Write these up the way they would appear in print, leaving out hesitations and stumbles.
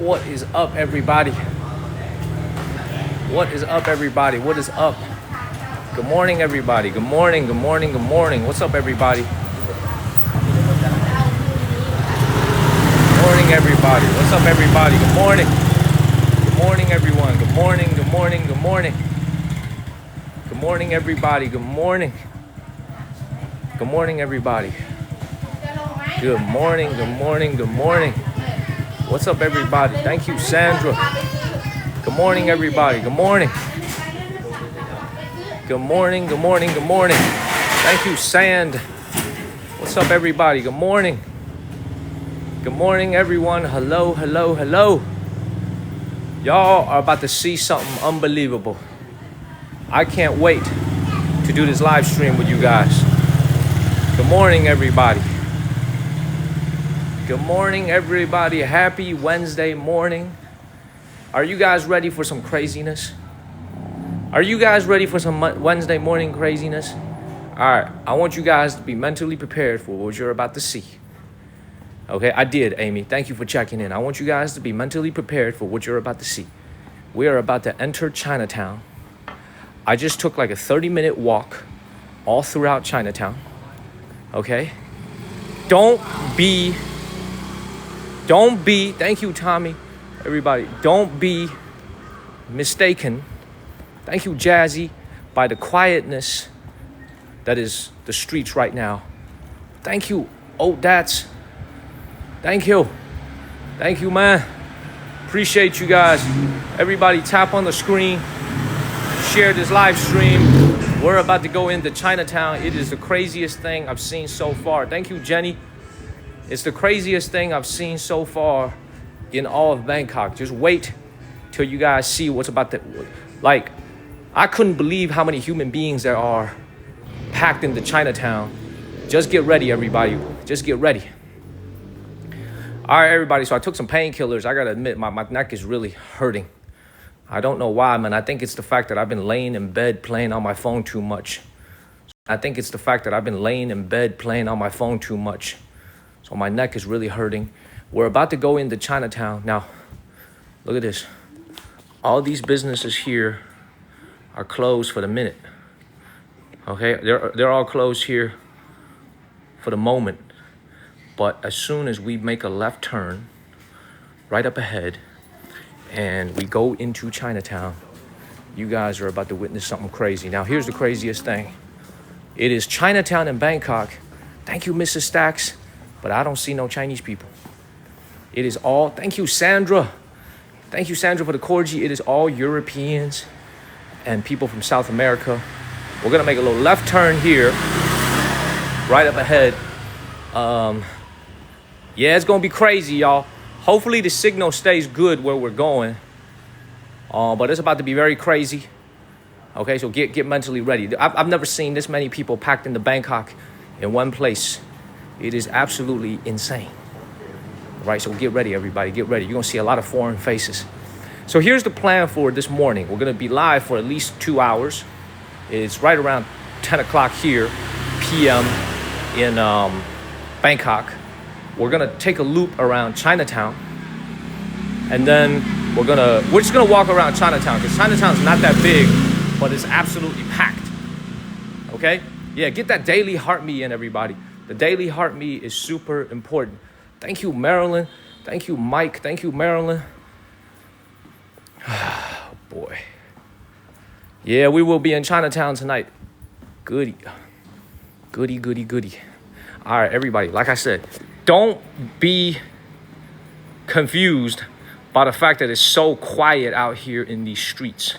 What is up, everybody? What is up, everybody? What is up? Good morning, everybody. Good morning, good morning, good morning. What's up, everybody? Good morning, everybody. What's up, everybody? Good morning. Good morning, everyone. Good morning, good morning, good morning. Good morning, everybody. Good morning. Good morning, everybody. Good morning, good morning, good morning. What's up, everybody? Thank you, Sandra. Good morning, everybody. Good morning. Good morning, good morning, good morning. Thank you, Sand. What's up, everybody? Good morning. Good morning, everyone. Hello, hello, hello. Y'all are about to see something unbelievable. I can't wait to do this live stream with you guys. Good morning, everybody. Good morning, everybody. Happy Wednesday morning. Are you guys ready for some craziness? Are you guys ready for some Wednesday morning craziness? All right, I want you guys to be mentally prepared for what you're about to see. Okay, I did, Amy. Thank you for checking in. I want you guys to be mentally prepared for what you're about to see. We are about to enter Chinatown. I just took like a 30-minute walk all throughout Chinatown. Okay? Don't be, thank you, Tommy, everybody. Don't be mistaken, thank you, Jazzy, by the quietness that is the streets right now. Thank you, old Dats. Thank you. Thank you, man. Appreciate you guys. Everybody tap on the screen. Share this live stream. We're about to go into Chinatown. It is the craziest thing I've seen so far. Thank you, Jenny. It's the craziest thing I've seen so far in all of Bangkok. Just wait till you guys see what's about to... Like, I couldn't believe how many human beings there are packed into Chinatown. Just get ready, everybody. Just get ready. All right, everybody. So I took some painkillers. I got to admit, my neck is really hurting. I don't know why, man. I think it's the fact that I've been laying in bed playing on my phone too much. So my neck is really hurting. We're about to go into Chinatown. Now, look at this. All these businesses here are closed for the minute. Okay, they're all closed here for the moment. But as soon as we make a left turn right up ahead and we go into Chinatown, you guys are about to witness something crazy. Now, here's the craziest thing. It is Chinatown in Bangkok. Thank you, Mrs. Stacks. But I don't see no Chinese people. It is all, thank you, Sandra. Thank you, Sandra, for the corgi. It is all Europeans and people from South America. We're gonna make a little left turn here, right up ahead. Yeah, it's gonna be crazy, y'all. Hopefully the signal stays good where we're going. But it's about to be very crazy. Okay, so get mentally ready. I've never seen this many people packed into Bangkok in one place. It is absolutely insane. All right, so get ready, everybody. Get ready. You're gonna see a lot of foreign faces. So here's the plan for this morning. We're gonna be live for at least 2 hours. It's right around 10 o'clock here, p.m. in Bangkok. We're gonna take a loop around Chinatown, and then we're just gonna walk around Chinatown because Chinatown's not that big, but it's absolutely packed. Okay? Yeah, get that daily heart meet in, everybody. The daily heart meet is super important. Thank you, Marilyn. Thank you, Mike. Thank you, Marilyn. Oh, boy. Yeah, we will be in Chinatown tonight. Goody. Goody, goody, goody. All right, everybody, like I said, don't be confused by the fact that it's so quiet out here in these streets,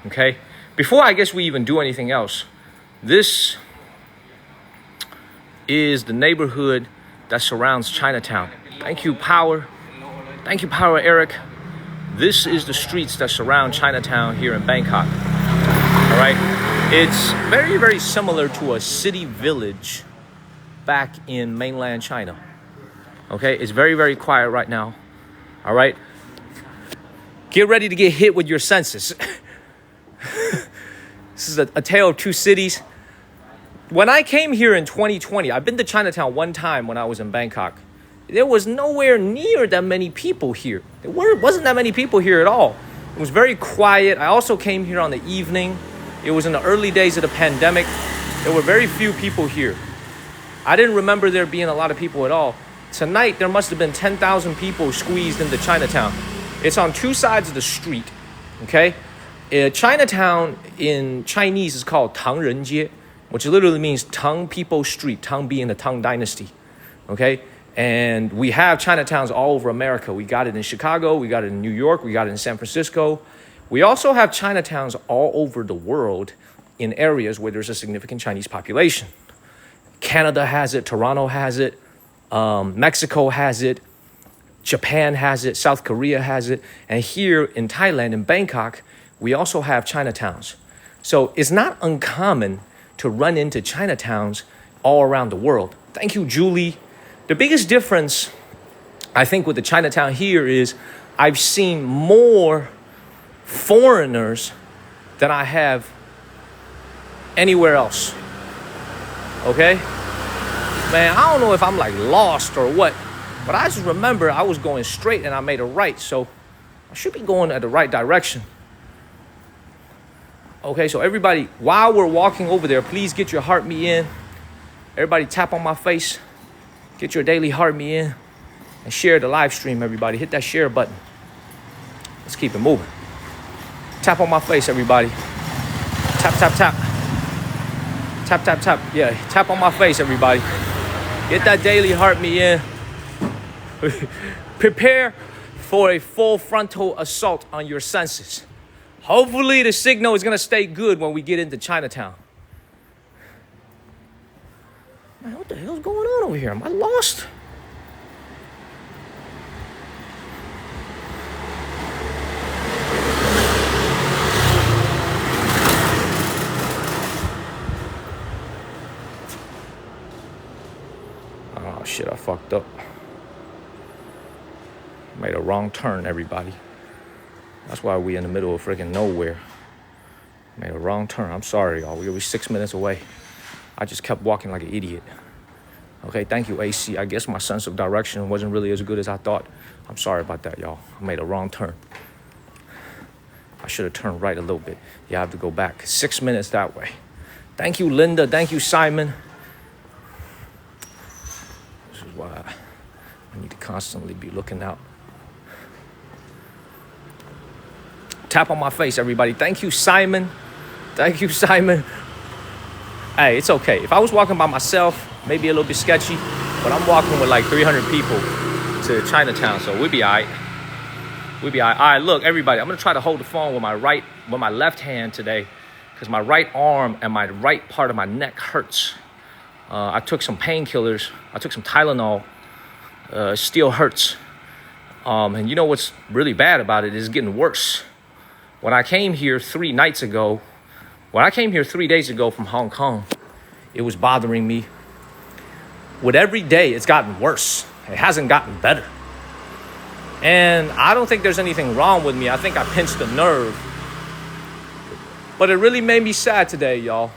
okay? Before I guess we even do anything else, this is the neighborhood that surrounds Chinatown. Thank you, Power. Thank you, Power, Eric. This is the streets that surround Chinatown here in Bangkok, all right? It's very, very similar to a city village back in mainland China. Okay, it's very, very quiet right now. All right, get ready to get hit with your senses. This is a tale of two cities. When I came here in 2020, I've been to Chinatown one time when I was in Bangkok. there was nowhere near that many people here. Wasn't that many people here at all. It was very quiet. I also came here on the evening. It was in the early days of the pandemic. There were very few people here. I didn't remember there being a lot of people at all. Tonight, there must have been 10,000 people squeezed into Chinatown. It's on two sides of the street, okay? Chinatown in Chinese is called Tangrenjie, which literally means Tang People Street, Tang being the Tang Dynasty, okay? And we have Chinatowns all over America. We got it in Chicago, we got it in New York, we got it in San Francisco. We also have Chinatowns all over the world in areas where there's a significant Chinese population. Canada has it, Toronto has it, Mexico has it, Japan has it, South Korea has it, and here in Thailand, in Bangkok, we also have Chinatowns. So it's not uncommon to run into Chinatowns all around the world. Thank you, Julie. The biggest difference, I think, with the Chinatown here is I've seen more foreigners than I have anywhere else. Okay? Man, I don't know if I'm like lost or what, but I just remember I was going straight and I made a right, so I should be going at the right direction. Okay, so everybody, while we're walking over there, please get your heart me in. Everybody tap on my face, get your daily heart me in, and share the live stream, everybody. Hit that share button. Let's keep it moving. Tap on my face, everybody. Tap, tap, tap. Tap, tap, tap. Yeah, tap on my face, everybody. Get that daily heart me in. Prepare for a full frontal assault on your senses. Hopefully the signal is going to stay good when we get into Chinatown. Man, what the hell's going on over here? Am I lost? Oh, shit, I fucked up. Made a wrong turn, everybody. That's why we in the middle of freaking nowhere. Made a wrong turn. I'm sorry, y'all. We were 6 minutes away. I just kept walking like an idiot. Okay, thank you, AC. I guess my sense of direction wasn't really as good as I thought. I'm sorry about that, y'all. I made a wrong turn. I should have turned right a little bit. Yeah, I have to go back 6 minutes that way. Thank you, Linda. Thank you, Simon. This is why I need to constantly be looking out. Tap on my face, everybody. Thank you, Simon. Thank you, Simon. Hey, it's okay. If I was walking by myself, maybe a little bit sketchy, but I'm walking with like 300 people to Chinatown, so we'll be all right. We'll be all right. All right, look, everybody, I'm going to try to hold the phone with my left hand today because my right arm and my right part of my neck hurts. I took some painkillers. I took some Tylenol. Still hurts. And you know what's really bad about it is getting worse. When I came here 3 days ago from Hong Kong, it was bothering me. With every day, it's gotten worse. It hasn't gotten better. And I don't think there's anything wrong with me. I think I pinched a nerve. But it really made me sad today, y'all.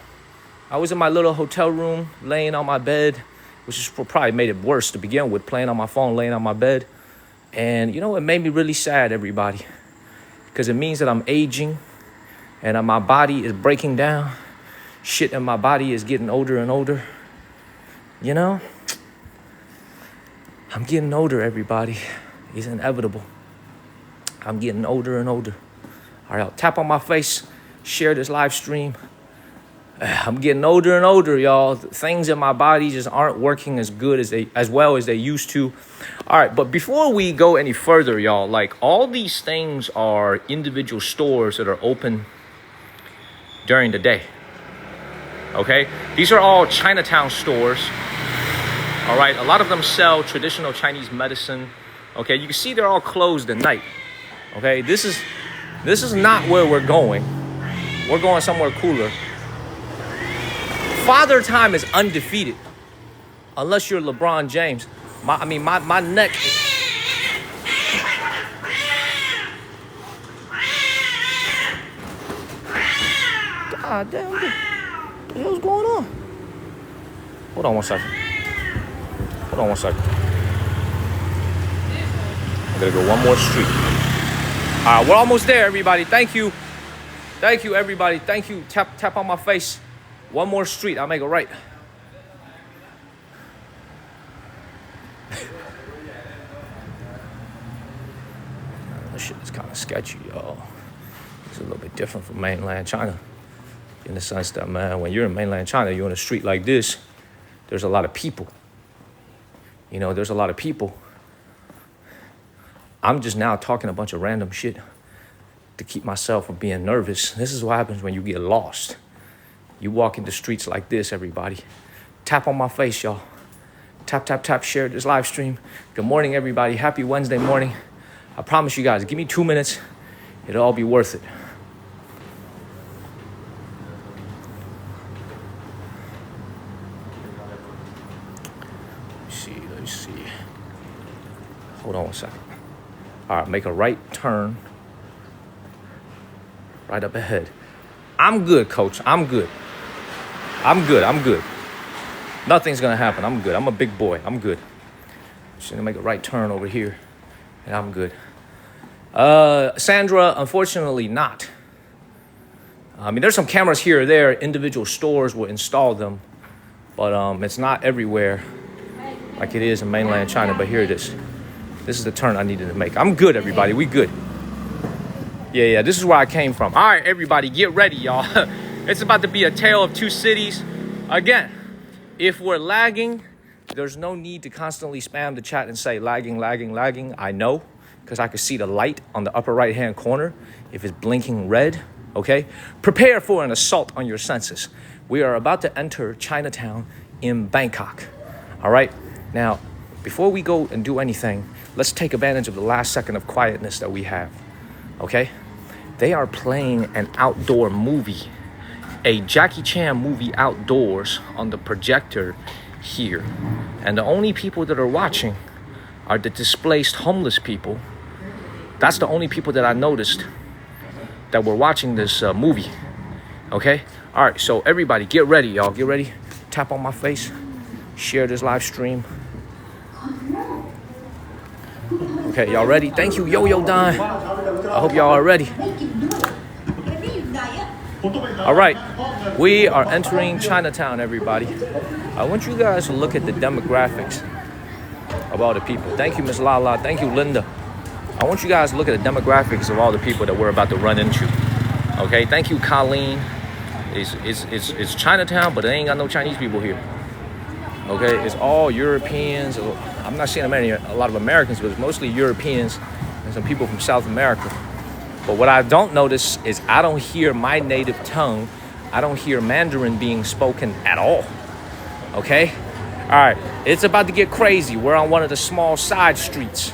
I was in my little hotel room, laying on my bed, which is probably made it worse to begin with, playing on my phone, laying on my bed. And, you know, it made me really sad, everybody. Because it means that I'm aging and my body is breaking down. Shit in my body is getting older and older. You know? I'm getting older, everybody. It's inevitable. I'm getting older and older. All right, tap on my face. Share this live stream. I'm getting older and older, y'all. Things in my body just aren't working as good as well as they used to. All right, but before we go any further, y'all, like all these things are individual stores that are open during the day. Okay, these are all Chinatown stores. All right, a lot of them sell traditional Chinese medicine. Okay, you can see they're all closed at night. Okay, this is not where we're going. We're going somewhere cooler. Father Time is undefeated, unless you're LeBron James. My neck. God damn, what the hell's going on? Hold on one second. I'm gonna go one more street. We're almost there, everybody. Thank you. Thank you, everybody. Thank you. Tap on my face. One more street. I'll make a right. This shit is kind of sketchy, y'all. It's a little bit different from mainland China. In the sense that, man, when you're in mainland China, you're in a street like this, there's a lot of people. You know, there's a lot of people. I'm just now talking a bunch of random shit to keep myself from being nervous. This is what happens when you get lost. You walk in the streets like this, everybody. Tap on my face, y'all. Tap, share this live stream. Good morning, everybody. Happy Wednesday morning. I promise you guys, give me 2 minutes. It'll all be worth it. Let me see. Hold on one second. All right, make a right turn. Right up ahead. I'm good, coach. I'm good. Nothing's gonna happen. I'm good. I'm a big boy. I'm good. Just gonna make a right turn over here, and I'm good. Sandra, unfortunately not. I mean, there's some cameras here or there. Individual stores will install them, but it's not everywhere like it is in mainland China. But here it is. This is the turn I needed to make. I'm good, everybody. We good. Yeah, this is where I came from. All right, everybody, get ready, y'all. It's about to be a tale of two cities. Again, if we're lagging, there's no need to constantly spam the chat and say lagging. I know, because I can see the light on the upper right-hand corner. If it's blinking red, okay? Prepare for an assault on your senses. We are about to enter Chinatown in Bangkok, all right? Now, before we go and do anything, let's take advantage of the last second of quietness that we have, okay? They are playing an outdoor movie, a Jackie Chan movie outdoors on the projector here. And the only people that are watching are the displaced homeless people. That's the only people that I noticed that were watching this movie, okay? All right, so everybody get ready, y'all. Get ready. Tap on my face. Share this live stream. Okay, y'all ready? Thank you, Yo-Yo Don. I hope y'all are ready. All right, we are entering Chinatown, everybody. I want you guys to look at the demographics of all the people. Thank you, Miss Lala. Thank you, Linda. I want you guys to look at the demographics of all the people that we're about to run into. Okay, thank you, Colleen. It's Chinatown, but they ain't got no Chinese people here. Okay, it's all Europeans. I'm not seeing a lot of Americans, but it's mostly Europeans and some people from South America. But what I don't notice is I don't hear my native tongue. I don't hear Mandarin being spoken at all. Okay? All right, it's about to get crazy. We're on one of the small side streets.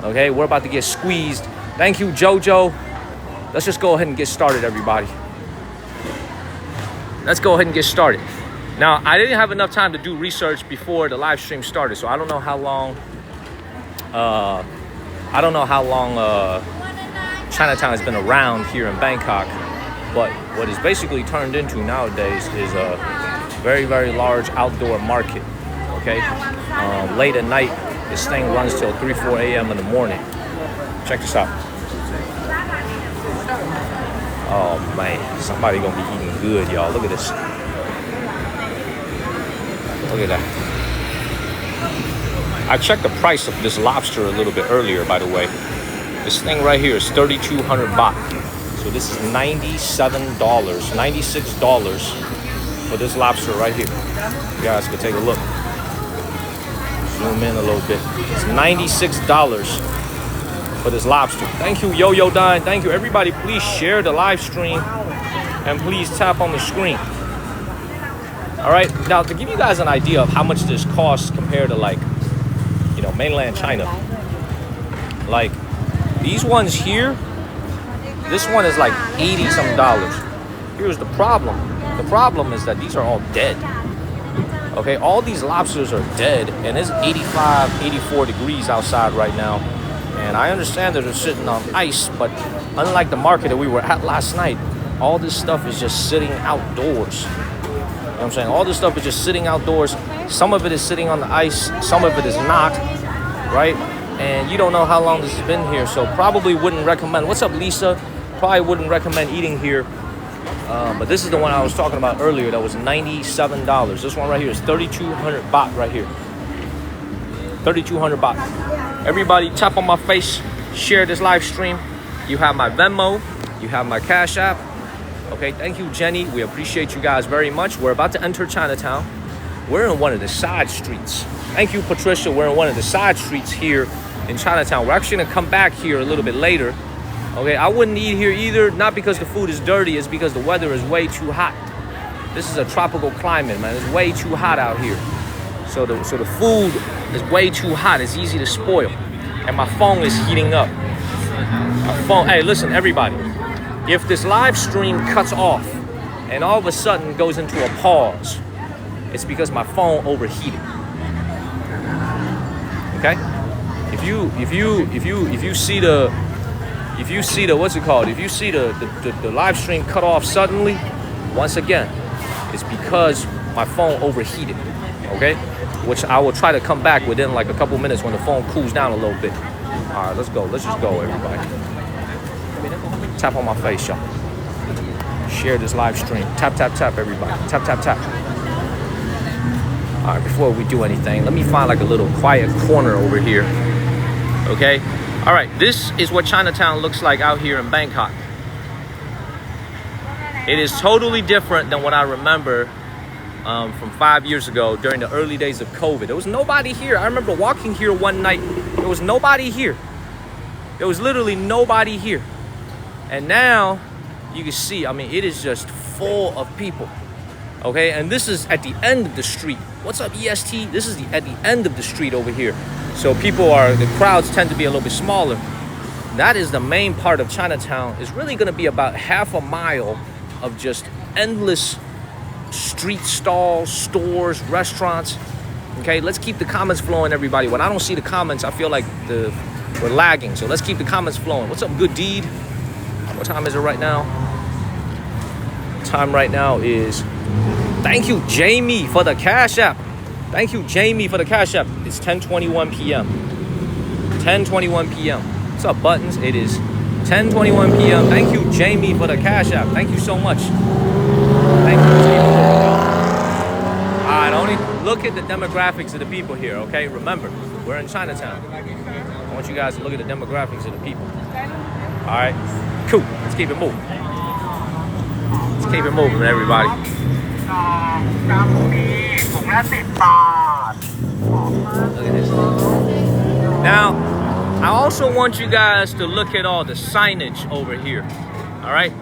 Okay, we're about to get squeezed. Thank you, Jojo. Let's just go ahead and get started, everybody. Let's go ahead and get started. Now, I didn't have enough time to do research before the live stream started, so I don't know how long Chinatown has been around here in Bangkok, but what it's basically turned into nowadays is a very, very large outdoor market, okay? Late at night, this thing runs till 3, 4 a.m. in the morning. Check this out. Oh, man, somebody gonna be eating good, y'all. Look at this. Look at that. I checked the price of this lobster a little bit earlier, by the way. This thing right here is 3,200 baht. So this is $97, $96 for this lobster right here. You guys can take a look. Zoom in a little bit. It's $96 for this lobster. Thank you, Yo-Yo Dine. Thank you. Everybody, please share the live stream and please tap on the screen. All right, now to give you guys an idea of how much this costs compared to, like, you know, mainland China. Like, these ones here, this one is like $80-some. Here's the problem. The problem is that these are all dead. Okay, all these lobsters are dead, and it's 85, 84 degrees outside right now. And I understand that they're sitting on ice, but unlike the market that we were at last night, all this stuff is just sitting outdoors. You know what I'm saying? All this stuff is just sitting outdoors. Some of it is sitting on the ice, some of it is not, right? and you don't know how long this has been here, so probably wouldn't recommend. What's up, Lisa? Probably wouldn't recommend eating here. But this is the one I was talking about earlier that was $97. This one right here is 3,200 baht right here. 3,200 baht. Everybody tap on my face, share this live stream. You have my Venmo, you have my Cash App. Okay, thank you, Jenny. We appreciate you guys very much. We're about to enter Chinatown. We're in one of the side streets. Thank you, Patricia. We're in one of the side streets here in Chinatown. We're actually gonna come back here a little bit later. Okay, I wouldn't eat here either, not because the food is dirty, it's because the weather is way too hot. This is a tropical climate, man. It's way too hot out here. So the food is way too hot. It's easy to spoil. And my phone is heating up. My phone, hey, listen, everybody. If this live stream cuts off and all of a sudden goes into a pause, it's because my phone overheated. Okay? If you see the what's it called? If you see the live stream cut off suddenly, once again, it's because my phone overheated. Okay? Which I will try to come back within like a couple minutes when the phone cools down a little bit. All right, let's go. Let's just go, everybody. Tap on my face, y'all. Share this live stream. Tap, tap, tap, everybody. Tap, tap, tap. All right, before we do anything, let me find like a little quiet corner over here. Okay? All right, this is what Chinatown looks like out here in Bangkok. It is totally different than what I remember from 5 years ago during the early days of COVID. There was nobody here. I remember walking here one night. There was nobody here. There was literally nobody here. And now you can see, I mean, it is just full of people. Okay, and this is at the end of the street. What's up, EST? This is at the end of the street over here. So the crowds tend to be a little bit smaller. That is the main part of Chinatown. It's really gonna be about half a mile of just endless street stalls, stores, restaurants. Okay, let's keep the comments flowing, everybody. When I don't see the comments, I feel like we're lagging. So let's keep the comments flowing. What's up, Good Deed? What time is it right now? Time right now is, thank you, Jamie, for the Cash App. Thank you, Jamie, for the Cash App. It's 10:21 p.m. 10:21 p.m. What's up, Buttons? It is 10:21 p.m. Thank you, Jamie, for the Cash App. Thank you so much. Thank you, Jamie. All right, only look at the demographics of the people here, okay? Remember, we're in Chinatown. I want you guys to look at the demographics of the people. All right, cool. Let's keep it moving. Let's keep it moving, everybody. Look at this. Now, I also want you guys to look at all the signage over here. All right?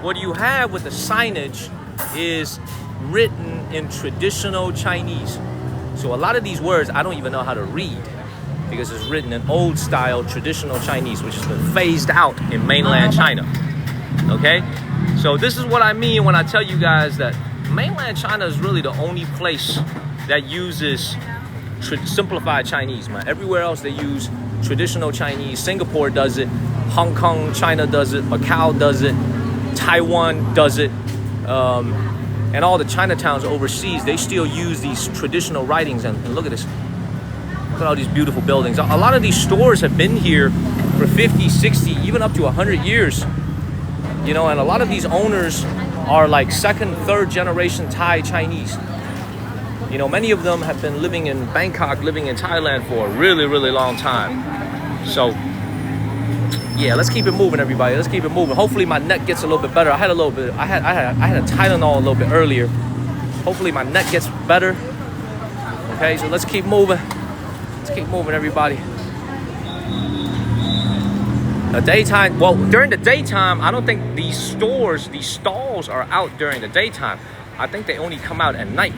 What you have with the signage is written in traditional Chinese. So a lot of these words I don't even know how to read because it's written in old style traditional Chinese, which has been phased out in mainland China. Okay? So this is what I mean when I tell you guys that mainland China is really the only place that uses simplified Chinese, man. Everywhere else they use traditional Chinese. Singapore does it, Hong Kong, China does it, Macau does it, Taiwan does it, and all the Chinatowns overseas, they still use these traditional writings. And look at this. Look at all these beautiful buildings. A lot of these stores have been here for 50, 60, even up to 100 years. You know, and a lot of these owners are like second, third generation Thai Chinese. You know, many of them have been living in Bangkok, living in Thailand for a really, really long time. So, yeah, let's keep it moving, everybody. Let's keep it moving. Hopefully my neck gets a little bit better. I had a Tylenol a little bit earlier. Hopefully my neck gets better. Okay, so let's keep moving. Let's keep moving, everybody. The daytime, well, during the daytime, I don't think these stalls are out during the daytime. I think they only come out at night.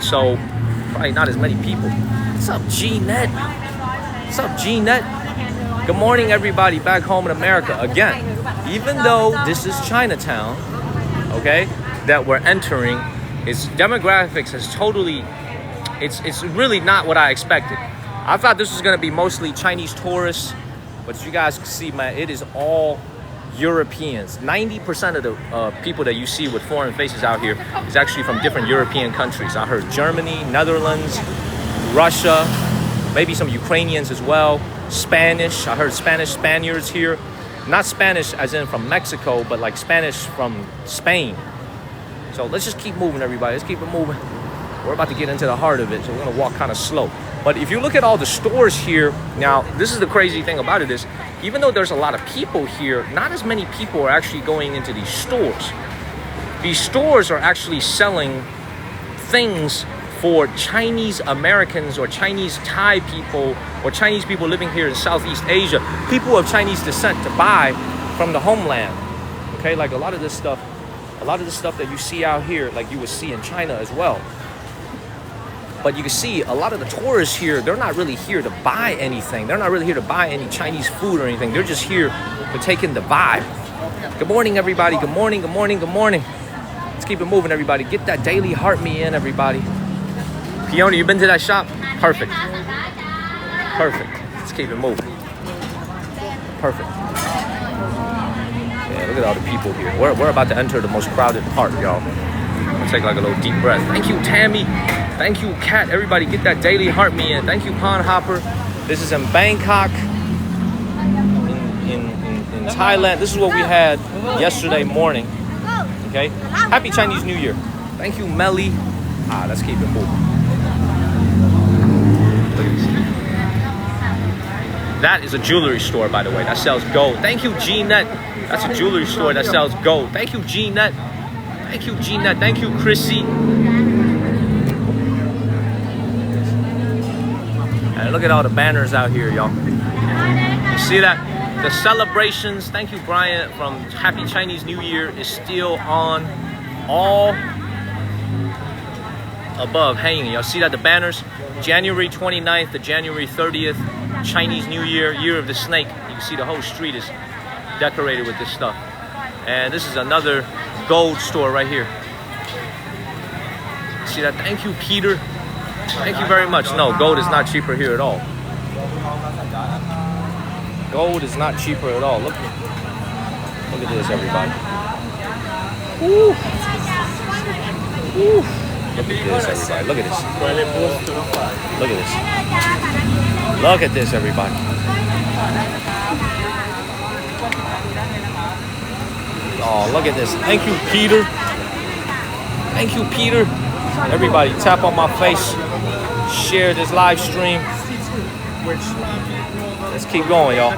So probably not as many people. What's up, G-Net? What's up, G-Net? Good morning, everybody back home in America. Again, even though this is Chinatown, okay, that we're entering, its demographics has totally, it's really not what I expected. I thought this was gonna be mostly Chinese tourists, but as you guys can see, man, it is all Europeans. 90% of the people that you see with foreign faces out here is actually from different European countries. I heard Germany, Netherlands, Russia, maybe some Ukrainians as well. Spanish, I heard Spaniards here. Not Spanish as in from Mexico, but like Spanish from Spain. So let's just keep moving, everybody. Let's keep it moving. We're about to get into the heart of it, so we're gonna walk kind of slow. But if you look at all the stores here, now this is the crazy thing about it is, even though there's a lot of people here, not as many people are actually going into these stores. These stores are actually selling things for Chinese Americans or Chinese Thai people or Chinese people living here in Southeast Asia, people of Chinese descent, to buy from the homeland. Okay, like a lot of this stuff that you see out here, like you would see in China as well. But you can see a lot of the tourists here, they're not really here to buy anything. They're not really here to buy any Chinese food or anything. They're just here to take in the vibe. Good morning, everybody. Good morning, good morning, good morning. Let's keep it moving, everybody. Get that daily heart me in, everybody. Fiona, you been to that shop? Perfect. Perfect. Let's keep it moving. Perfect. Yeah, look at all the people here. We're about to enter the most crowded part, y'all. I'll take like a little deep breath. Thank you, Tammy. Thank you, Kat. Everybody get that daily heart me in. Thank you, Pond Hopper. This is in Bangkok, in Thailand. This is what we had yesterday morning. Okay. Happy Chinese New Year. Thank you, Melly. Let's keep it moving. Look at this. That is a jewelry store, by the way, that sells gold. Thank you, G-Net. That's a jewelry store that sells gold. Thank you, G-Net. Thank you, G-Net. Thank you, Chrissy. And look at all the banners out here, y'all. You see that? The celebrations, thank you, Brian, from Happy Chinese New Year is still on, all above hanging. Y'all see that? The banners, January 29th to January 30th, Chinese New Year, Year of the Snake. You can see the whole street is decorated with this stuff. And this is another gold store right here. See that? Thank you, Peter. Thank you very much. No, gold is not cheaper here at all. Gold is not cheaper at all. Look at this, everybody. Woo. Woo. Look at this, everybody. Look at this. Look at this. Look at this, everybody. Oh, look at this. Thank you, Peter. Thank you, Peter. Everybody, tap on my face. Share this live stream. Let's keep going, y'all.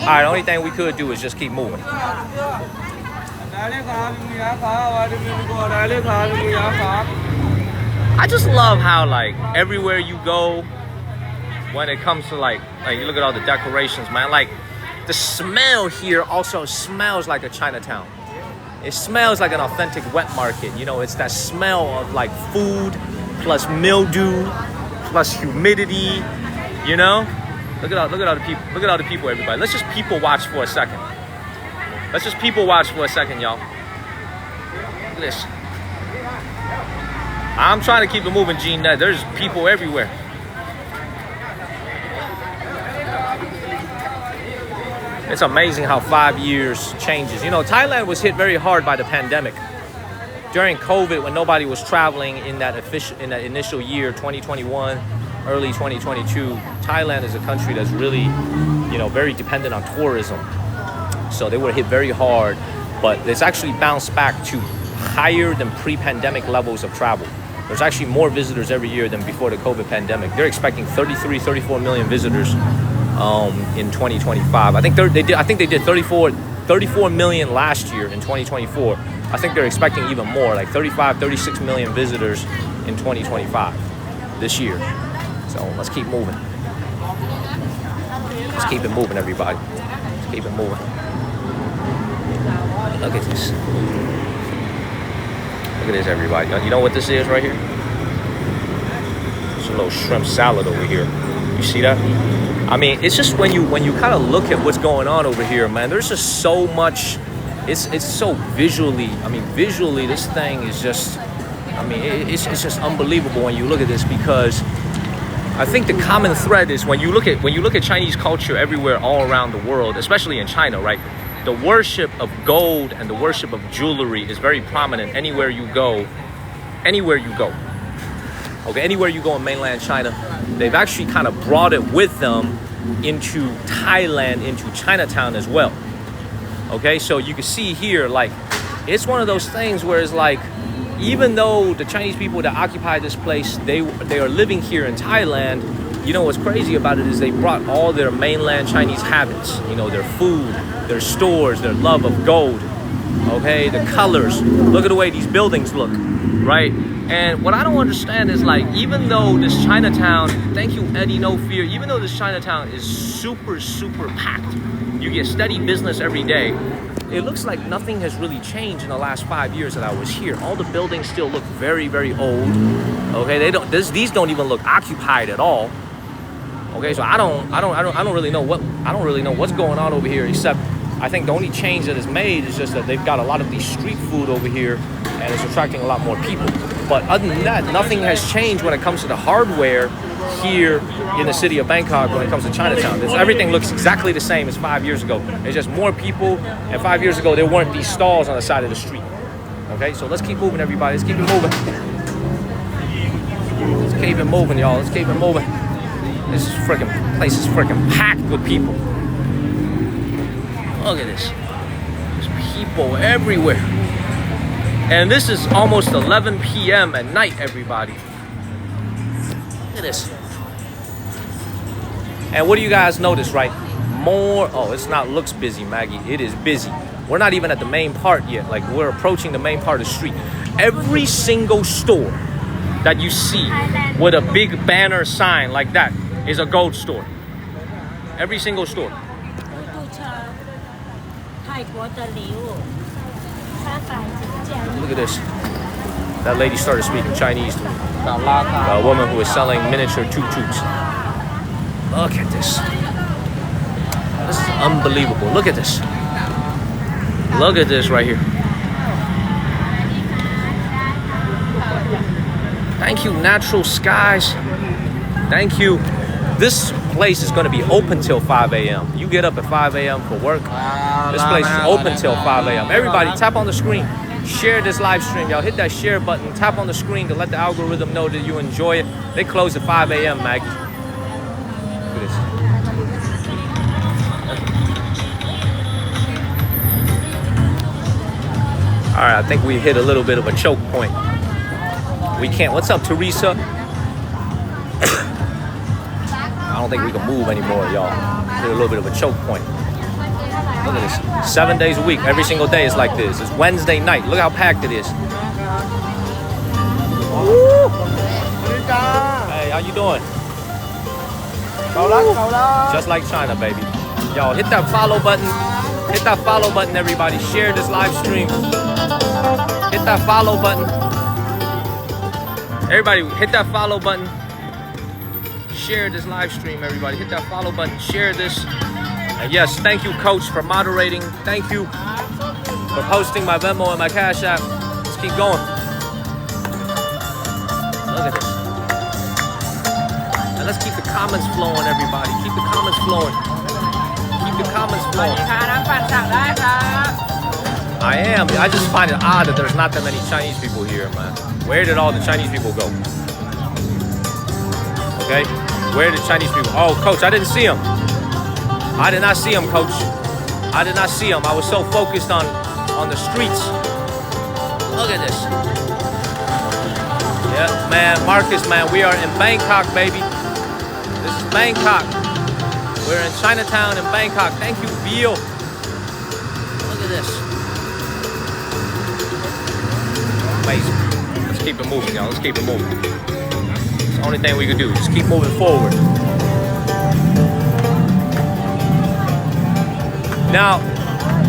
Alright, the only thing we could do is just keep moving. I just love how, like, everywhere you go, when it comes to like you look at all the decorations, man, like the smell here also smells like a Chinatown. It smells like an authentic wet market. You know, it's that smell of like food plus mildew plus humidity, you know? Look at all the people. Look at all the people, everybody. Let's just people watch for a second. Let's just people watch for a second, y'all. Look at this. I'm trying to keep it moving, Gene. There's people everywhere. It's amazing how 5 years changes. You know, Thailand was hit very hard by the pandemic. During COVID, when nobody was traveling in that initial year, 2021, early 2022, Thailand is a country that's really, you know, very dependent on tourism. So they were hit very hard, but it's actually bounced back to higher than pre-pandemic levels of travel. There's actually more visitors every year than before the COVID pandemic. They're expecting 34 million visitors in 2025. I think they did 34 million last year in 2024. I think they're expecting even more, like 36 million visitors in 2025 this year. So let's keep moving. Let's keep it moving, everybody. Let's keep it moving. Look at this. Look at this, everybody. You know what this is right here? It's a little shrimp salad over here. You see that? I mean, it's just when you kind of look at what's going on over here, man, there's just so much. It's so visually, I mean, visually this thing is just, I mean, it's just unbelievable when you look at this, because I think the common thread is when you look at Chinese culture everywhere all around the world, especially in China, right? The worship of gold and the worship of jewelry is very prominent anywhere you go. Anywhere you go. Okay, anywhere you go in mainland China, they've actually kind of brought it with them into Thailand, into Chinatown as well. Okay, so you can see here, like, it's one of those things where it's like, even though the Chinese people that occupy this place, they are living here in Thailand, you know what's crazy about it is they brought all their mainland Chinese habits, you know, their food, their stores, their love of gold, okay, the colors. Look at the way these buildings look, right? And what I don't understand is, like, even though this Chinatown, thank you Eddie No Fear, even though this Chinatown is super, super packed, you get steady business every day, it looks like nothing has really changed in the last 5 years that I was here. All the buildings still look very, very old. Okay, these don't even look occupied at all. Okay, so I don't really know what's going on over here, except I think the only change that is made is just that they've got a lot of these street food over here and it's attracting a lot more people. But other than that, nothing has changed when it comes to the hardware here in the city of Bangkok when it comes to Chinatown. Everything looks exactly the same as 5 years ago. There's just more people, and 5 years ago there weren't these stalls on the side of the street. Okay, so let's keep moving, everybody. Let's keep it moving. Let's keep it moving, y'all. Let's keep it moving. This place is freaking packed with people. Look at this. There's people everywhere. And this is almost 11 p.m. at night, everybody. Look at this. And what do you guys notice, right? Looks busy, Maggie. It is busy. We're not even at the main part yet. Like, we're approaching the main part of the street. Every single store that you see with a big banner sign like that is a gold store. Every single store. Look at this. That lady started speaking Chinese to me. A woman who is selling miniature tuk-tuks. Look at this. This is unbelievable. Look at this. Look at this right here. Thank you, Natural Skies. Thank you. This place is going to be open till 5 a.m. You get up at 5 a.m. for work. This place is open till 5 a.m. Everybody, tap on the screen. Share this live stream, y'all. Hit that share button. Tap on the screen to let the algorithm know that you enjoy it. They close at 5 a.m., Maggie. Look at this. All right, I think we hit a little bit of a choke point. We can't. What's up, Teresa? I don't think we can move anymore, y'all. Hit a little bit of a choke point. Look at this. 7 days a week. Every single day is like this. It's Wednesday night. Look how packed it is. Woo. Hey, how you doing? Just like China, baby. Y'all, hit that follow button. Hit that follow button, everybody. Share this live stream. Hit that follow button. Everybody, hit that follow button. Share this live stream, everybody. Hit that follow button. Share this. And yes, thank you, Coach, for moderating. Thank you for posting my Venmo and my Cash App. Let's keep going. Look at this. And let's keep the comments flowing, everybody. Keep the comments flowing. Keep the comments flowing. I am. I just find it odd that there's not that many Chinese people here, man. Where did all the Chinese people go? Okay? Where did Chinese people? Oh, Coach, I didn't see him. I did not see him, Coach. I did not see him. I was so focused on the streets. Look at this. Yeah, man, Marcus, man, we are in Bangkok, baby. This is Bangkok. We're in Chinatown in Bangkok. Thank you, Bill. Look at this. Amazing. Let's keep it moving, y'all. Let's keep it moving. It's the only thing we can do. Just keep moving forward. Now,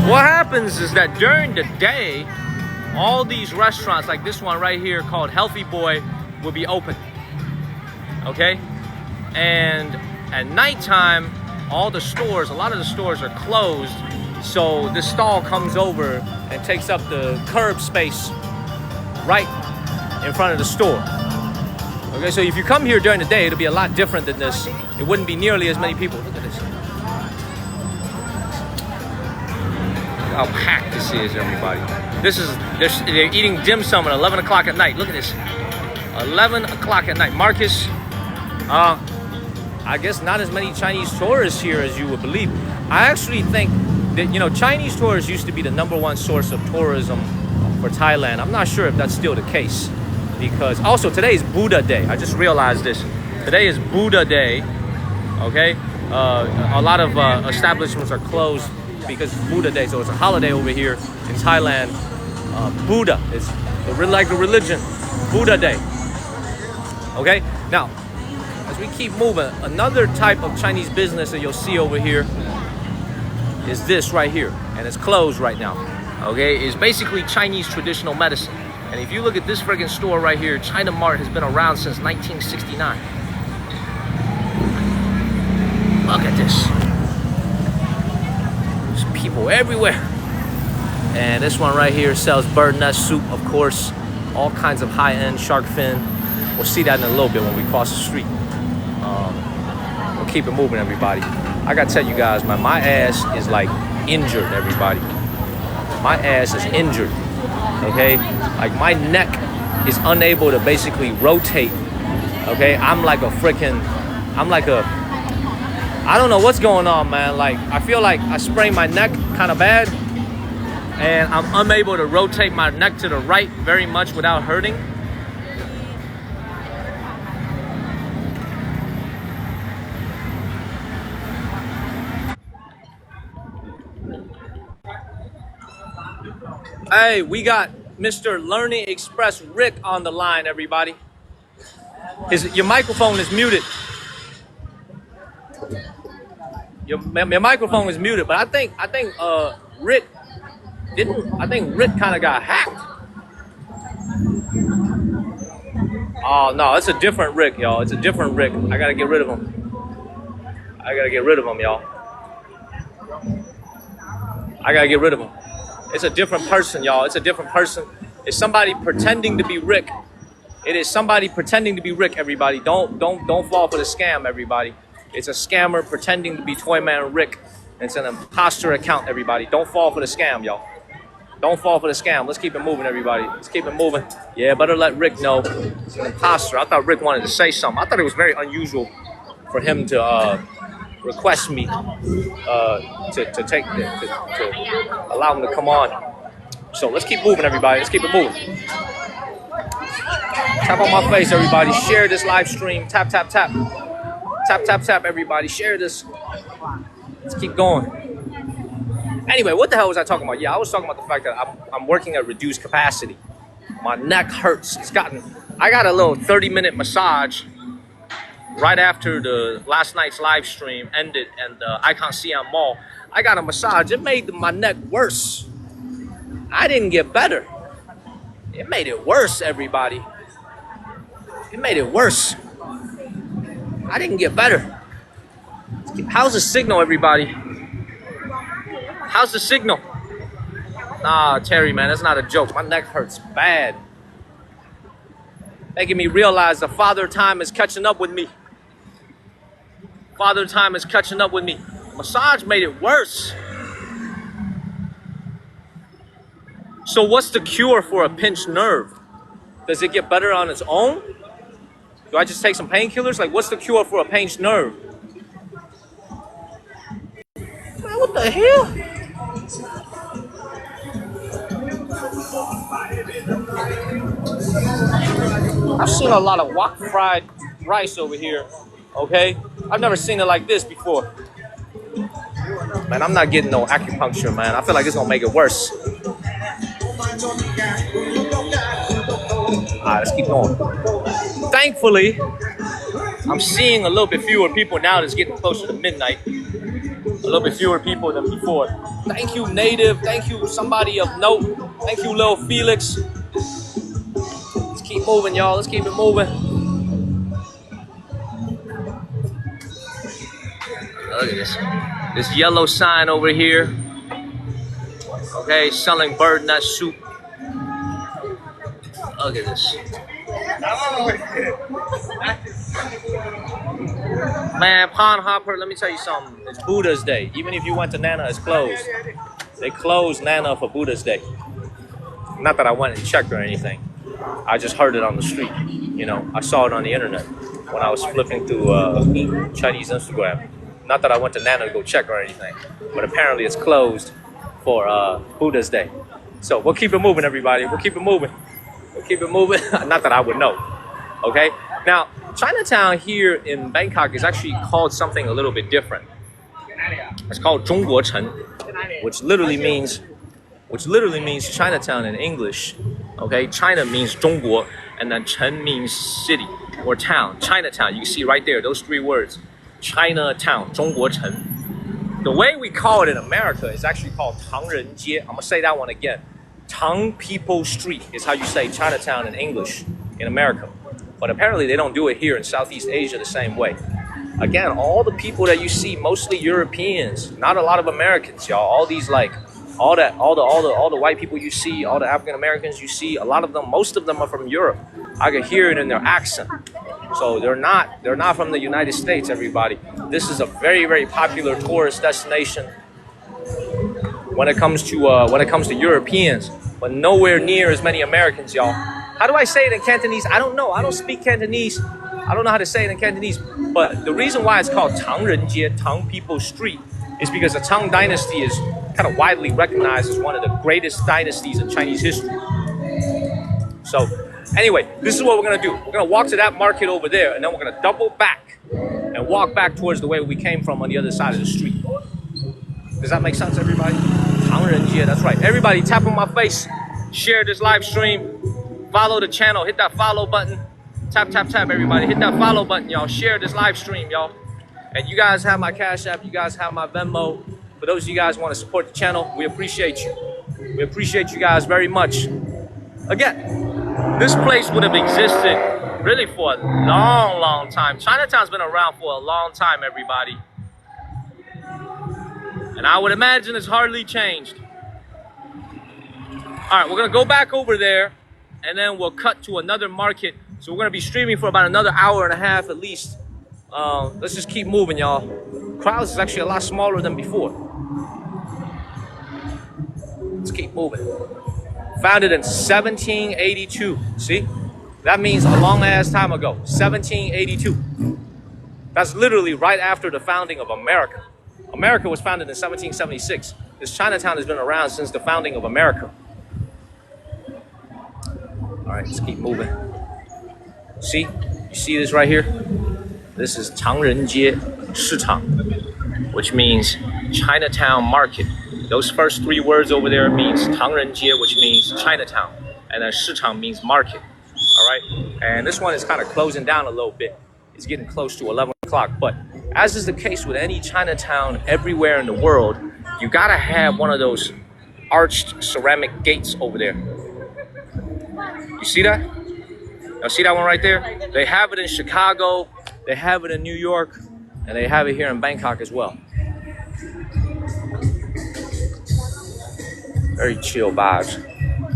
what happens is that during the day, all these restaurants, like this one right here called Healthy Boy, will be open. Okay? And at nighttime, all the stores, a lot of the stores are closed. So this stall comes over and takes up the curb space right in front of the store. Okay, so if you come here during the day, it'll be a lot different than this. It wouldn't be nearly as many people. Look at this. Look how packed this is, everybody. They're eating dim sum at 11 o'clock at night. Look at this. 11 o'clock at night. Marcus, I guess not as many Chinese tourists here as you would believe. I actually think that, you know, Chinese tourists used to be the #1 source of tourism for Thailand. I'm not sure if that's still the case, because also today is Buddha Day. I just realized this. Today is Buddha Day, okay? A lot of establishments are closed because it's Buddha Day, so it's a holiday over here in Thailand. Buddha, it's like a religion, Buddha Day, okay? Now, as we keep moving, another type of Chinese business that you'll see over here is this right here, and it's closed right now, okay? It's basically Chinese traditional medicine. And if you look at this friggin' store right here, China Mart has been around since 1969. Look at this. There's people everywhere. And this one right here sells bird nest soup, of course. All kinds of high-end shark fin. We'll see that in a little bit when we cross the street. We'll keep it moving, everybody. I gotta tell you guys, man, my ass is like injured, everybody. My ass is injured, okay? Like my neck is unable to basically rotate, okay? I don't know what's going on, man. Like, I feel like I sprained my neck kind of bad, and I'm unable to rotate my neck to the right very much without hurting. Hey, we got Mr. Learning Express Rick on the line, everybody. Your microphone is muted. Your microphone is muted, but I think Rick kind of got hacked. Oh no, it's a different Rick, y'all. It's a different Rick. I gotta get rid of him. Y'all. I gotta get rid of him. It's a different person, y'all. It's a different person. It's somebody pretending to be Rick. It is somebody pretending to be Rick, everybody. Don't fall for the scam, everybody. It's a scammer pretending to be Toyman Rick. It's an imposter account, everybody. Don't fall for the scam, y'all. Don't fall for the scam. Let's keep it moving, everybody. Let's keep it moving. Yeah, better let Rick know. It's an imposter. I thought Rick wanted to say something. I thought it was very unusual for him to request me to allow him to come on. So let's keep moving, everybody. Let's keep it moving. Tap on my face, everybody. Share this live stream. Tap, tap, tap. Tap, tap, tap, everybody. Share this. Let's keep going. Anyway, what the hell was I talking about? Yeah, I was talking about the fact that I'm working at reduced capacity. My neck hurts. I got a little 30-minute massage right after the last night's live stream ended and the Icon Siam Mall. I got a massage. It made my neck worse. I didn't get better. It made it worse, everybody. It made it worse. I didn't get better. How's the signal, everybody? How's the signal? Nah, Terry, man, that's not a joke. My neck hurts bad. Making me realize the father time is catching up with me. Father time is catching up with me. Massage made it worse. So what's the cure for a pinched nerve? Does it get better on its own? Do I just take some painkillers? Like, what's the cure for a pinched nerve? Man, what the hell? I've seen a lot of wok fried rice over here, okay? I've never seen it like this before. Man, I'm not getting no acupuncture, man. I feel like it's gonna make it worse. Alright, let's keep going. Thankfully, I'm seeing a little bit fewer people now that's getting closer to midnight. A little bit fewer people than before. Thank you, Native. Thank you, somebody of note. Thank you, Lil Felix. Let's keep moving, y'all. Let's keep it moving. Look at this. This yellow sign over here. Okay, selling bird nut soup. Look at this. Man, Pond Hopper, let me tell you something. It's Buddha's Day. Even if you went to Nana, it's closed. They closed Nana for Buddha's Day. Not that I went and checked or anything. I just heard it on the street. You know, I saw it on the internet when I was flipping through Chinese Instagram. Not that I went to Nana to go check or anything, but apparently it's closed for Buddha's Day. So we'll keep it moving, everybody. We'll keep it moving. We'll keep it moving. Not that I would know. Okay. Now, Chinatown here in Bangkok is actually called something a little bit different. It's called 中国城, which literally means Chinatown in English. Okay, China means 中国, and then 城 means city or town. Chinatown, you can see right there, those three words. Chinatown, 中国城. The way we call it in America is actually called 唐人街. I'm gonna say that one again. Tang People Street is how you say Chinatown in English in America. But apparently they don't do it here in Southeast Asia the same way. Again, all the people that you see, mostly Europeans, not a lot of Americans, y'all. All these all the white people you see, all the African Americans you see, a lot of them, most of them are from Europe. I can hear it in their accent. So they're not from the United States, everybody. This is a very, very popular tourist destination when it comes to Europeans, but nowhere near as many Americans, y'all. How do I say it in Cantonese? I don't know. I don't speak Cantonese. I don't know how to say it in Cantonese. But the reason why it's called Tang Renjie, Tang People Street, is because the Tang Dynasty is kind of widely recognized as one of the greatest dynasties in Chinese history. So anyway, this is what we're going to do. We're going to walk to that market over there, and then we're going to double back and walk back towards the way we came from on the other side of the street. Does that make sense, everybody? Tang Renjie, that's right. Everybody tap on my face, share this live stream, follow the channel, hit that follow button. Tap, tap, tap, everybody. Hit that follow button, y'all. Share this live stream, y'all. And you guys have my Cash App. You guys have my Venmo. For those of you guys who want to support the channel, we appreciate you. We appreciate you guys very much. Again, this place would have existed really for a long, long time. Chinatown's been around for a long time, everybody. And I would imagine it's hardly changed. All right, we're going to go back over there, and then we'll cut to another market. So we're going to be streaming for about another hour and a half at least. Let's just keep moving, y'all. Crowds is actually a lot smaller than before. Let's keep moving. Founded in 1782. See? That means a long ass time ago. 1782. That's literally right after the founding of America. America was founded in 1776. This Chinatown has been around since the founding of America. All right, let's keep moving. See? You see this right here? This is 唐人街市场, which means Chinatown Market. Those first three words over there means 唐人街, which means Chinatown. And then 市场 means market. All right? And this one is kind of closing down a little bit. It's getting close to 11 o'clock. But as is the case with any Chinatown everywhere in the world, you got to have one of those arched ceramic gates over there. You see that? Y'all see that one right there? They have it in Chicago, they have it in New York, and they have it here in Bangkok as well. Very chill vibes.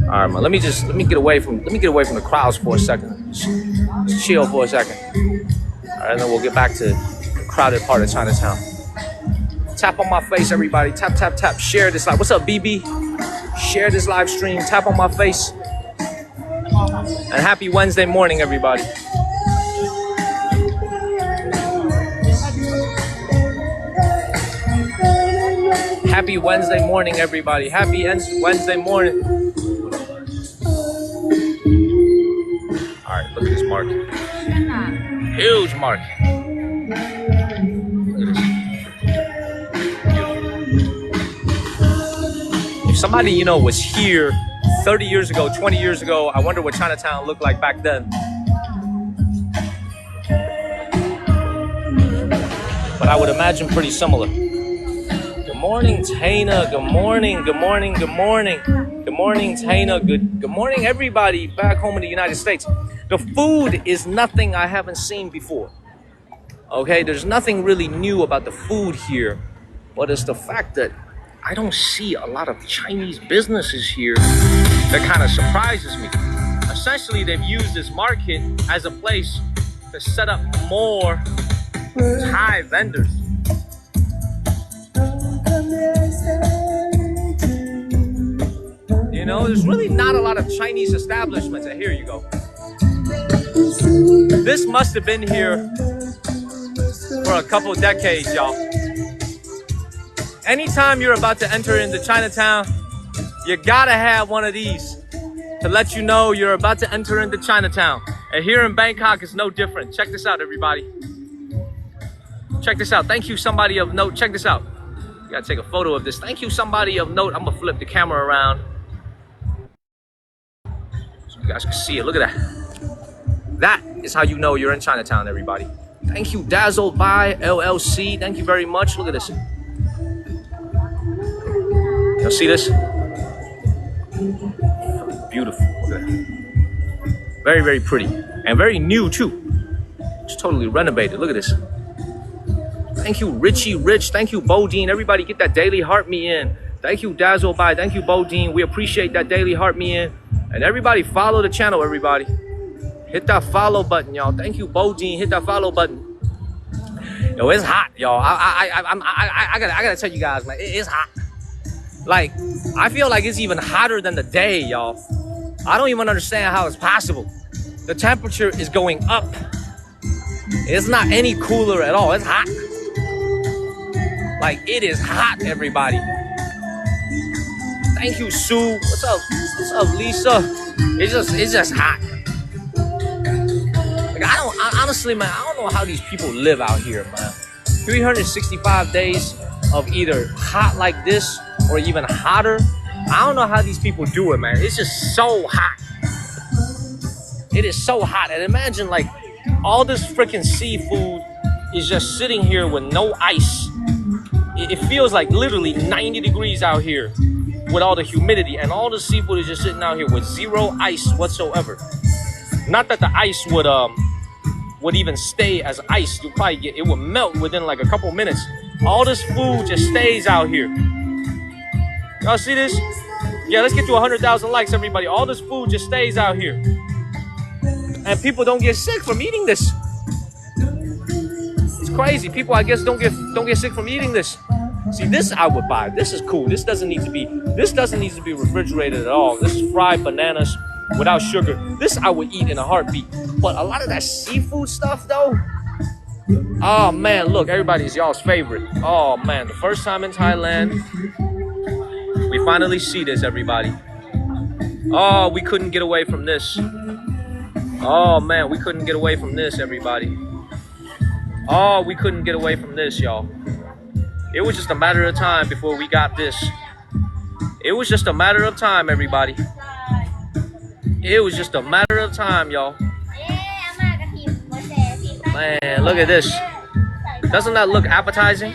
All right, man. Let me get away from the crowds for a second. Just chill for a second. All right, and then we'll get back to the crowded part of Chinatown. Tap on my face, everybody. Tap, tap, tap. Share this live. What's up, BB? Share this live stream. Tap on my face. And happy Wednesday morning, everybody. Happy Wednesday morning, everybody. Happy Wednesday morning. All right, look at this market. Huge market. Look at this. If somebody, was here 30 years ago, 20 years ago, I wonder what Chinatown looked like back then. But I would imagine pretty similar. Good morning, Tana. Good morning, good morning, good morning. Good morning, Tana. Good morning, everybody back home in the United States. The food is nothing I haven't seen before. Okay, there's nothing really new about the food here, but it's the fact that I don't see a lot of Chinese businesses here that kind of surprises me. Essentially, they've used this market as a place to set up more Thai vendors. There's really not a lot of Chinese establishments. And here you go. This must have been here for a couple decades, y'all. Anytime you're about to enter into Chinatown, you gotta have one of these to let you know you're about to enter into Chinatown. And here in Bangkok, it's no different. Check this out, everybody. Check this out. Thank you, somebody of note. Check this out. You gotta take a photo of this. Thank you, somebody of note. I'm gonna flip the camera around so you guys can see it. Look at that. That is how you know you're in Chinatown, everybody. Thank you, Dazzled by LLC. Thank you very much. Look at this. Y'all see this? Beautiful. Look at that. Very, very pretty. And very new, too. It's totally renovated. Look at this. Thank you, Richie Rich. Thank you, Bodine. Everybody get that daily heart me in. Thank you, Dazzle by. Thank you, Bodine. We appreciate that daily heart me in. And everybody follow the channel, everybody. Hit that follow button, y'all. Thank you, Bodine. Hit that follow button. Yo, it's hot, y'all. I gotta tell you guys, man, it's hot. Like, I feel like it's even hotter than the day, y'all. I don't even understand how it's possible. The temperature is going up. It's not any cooler at all. It's hot. Like, it is hot, everybody. Thank you, Sue. What's up? What's up, Lisa? It's just hot. Like, honestly, man, I don't know how these people live out here, man. 365 days of either hot like this or even hotter. I don't know how these people do it, man. It's just so hot. It is so hot. And imagine, like, all this freaking seafood is just sitting here with no ice. It feels like literally 90 degrees out here with all the humidity, and all the seafood is just sitting out here with zero ice whatsoever. Not that the ice would even stay as ice. You probably it would melt within like a couple minutes. All this food just stays out here. Y'all see this? Yeah, let's get to 100,000 likes, everybody. All this food just stays out here, and people don't get sick from eating this. It's crazy. People, I guess, don't get sick from eating this. See, this I would buy. This is cool. This doesn't need to be refrigerated at all. This is fried bananas without sugar. This I would eat in a heartbeat. But a lot of that seafood stuff, though. Oh man, look, everybody's y'all's favorite. Oh man, the first time in Thailand, we finally see this, everybody. Oh, we couldn't get away from this. Oh man, we couldn't get away from this, everybody. Oh, we couldn't get away from this, y'all. It was just a matter of time before we got this. It was just a matter of time, everybody. It was just a matter of time, y'all. Man, look at this. Doesn't that look appetizing?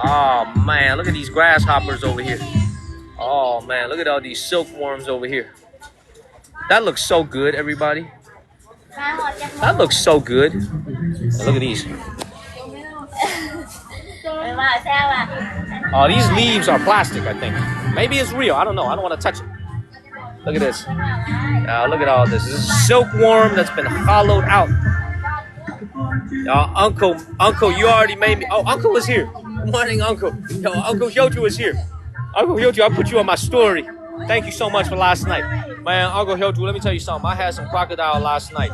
Oh man, look at these grasshoppers over here. Oh man, look at all these silkworms over here. That looks so good, everybody. That looks so good. Look at these. Oh, these leaves are plastic, I think. Maybe it's real. I don't know. I don't want to touch it. Look at this. Look at all this. This is a silkworm that's been hollowed out. Uncle, you already made me. Oh, Uncle is here. Good morning, Uncle. Yo, Uncle Hyoju is here. Uncle Hyoju, I put you on my story. Thank you so much for last night. Man, Uncle Hyoju, let me tell you something. I had some crocodile last night.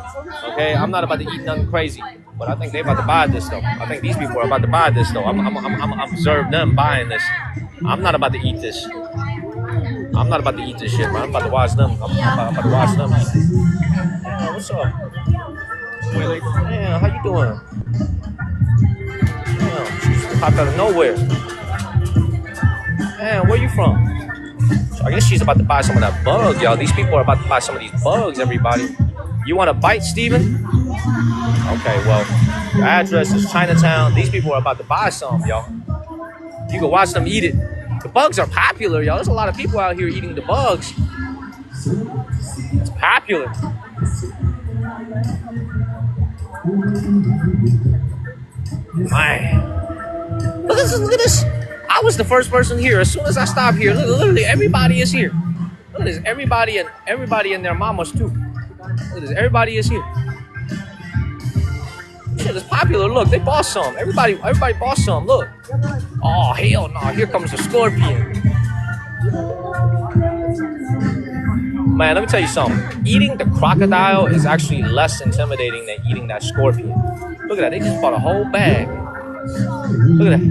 Okay, I'm not about to eat nothing crazy. But I think they're about to buy this, though. I think these people are about to buy this, though. I'm observe them buying this. I'm not about to eat this. I'm not about to eat this shit, man. I'm about to watch them. I'm about to watch them. Yeah, what's up? Yeah, how you doing? Yeah, she just popped out of nowhere. Man, where you from? So I guess she's about to buy some of that bug, y'all. These people are about to buy some of these bugs, everybody. You want a bite, Steven? Okay, well, your address is Chinatown. These people are about to buy some, y'all. You can watch them eat it. The bugs are popular, y'all. There's a lot of people out here eating the bugs. It's popular. Man. Look at this, look at this. I was the first person here. As soon as I stopped here, look, literally everybody is here. Look at this. Everybody and their mamas too. Look at this. Everybody is here. Shit is popular. Look, they bought some. Everybody bought some. Look. Oh hell no! Here comes the scorpion. Man, let me tell you something. Eating the crocodile is actually less intimidating than eating that scorpion. Look at that. They just bought a whole bag. Look at that.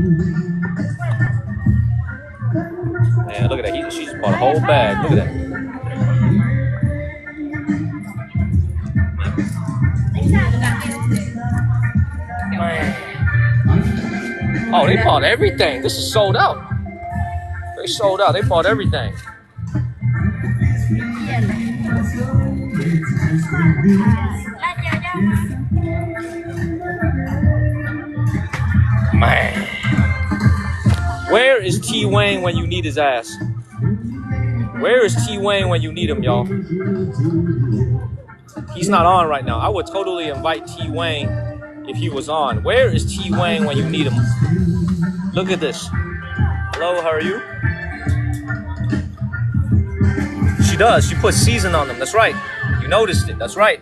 Man, look at that. She just bought a whole bag. Look at that. Man. Oh, they bought everything. This is sold out. They sold out. They bought everything. Man. Where is T Wayne when you need his ass? Where is T Wayne when you need him, y'all? He's not on right now. I would totally invite T Wayne if he was on. Where is T Wayne when you need him? Look at this. Hello, how are you? She does. She puts season on them. That's right. You noticed it. That's right.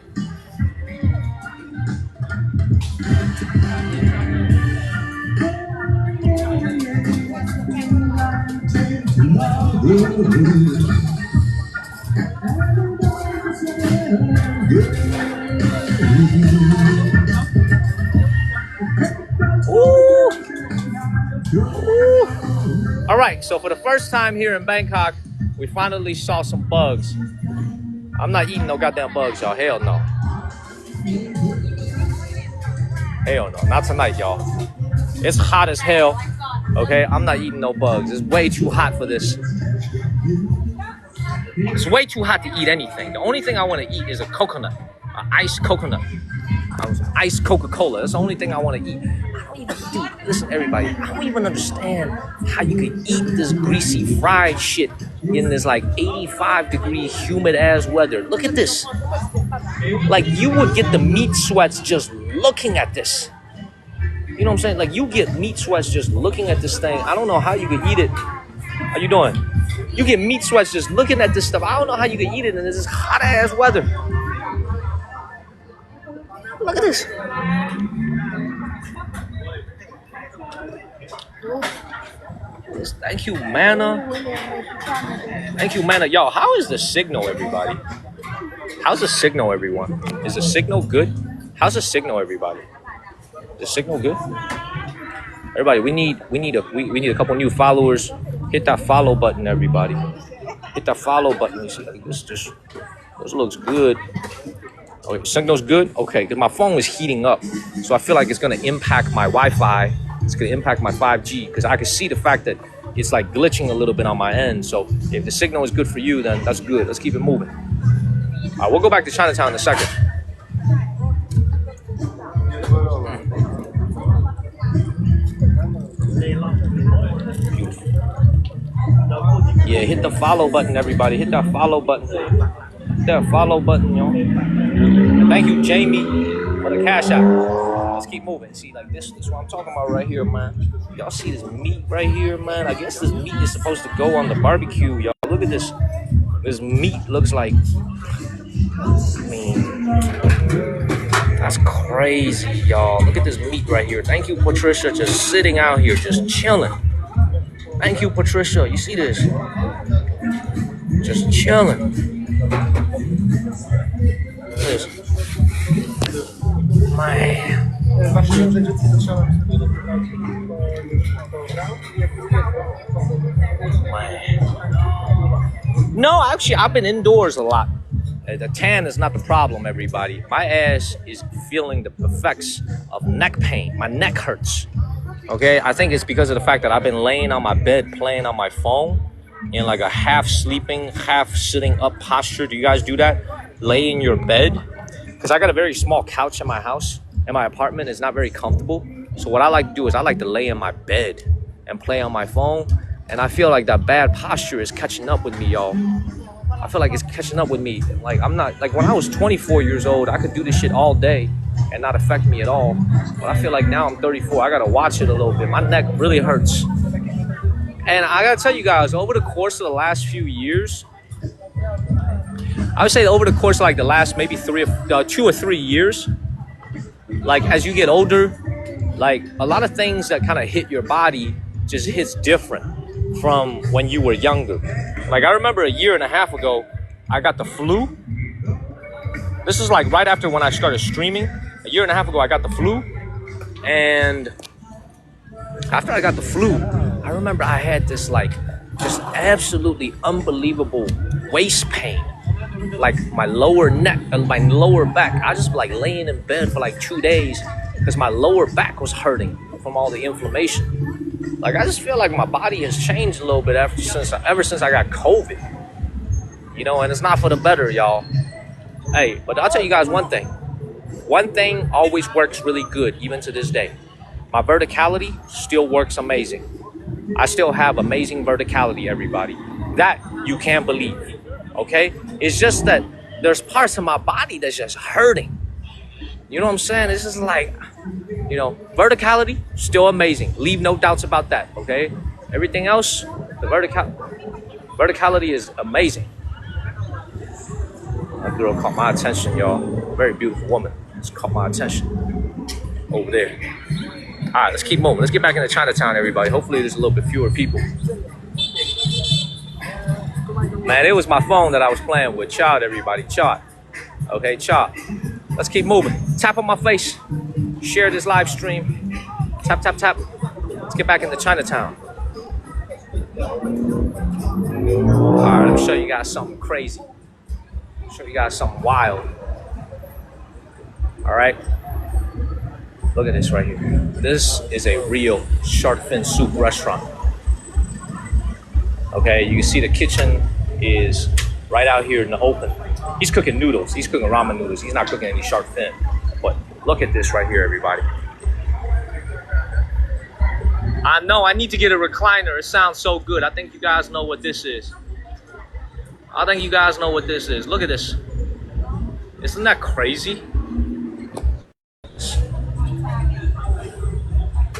Ooh. Ooh. All right, so for the first time here in Bangkok, we finally saw some bugs. I'm not eating no goddamn bugs, y'all. Hell no. Hell no. Not tonight, y'all. It's hot as hell. Okay, I'm not eating no bugs. It's way too hot for this. It's way too hot to eat anything. The only thing I want to eat is a coconut, an iced coconut, iced Coca-Cola. That's the only thing I want to eat. I don't even, dude, listen, everybody, I don't even understand how you could eat this greasy fried shit in this like 85-degree humid ass weather. Look at this. Like you would get the meat sweats just looking at this. You know what I'm saying? Like you get meat sweats just looking at this thing. I don't know how you could eat it. How you doing? You get meat sweats just looking at this stuff. I don't know how you could eat it in this hot ass weather. Look at this. Thank you, Mana. Thank you, Mana. Yo, how is the signal, everybody? How's the signal, everyone? Is the signal good? How's the signal, everybody? Is the signal good? Everybody, we need a couple new followers. Hit that follow button, everybody. Hit that follow button. You see, like this looks good. Okay, signal's good. Okay, because my phone is heating up, so I feel like it's gonna impact my Wi-Fi. It's gonna impact my 5G because I can see the fact that it's like glitching a little bit on my end. So if the signal is good for you, then that's good. Let's keep it moving. All right, we'll go back to Chinatown in a second. Yeah, hit the follow button, everybody. Hit that follow button. Hit that follow button, yo. And thank you, Jamie, for the cash out. Let's keep moving. See, like this is what I'm talking about right here, man. Y'all see this meat right here, man? I guess this meat is supposed to go on the barbecue, y'all. Look at this. This meat looks like, I mean, that's crazy, y'all. Look at this meat right here. Thank you, Patricia, just sitting out here, just chilling. Thank you, Patricia. You see this? Just chilling. Look at this. Man. No, actually, I've been indoors a lot. The tan is not the problem, everybody. My ass is feeling the effects of neck pain. My neck hurts. Okay, I think it's because of the fact that I've been laying on my bed playing on my phone in like a half sleeping, half sitting up posture. Do you guys do that? Lay in your bed? Because I got a very small couch in my house and my apartment is not very comfortable. So what I like to do is I like to lay in my bed and play on my phone. And I feel like that bad posture is catching up with me, y'all. I feel like it's catching up with me. Like I'm not, like when I was 24 years old, I could do this shit all day and not affect me at all. But I feel like now I'm 34, I gotta watch it a little bit. My neck really hurts. And I gotta tell you guys, over the course of the last few years, I would say over the course of like the last maybe 2 or 3 years, like as you get older, like a lot of things that kind of hit your body just hits different from when you were younger. Like I remember a year and a half ago, I got the flu. This is like right after when I started streaming. A year and a half ago, I got the flu. And after I got the flu, I remember I had this like just absolutely unbelievable waist pain. Like my lower neck and my lower back. I just like laying in bed for like 2 days because my lower back was hurting from all the inflammation. Like I just feel like my body has changed a little bit ever since I got COVID. You know, and it's not for the better, y'all. Hey, but I'll tell you guys one thing. One thing always works really good, even to this day. My verticality still works amazing. I still have amazing verticality, everybody. That you can't believe, okay? It's just that there's parts of my body that's just hurting. You know what I'm saying? It's just like, you know, verticality, still amazing. Leave no doubts about that, okay? Everything else, the verticality is amazing. That girl caught my attention, y'all. Very beautiful woman. Just caught my attention over there. All right, let's keep moving. Let's get back into Chinatown, everybody. Hopefully there's a little bit fewer people. Man, it was my phone that I was playing with. Chart, everybody. Chart. Okay, chart. Let's keep moving. Tap on my face. Share this live stream. Tap, tap, tap. Let's get back into Chinatown. All right, let me show you guys something crazy. Show you guys something wild. All right. Look at this right here. This is a real shark fin soup restaurant. Okay, you can see the kitchen is right out here in the open. He's cooking noodles. He's cooking ramen noodles. He's not cooking any shark fin. But look at this right here, everybody. I know I need to get a recliner. It sounds so good. I think you guys know what this is. I think you guys know what this is. Look at this. Isn't that crazy?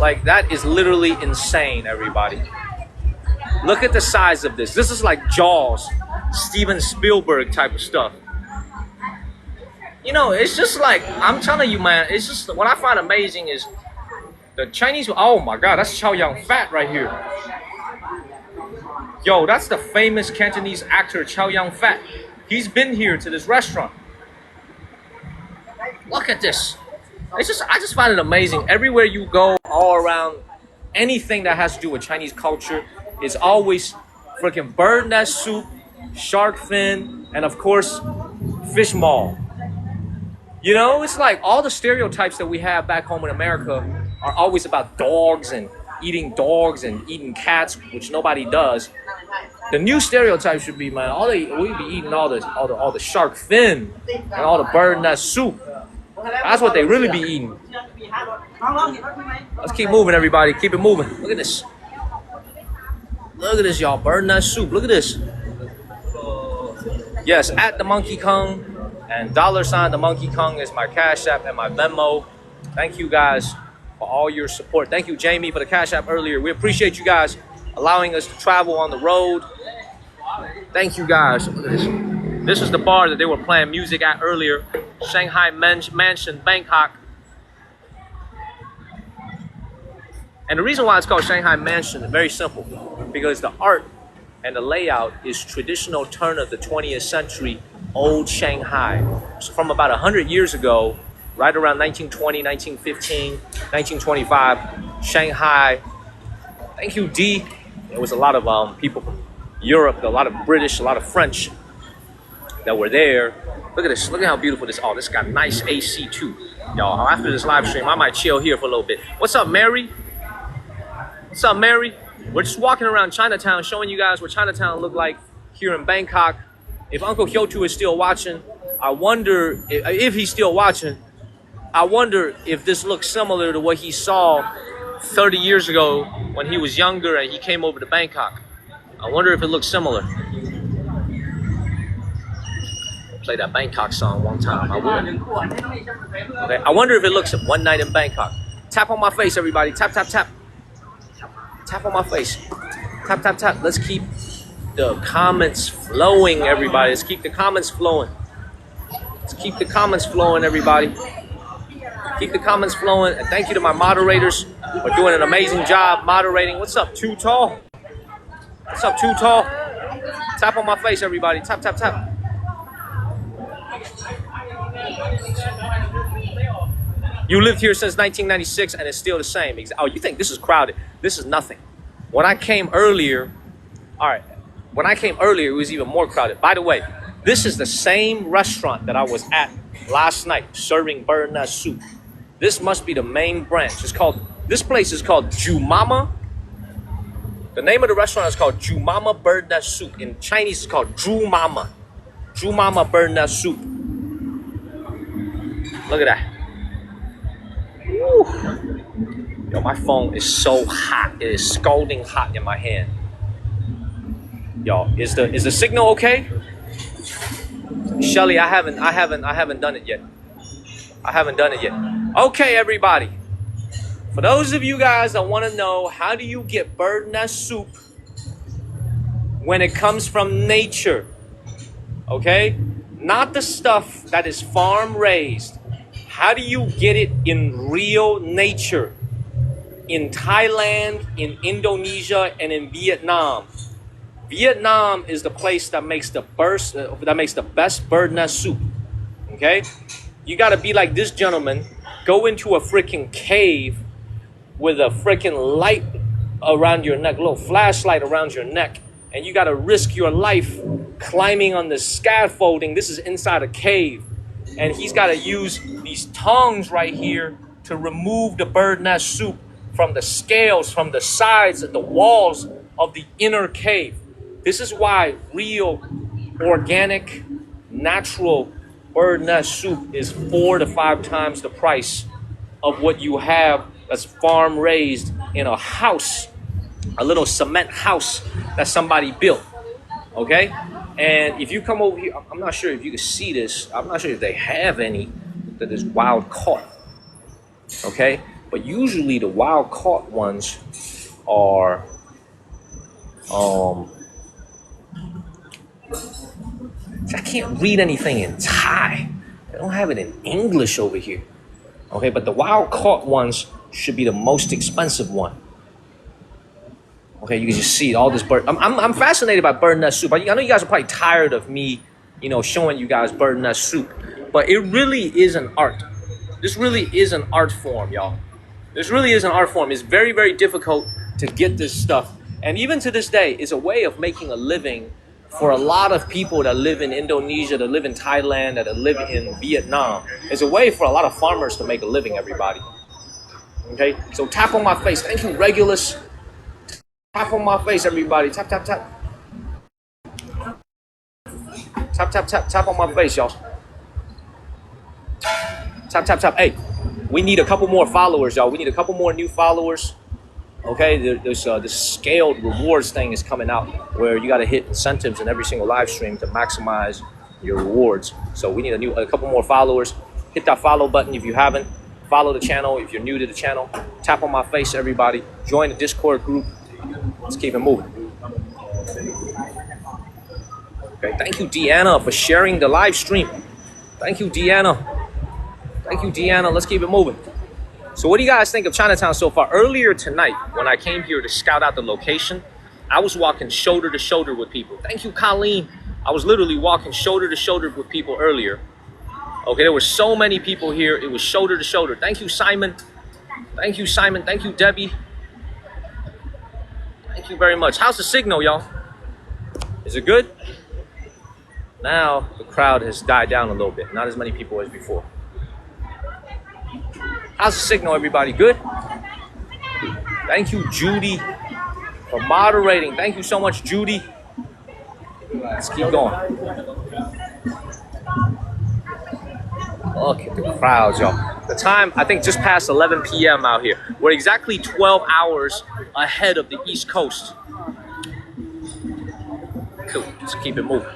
Like, that is literally insane, everybody. Look at the size of this. This is like Jaws, Steven Spielberg type of stuff. You know, it's just like, I'm telling you, man, it's just, what I find amazing is the Chinese, oh my God, that's Chow Yun Fat right here. Yo, that's the famous Cantonese actor Chow Yun Fat. He's been here to this restaurant. Look at this. It's just, I just find it amazing. Everywhere you go, all around, anything that has to do with Chinese culture is always freaking bird nest soup, shark fin, and of course, fish maw. You know, it's like all the stereotypes that we have back home in America are always about dogs and eating cats, which nobody does. The new stereotype should be, man, we be eating all the shark fin and all the bird nest soup. That's what they really be eating. Let's keep moving, everybody. Keep it moving. Look at this. Look at this, y'all. Bird nest soup. Look at this. Yes, at the Monkey Kang and $ the Monkey Kang is my Cash App and my Venmo. Thank you guys for all your support. Thank you, Jamie, for the Cash App earlier. We appreciate you guys allowing us to travel on the road. Thank you guys. Look at this. This is the bar that they were playing music at earlier. Shanghai Mansion, Bangkok. And the reason why it's called Shanghai Mansion is very simple. Because the art and the layout is traditional turn of the 20th century old Shanghai. So from about 100 years ago, right around 1920, 1915, 1925, Shanghai. Thank you, D. There was a lot of people from Europe, a lot of British, a lot of French that were there. Look at this. Look at how beautiful this. Oh, this got nice AC too. Y'all, after this live stream, I might chill here for a little bit. What's up, Mary? What's up, Mary? We're just walking around Chinatown, showing you guys what Chinatown looked like here in Bangkok. If Uncle Hyotu is still watching, I wonder if he's still watching. I wonder if this looks similar to what he saw 30 years ago when he was younger and he came over to Bangkok. I wonder if it looks similar. Play that Bangkok song one time. I will. Okay. I wonder if it looks at One Night in Bangkok. Tap on my face, everybody. Tap, tap, tap. Tap on my face. Tap, tap, tap. Let's keep the comments flowing, everybody. Let's keep the comments flowing. Let's keep the comments flowing, everybody. Keep the comments flowing. And thank you to my moderators for doing an amazing job moderating. What's up, Too Tall? What's up, Too Tall? Tap on my face, everybody. Tap, tap, tap. You lived here since 1996 and it's still the same. Oh, you think this is crowded? This is nothing. When I came earlier, all right, when I came earlier, it was even more crowded. By the way, this is the same restaurant that I was at last night serving bird nest soup. This must be the main branch. This place is called Jumama. The name of the restaurant is called Jumama Bird Nest Soup. In Chinese, it's called Jumama. Jumama Bird Nest Soup. Look at that. Woo. Yo, my phone is so hot. It is scalding hot in my hand. Yo, is the signal okay? Shelly, I haven't done it yet. I haven't done it yet. Okay, everybody. For those of you guys that want to know, how do you get bird nest soup when it comes from nature? Okay? Not the stuff that is farm raised. How do you get it in real nature? In Thailand, in Indonesia, and in Vietnam. Vietnam is the place that makes the best bird nest soup. Okay? You gotta be like this gentleman, go into a freaking cave with a freaking light around your neck, a little flashlight around your neck, and you gotta risk your life climbing on the scaffolding. This is inside a cave, and he's gotta use these tongs right here to remove the bird nest soup from the scales, from the sides of the walls of the inner cave. This is why real, organic, natural bird nest soup is 4 to 5 times the price of what you have that's farm raised in a house, a little cement house that somebody built. Okay? And if you come over here, I'm not sure if you can see this. I'm not sure if they have any that is wild caught. Okay? But usually the wild caught ones are I can't read anything in Thai. They don't have it in English over here. Okay, but the wild caught ones should be the most expensive one. Okay, you can just see all this bird. I'm fascinated by bird nest soup. I know you guys are probably tired of me, showing you guys bird nest soup, but it really is an art. This really is an art form, y'all. This really is an art form. It's very, very difficult to get this stuff. And even to this day, it's a way of making a living for a lot of people that live in Indonesia, that live in Thailand, that live in Vietnam. It's a way for a lot of farmers to make a living, everybody. Okay, so tap on my face. Thank you, Regulus. Tap on my face, everybody. Tap, tap, tap. Tap, tap, tap, tap on my face, y'all. Tap, tap, tap. Hey, we need a couple more followers, y'all. We need a couple more new followers. Okay, this scaled rewards thing is coming out where you got to hit incentives in every single live stream to maximize your rewards. So we need a couple more followers. Hit that follow button if you haven't. Follow the channel if you're new to the channel. Tap on my face, everybody. Join the Discord group. Let's keep it moving. Okay, thank you, Deanna, for sharing the live stream. Thank you, Deanna. Thank you, Deanna. Let's keep it moving. So what do you guys think of Chinatown so far? Earlier tonight, when I came here to scout out the location, I was walking shoulder to shoulder with people. Thank you, Colleen. I was literally walking shoulder to shoulder with people earlier. Okay, there were so many people here. It was shoulder to shoulder. Thank you, Simon. Thank you, Simon. Thank you, Debbie. Thank you very much. How's the signal, y'all? Is it good? Now the crowd has died down a little bit. Not as many people as before. How's the signal, everybody? Good? Thank you, Judy, for moderating. Thank you so much, Judy. Let's keep going. Look at the crowds, y'all. The time, I think, just past 11 p.m. out here. We're exactly 12 hours ahead of the East Coast. Cool. Let's keep it moving.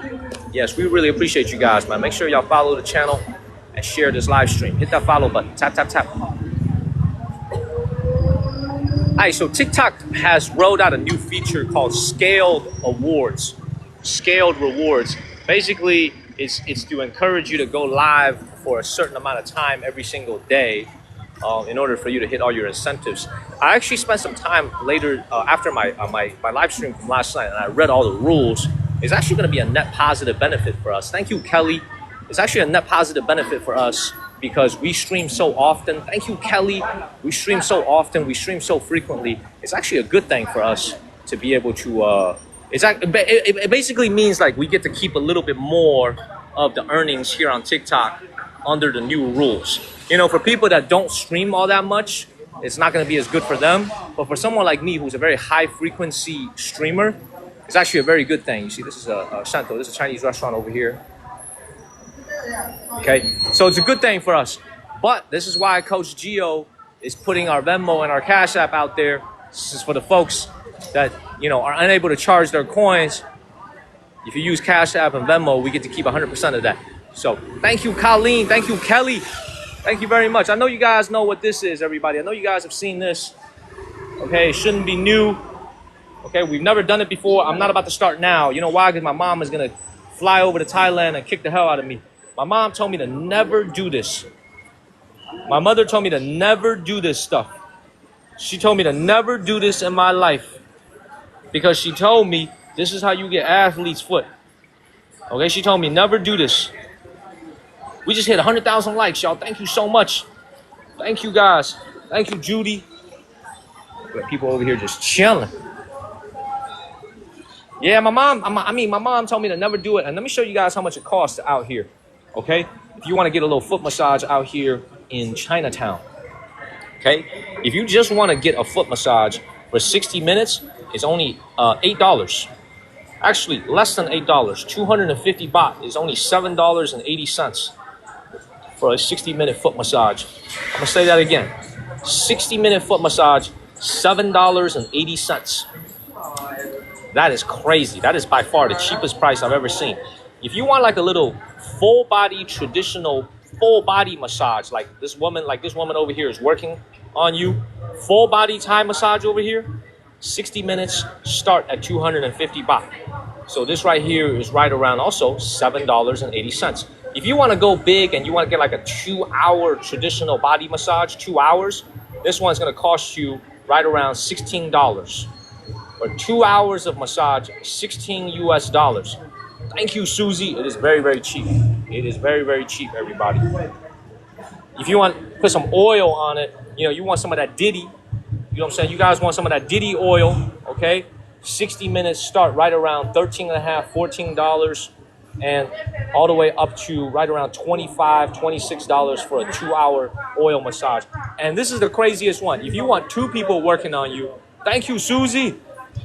Yes, we really appreciate you guys, man. Make sure y'all follow the channel and share this live stream. Hit that follow button. Tap, tap, tap. Alright, so TikTok has rolled out a new feature called Scaled Awards. Scaled Rewards. Basically, it's to encourage you to go live for a certain amount of time every single day in order for you to hit all your incentives. I actually spent some time later after my live stream from last night, and I read all the rules. It's actually going to be a net positive benefit for us. Thank you, Kelly. it's actually a net positive benefit for us because we stream so often. Thank you, Kelly. We stream so often. We stream so frequently. It's actually a good thing for us to be able to. It basically means like we get to keep a little bit more of the earnings here on TikTok under the new rules. You know, for people that don't stream all that much, it's not going to be as good for them. But for someone like me, who's a very high frequency streamer, it's actually a very good thing. You see, this is a Shanto. This is a Chinese restaurant over here. Okay, so it's a good thing for us. But this is why Coach Gio is putting our Venmo and our Cash App out there. This is for the folks that, you know, are unable to charge their coins. If you use Cash App and Venmo, we get to keep 100% of that. So thank you, Colleen. Thank you, Kelly. Thank you very much. I know you guys know what this is, everybody. I know you guys have seen this. Okay, it shouldn't be new. Okay, we've never done it before. I'm not about to start now. You know why? Because my mom is going to fly over to Thailand and kick the hell out of me. My mom told me to never do this. My mother told me to never do this stuff. She told me to never do this in my life. Because she told me this is how you get athlete's foot. Okay, she told me never do this. We just hit 100,000 likes, y'all. Thank you so much. Thank you, guys. Thank you, Judy. We got people over here just chilling. Yeah, my mom told me to never do it. And let me show you guys how much it costs out here. Okay? If you want to get a little foot massage out here in Chinatown. Okay? If you just want to get a foot massage for 60 minutes, it's only $8. Actually, less than $8. 250 baht is only $7.80 for a 60-minute foot massage. I'm going to say that again. 60-minute foot massage, $7.80. That is crazy. That is by far the cheapest price I've ever seen. If you want like a little full body, traditional full body massage, like this woman over here is working on you, full body Thai massage over here, 60 minutes, start at 250 baht. So this right here is right around also $7.80. If you want to go big and you want to get like a 2-hour traditional body massage, 2 hours, this one's going to cost you right around $16. For 2 hours of massage, $16 US. Thank you, Susie. It is very, very cheap. It is very, very cheap, everybody. If you want to put some oil on it, you know, you want some of that Diddy. You know what I'm saying? You guys want some of that Diddy oil, okay? 60 minutes start right around $13.50, $14, and all the way up to right around $25, $26 for a 2-hour oil massage. And this is the craziest one. If you want 2 people working on you, thank you, Susie.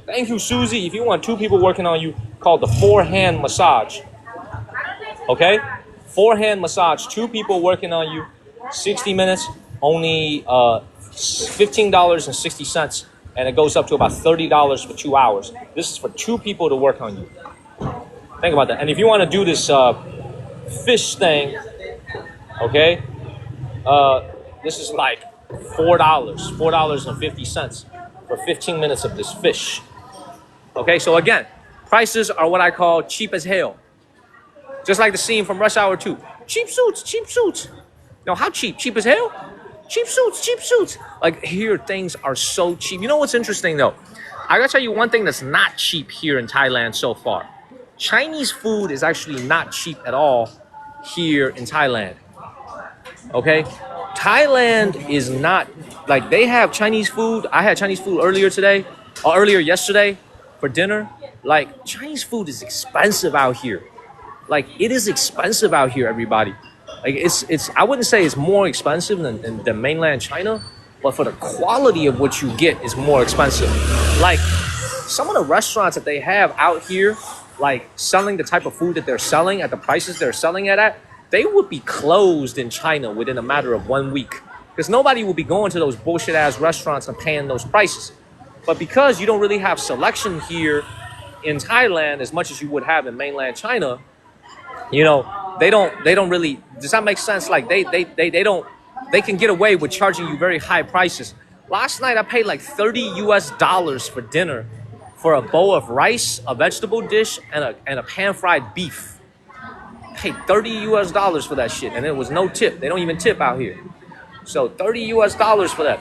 Thank you, Susie. If you want 2 people working on you, called the 4-hand massage. Okay? 4-hand massage, 2 people working on you, 60 minutes, only $15.60, and it goes up to about $30 for 2 hours. This is for 2 people to work on you. Think about that. And if you want to do this fish thing, okay, this is like $4.50 for 15 minutes of this fish. Okay, so again, prices are what I call cheap as hell. Just like the scene from Rush Hour 2. Cheap suits, cheap suits. No, how cheap? Cheap as hell? Cheap suits, cheap suits. Like here, things are so cheap. You know what's interesting though? I gotta tell you one thing that's not cheap here in Thailand so far. Chinese food is actually not cheap at all here in Thailand. Okay? Thailand is not, like they have Chinese food. I had Chinese food earlier yesterday for dinner. Like Chinese food is expensive out here. Like it is expensive out here, everybody. Like it's I wouldn't say it's more expensive than mainland China, but for the quality of what you get is more expensive. Like some of the restaurants that they have out here, like selling the type of food that they're selling at the prices they're selling it at, they would be closed in China within a matter of 1 week. Because nobody will be going to those bullshit ass restaurants and paying those prices. But because you don't really have selection here in Thailand as much as you would have in mainland China, you know, they don't really, does that make sense? Like they can get away with charging you very high prices. Last night I paid like $30 US for dinner for a bowl of rice, a vegetable dish, and a pan-fried beef. Paid $30 US for that shit, and it was no tip. They don't even tip out here. So $30 US for that.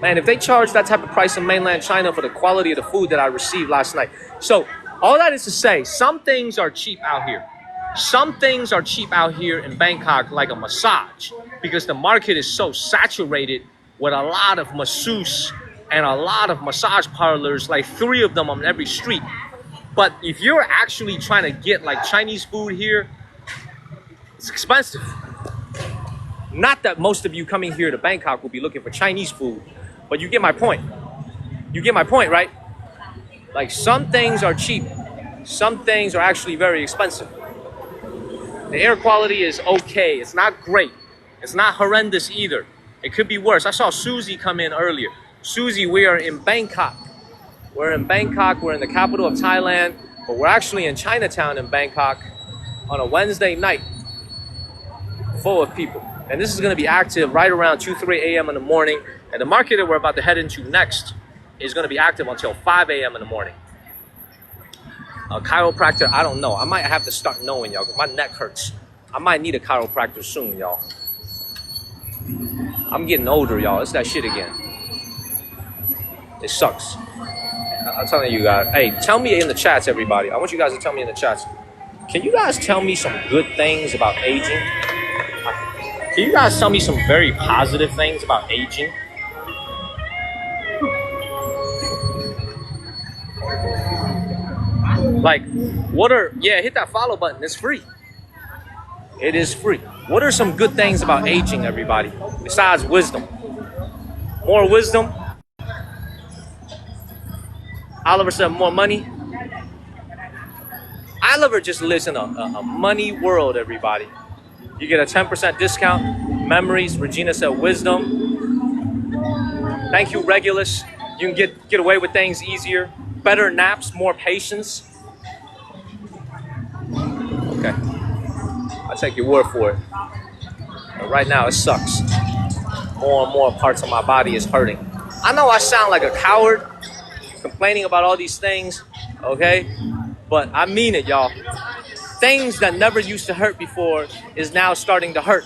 Man, if they charge that type of price in mainland China for the quality of the food that I received last night. So all that is to say, some things are cheap out here. Some things are cheap out here in Bangkok, like a massage, because the market is so saturated with a lot of masseuse and a lot of massage parlors, like 3 of them on every street. But if you're actually trying to get like Chinese food here, it's expensive. Not that most of you coming here to Bangkok will be looking for Chinese food, but you get my point. You get my point, right? Like some things are cheap. Some things are actually very expensive. The air quality is okay. It's not great. It's not horrendous either. It could be worse. I saw Susie come in earlier. Susie, we are in Bangkok. We're in Bangkok. We're in the capital of Thailand, but we're actually in Chinatown in Bangkok on a Wednesday night, full of people. And this is going to be active right around 2, 3 a.m. in the morning. And the market that we're about to head into next is going to be active until 5 a.m. in the morning. A chiropractor, I don't know. I might have to start knowing, y'all, because my neck hurts. I might need a chiropractor soon, y'all. I'm getting older, y'all. It's that shit again. It sucks. I'm telling you guys. Hey, tell me in the chats, everybody. I want you guys to tell me in the chats. Can you guys tell me some good things about aging? Can you guys tell me some very positive things about aging? Like, hit that follow button. It's free. It is free. What are some good things about aging, everybody? Besides wisdom. More wisdom. Oliver said more money. Oliver just lives in a money world, everybody. You get a 10% discount. Memories. Regina said wisdom. Thank you, Regulus. You can get away with things easier. Better naps, more patience. Okay. I'll take your word for it. But right now, it sucks. More and more parts of my body is hurting. I know I sound like a coward complaining about all these things, okay? But I mean it, y'all. Things that never used to hurt before is now starting to hurt.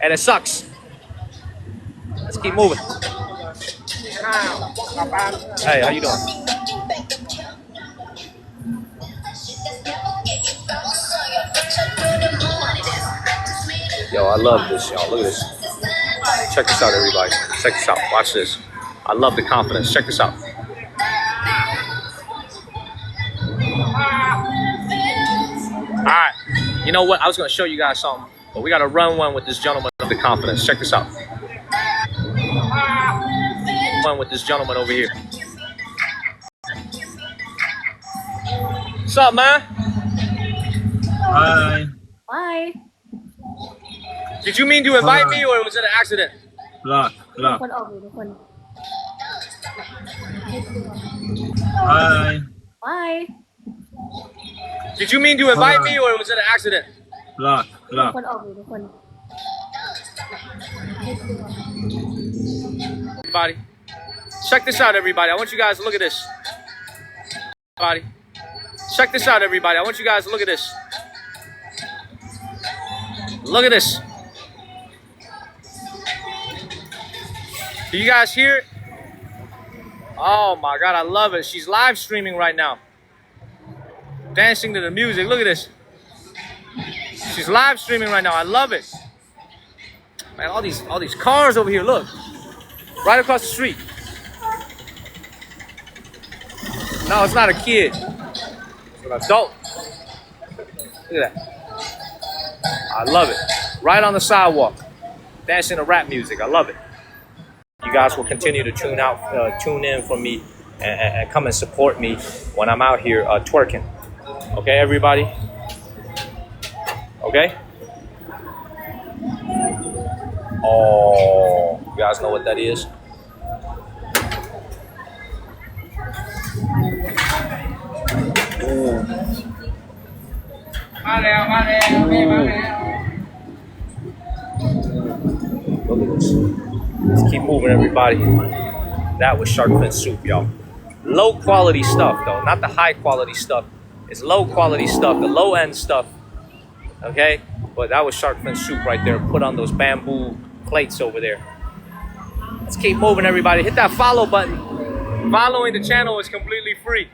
And it sucks. Let's keep moving. Hey, how you doing? Yo, I love this, y'all. Look at this. Check this out, everybody. Check this out. Watch this. I love the confidence. Check this out. All right. You know what? I was going to show you guys something, but we got to run one with this gentleman of the confidence. Check this out. One with this gentleman over here. What's up, man? Hi. Hi. Did you mean to invite me, or was it an accident? Lock. คนออกอยู่ทุกคน Hi. Hi. Did you mean to invite me, or was it an accident? Lock. คนออกอยู่ทุกคน Everybody, check this out, everybody. I want you guys to look at this. Everybody, check this out, everybody. I want you guys to look at this. Look at this. Do you guys hear it? Oh my God, I love it. She's live streaming right now. Dancing to the music. Look at this. She's live streaming right now. I love it. Man, all these cars over here. Look. Right across the street. No, it's not a kid. It's an adult. Look at that. I love it. Right on the sidewalk. Dancing to rap music. I love it. You guys will continue to tune in for me and come and support me when I'm out here twerking. Okay, everybody? Okay? Oh, you guys know what that is? Ooh. Look at this. Let's keep moving, everybody. That was shark fin soup, y'all. Low quality stuff, though. Not the high quality stuff. It's low quality stuff, the low end stuff. Okay? But that was shark fin soup right there. Put on those bamboo plates over there. Let's keep moving, everybody. Hit that follow button. Following the channel is completely free.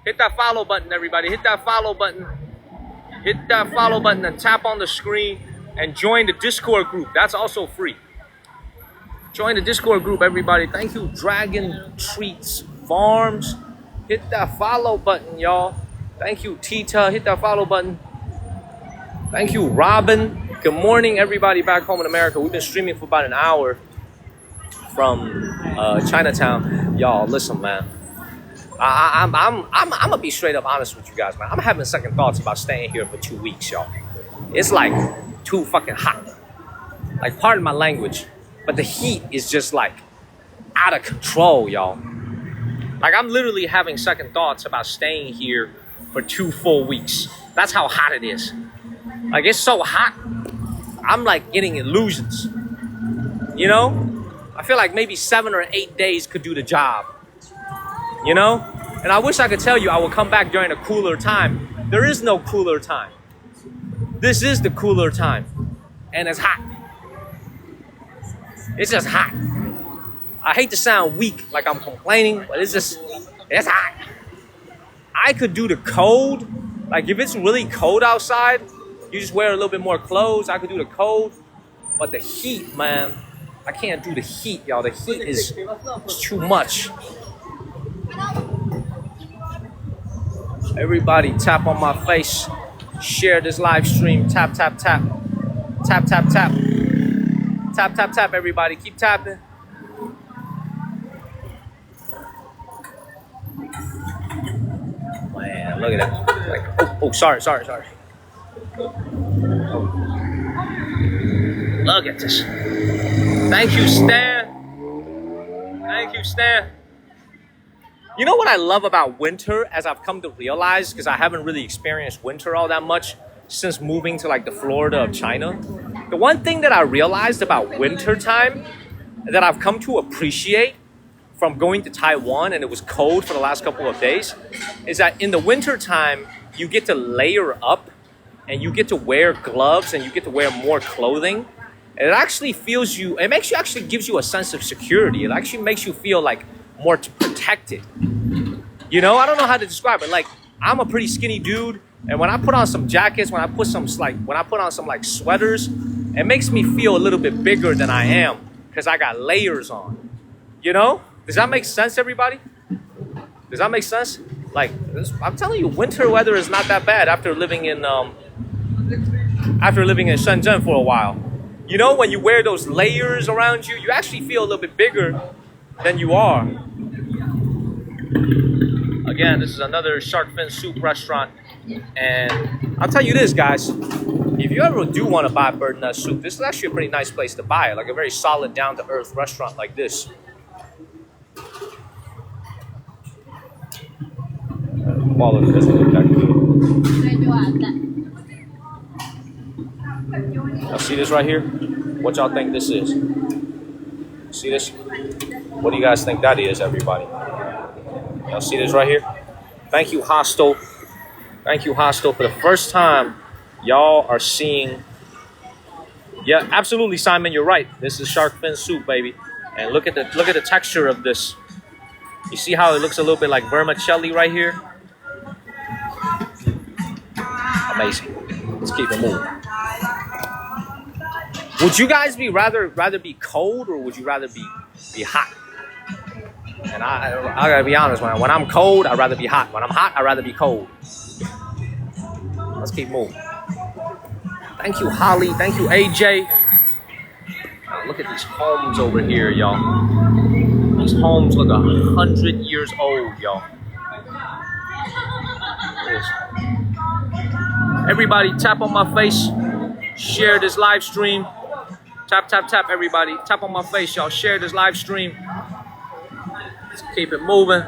Hit that follow button, everybody. Hit that follow button. hit that follow button and tap on the screen and join the Discord group. That's also free. Join the Discord group, everybody. Thank you, Dragon Treats Farms. Hit that follow button, y'all. Thank you, Tita. Hit that follow button. Thank you, Robin. Good morning, everybody back home in America. We've been streaming for about an hour from Chinatown. Y'all, listen, man. I'm gonna be straight up honest with you guys, man. I'm having second thoughts about staying here for 2 weeks, y'all. It's like too fucking hot. Like, pardon my language, but the heat is just like out of control, y'all. Like, I'm literally having second thoughts about staying here for 2 full weeks. That's how hot it is. Like, it's so hot, I'm like getting illusions. You know? I feel like maybe 7 or 8 days could do the job. You know? And I wish I could tell you I will come back during a cooler time. There is no cooler time. This is the cooler time. And it's hot. It's just hot. I hate to sound weak, like I'm complaining, but it's hot. I could do the cold. Like, if it's really cold outside, you just wear a little bit more clothes. I could do the cold. But the heat, man, I can't do the heat, y'all. The heat is too much. Everybody tap on my face. Share this live stream. Tap, tap, tap. Tap, tap, tap. Tap, tap, tap, everybody. Keep tapping. Man, look at that. Like, oh, sorry. Look at this. Thank you, Stan. Thank you, Stan. You know what I love about winter, as I've come to realize, because I haven't really experienced winter all that much since moving to like the Florida of China. The one thing that I realized about winter time that I've come to appreciate from going to Taiwan, and it was cold for the last couple of days, is that in the winter time, you get to layer up and you get to wear gloves and you get to wear more clothing. And it actually actually gives you a sense of security. It actually makes you feel like more protected. You know, I don't know how to describe it. Like, I'm a pretty skinny dude, and when I put on some jackets, when I put on some like sweaters, it makes me feel a little bit bigger than I am because I got layers on. You know? Does that make sense, everybody? Does that make sense? Like, I'm telling you, winter weather is not that bad after living in Shenzhen for a while. You know, when you wear those layers around you, you actually feel a little bit bigger than you are. Again, this is another shark fin soup restaurant. And I'll tell you this, guys. If you ever do want to buy bird nut soup, this is actually a pretty nice place to buy it. Like a very solid, down-to-earth restaurant like this. Quality doesn't look that good. Now see this right here? What y'all think this is? See this? What do you guys think that is, everybody? Y'all see this right here? Thank you, Hostel. Thank you, Hostel. For the first time, y'all are seeing... Yeah, absolutely, Simon, you're right. This is shark fin soup, baby. And look at the texture of this. You see how it looks a little bit like vermicelli right here? Amazing. Let's keep it moving. Would you guys rather be cold, or would you rather be hot? And I gotta be honest, when I'm cold, I'd rather be hot. When I'm hot, I'd rather be cold. Let's keep moving. Thank you, Holly. Thank you, AJ. Look at these homes over here, y'all. These homes look 100 years old, y'all. Everybody, tap on my face. Share this live stream. Tap, tap, tap, everybody. Tap on my face, y'all. Share this live stream. Let's keep it moving.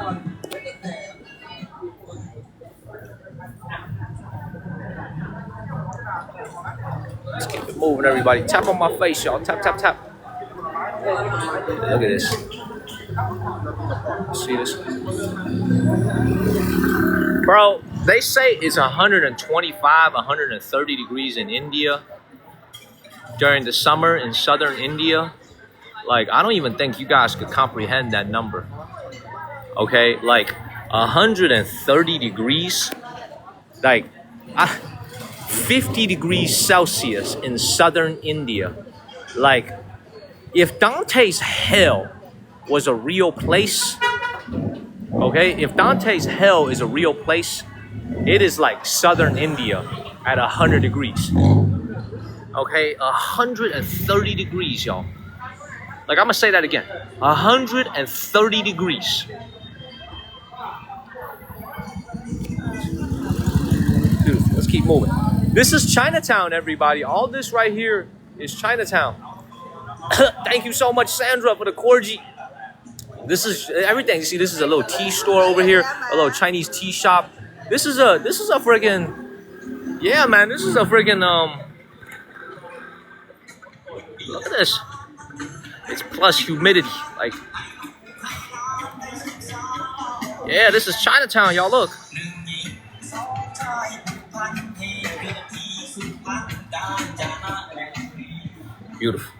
Let's keep it moving, everybody. Tap on my face, y'all. Tap, tap, tap. Look at this. See this? Bro, they say it's 125, 130 degrees in India during the summer in southern India. Like, I don't even think you guys could comprehend that number. Okay, like 130 degrees. Like, 50 degrees Celsius in southern India. Like, if Dante's hell was a real place, okay, if Dante's hell is a real place, it is like southern India at 100 degrees. Okay, 130 degrees, y'all. Like, I'm gonna say that again. 130 degrees. Dude, let's keep moving. This is Chinatown, everybody. All this right here is Chinatown. Thank you so much, Sandra, for the corgi. This is everything. You see, this is a little tea store over here, a little Chinese tea shop. This is a friggin', yeah, man. This is a friggin', look at this. It's plus humidity, like, yeah, this is Chinatown, y'all. Look. Beautiful.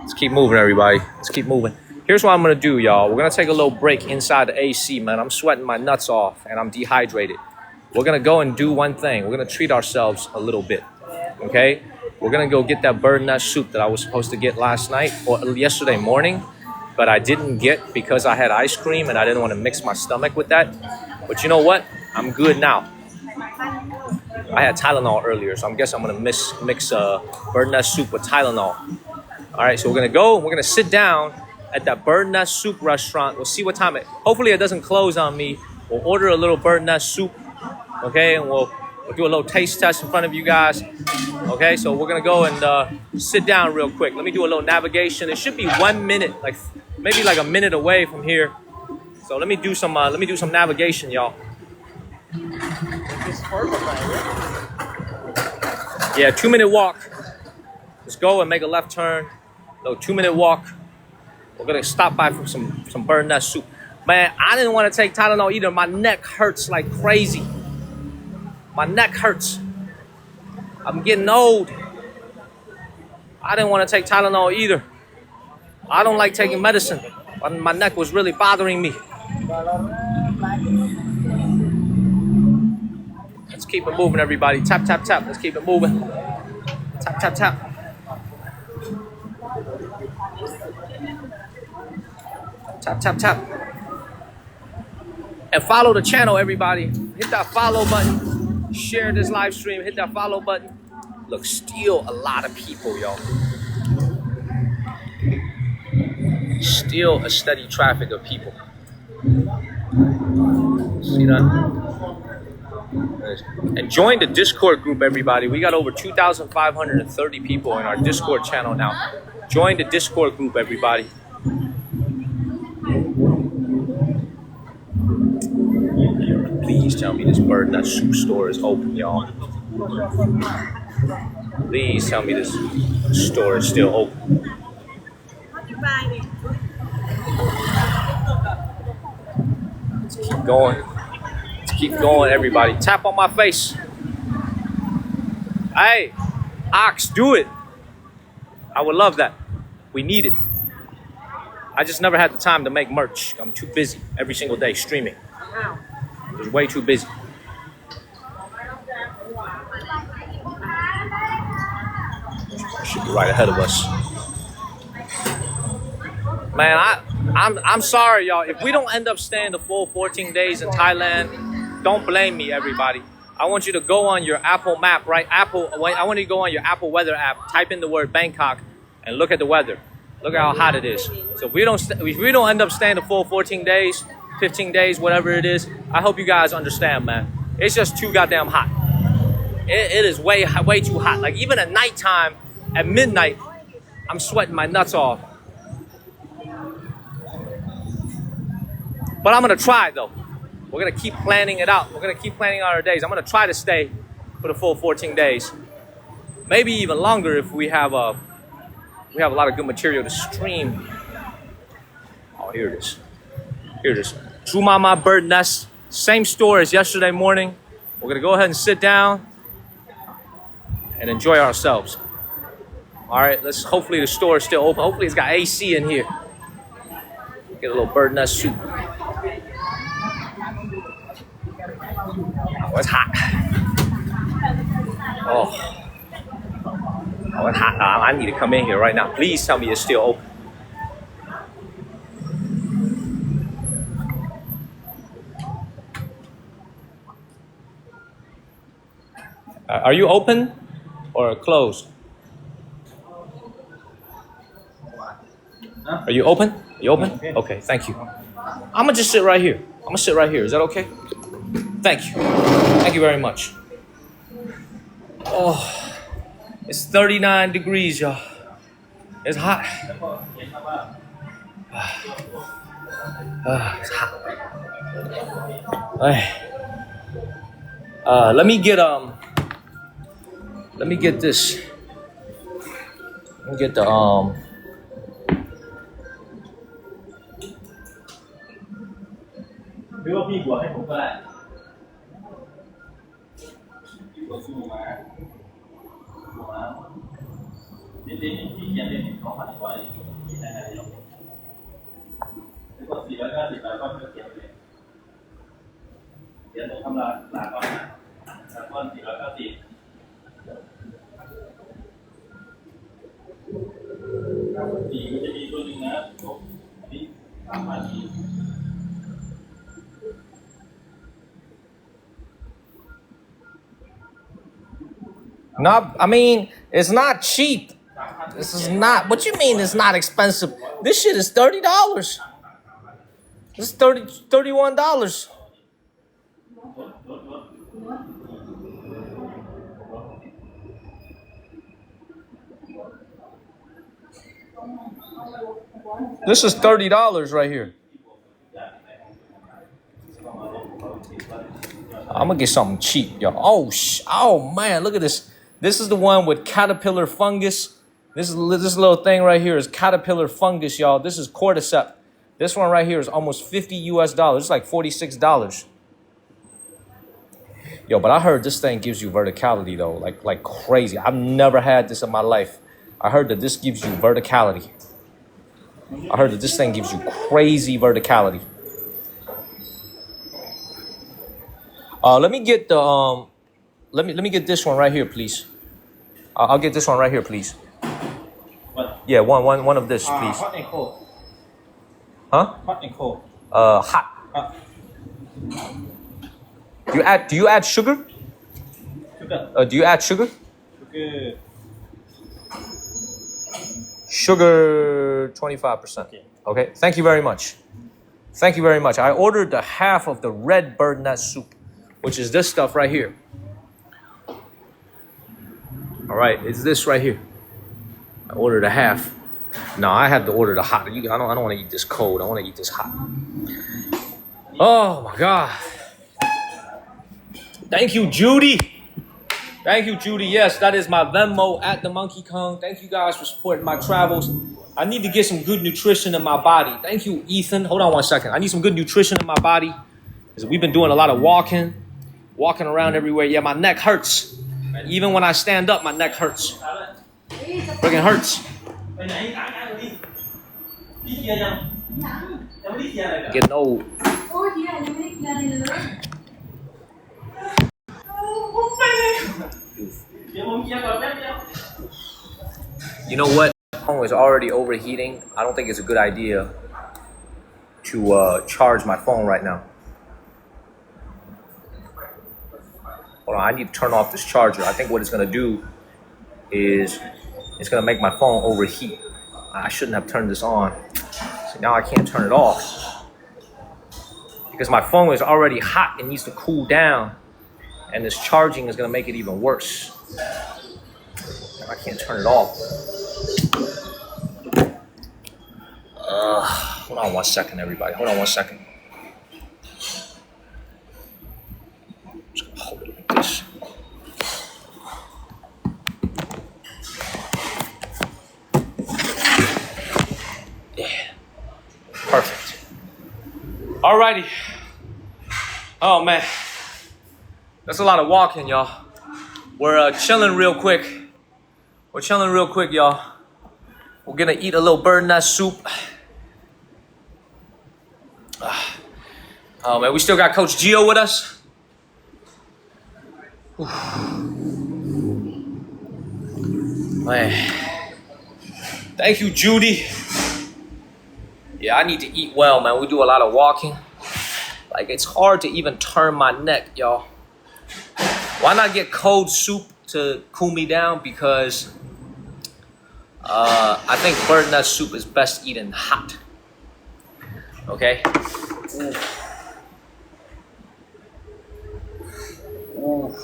Let's keep moving, everybody. Let's keep moving. Here's what I'm gonna do, y'all. We're gonna take a little break inside the AC, man. I'm sweating my nuts off and I'm dehydrated. We're gonna go and do one thing. We're gonna treat ourselves a little bit, okay? We're gonna go get that bird nut soup that I was supposed to get last night or yesterday morning, but I didn't get because I had ice cream and I didn't want to mix my stomach with that. But you know what? I'm good now. I had Tylenol earlier, so I guess I'm gonna mix bird nut soup with Tylenol. All right, so we're gonna go. We're gonna sit down at that bird nut soup restaurant. We'll see what time it. Hopefully, it doesn't close on me. We'll order a little bird nut soup, okay, and we'll do a little taste test in front of you guys. Okay, so we're gonna go and sit down real quick. Let me do a little navigation. It should be 1 minute, like maybe like a minute away from here. So let me do some navigation, y'all. Yeah, 2-minute walk. Let's go and make a left turn. No, 2-minute walk. We're gonna stop by for some bird nut soup. Man, I didn't want to take Tylenol either. My neck hurts like crazy. My neck hurts. I'm getting old. I didn't want to take Tylenol either. I don't like taking medicine. My neck was really bothering me. Let's keep it moving, everybody. Tap, tap, tap. Let's keep it moving. Tap, tap, tap. Tap, tap, tap. And follow the channel, everybody. Hit that follow button. Share this live stream. Hit that follow button. Look, still a lot of people, y'all. Still a steady traffic of people. See that? And join the Discord group, everybody. We got over 2,530 people in our Discord channel now. Join the Discord group, everybody. Please tell me this bird nut soup store is open, y'all. Please tell me this store is still open. Let's keep going. Let's keep going, everybody. Tap on my face. Hey, Ox, do it. I would love that. We need it. I just never had the time to make merch. I'm too busy every single day streaming. Just way too busy. Should be right ahead of us. Man, I'm sorry, y'all. If we don't end up staying the full 14 days in Thailand, don't blame me, everybody. I want you to go on your Apple map, right? I want you to go on your Apple weather app, type in the word Bangkok, and look at the weather. Look at how hot it is. So if we don't end up staying the full 14 days, 15 days, whatever it is, I hope you guys understand, man. It's just too goddamn hot. It is way too hot. Like even at nighttime, at midnight, I'm sweating my nuts off. But I'm gonna try though. We're gonna keep planning it out. We're gonna keep planning out our days. I'm gonna try to stay for the full 14 days. Maybe even longer if we have a lot of good material to stream. Oh, here it is. Here it is. True Mama Bird Nest. Same store as yesterday morning. We're gonna go ahead and sit down and enjoy ourselves. All right, hopefully the store is still open. Hopefully it's got AC in here. Get a little bird nest soup. Oh, it's hot. Oh, it's hot. I need to come in here right now. Please tell me it's still open. Are you open or closed? Are you open? You open? Okay, thank you. I'm gonna just sit right here. I'm gonna sit right here. Is that okay? Thank you. Thank you very much. Oh, it's 39 degrees, y'all. It's hot. It's hot. Let me get this. Let me get the No, I mean, it's not cheap. This is not. What you mean it's not expensive? This shit is $30. This is $31. This is $30 right here. I'm gonna get something cheap, y'all. Oh man, look at this. This is the one with caterpillar fungus. This little thing right here is caterpillar fungus, y'all. This is cordyceps. This one right here is almost $50 US. It's like $46. Yo, but I heard this thing gives you verticality though, like crazy. I've never had this in my life. I heard that this gives you verticality. I heard that this thing gives you crazy verticality. Let me get the let me get this one right here, please. I'll get this one right here, please. What? Yeah, one of this, please. Hot and cold. Huh? Hot and cold. Hot. Do you add sugar? Sugar. Do you add sugar? Sugar. Sugar 25%. Okay. Thank you very much. Thank you very much. I ordered the half of the red bird nut soup, which is this stuff right here. All right, it's this right here. I ordered a half. No, I had to order the hot. I don't want to eat this cold. I want to eat this hot. Oh my God. Thank you, Judy. Thank you, Judy. Yes, that is my Venmo at the Monkey Kang. Thank you guys for supporting my travels. I need to get some good nutrition in my body. Thank you, Ethan. Hold on one second. I need some good nutrition in my body. Because we've been doing a lot of walking around everywhere. Yeah, my neck hurts. Even when I stand up, my neck hurts. Freaking hurts. Getting old. You know what? My phone is already overheating. I don't think it's a good idea to charge my phone right now. Hold on, I need to turn off this charger. I think what it's gonna do is it's gonna make my phone overheat. I shouldn't have turned this on. So now I can't turn it off. Because my phone is already hot and needs to cool down. And this charging is gonna make it even worse. I can't turn it off. Hold on one second, everybody. Hold on one second. Just gonna hold it like this. Yeah. Perfect. Alrighty. Oh man. That's a lot of walking, y'all. We're chilling real quick. We're chilling real quick, y'all. We're gonna eat a little bird nut soup. Oh man, we still got Coach Gio with us. Man. Thank you, Judy. Yeah, I need to eat well, man. We do a lot of walking. Like, it's hard to even turn my neck, y'all. Why not get cold soup to cool me down? Because I think bird nut soup is best eaten hot. Okay? Ooh. Ooh.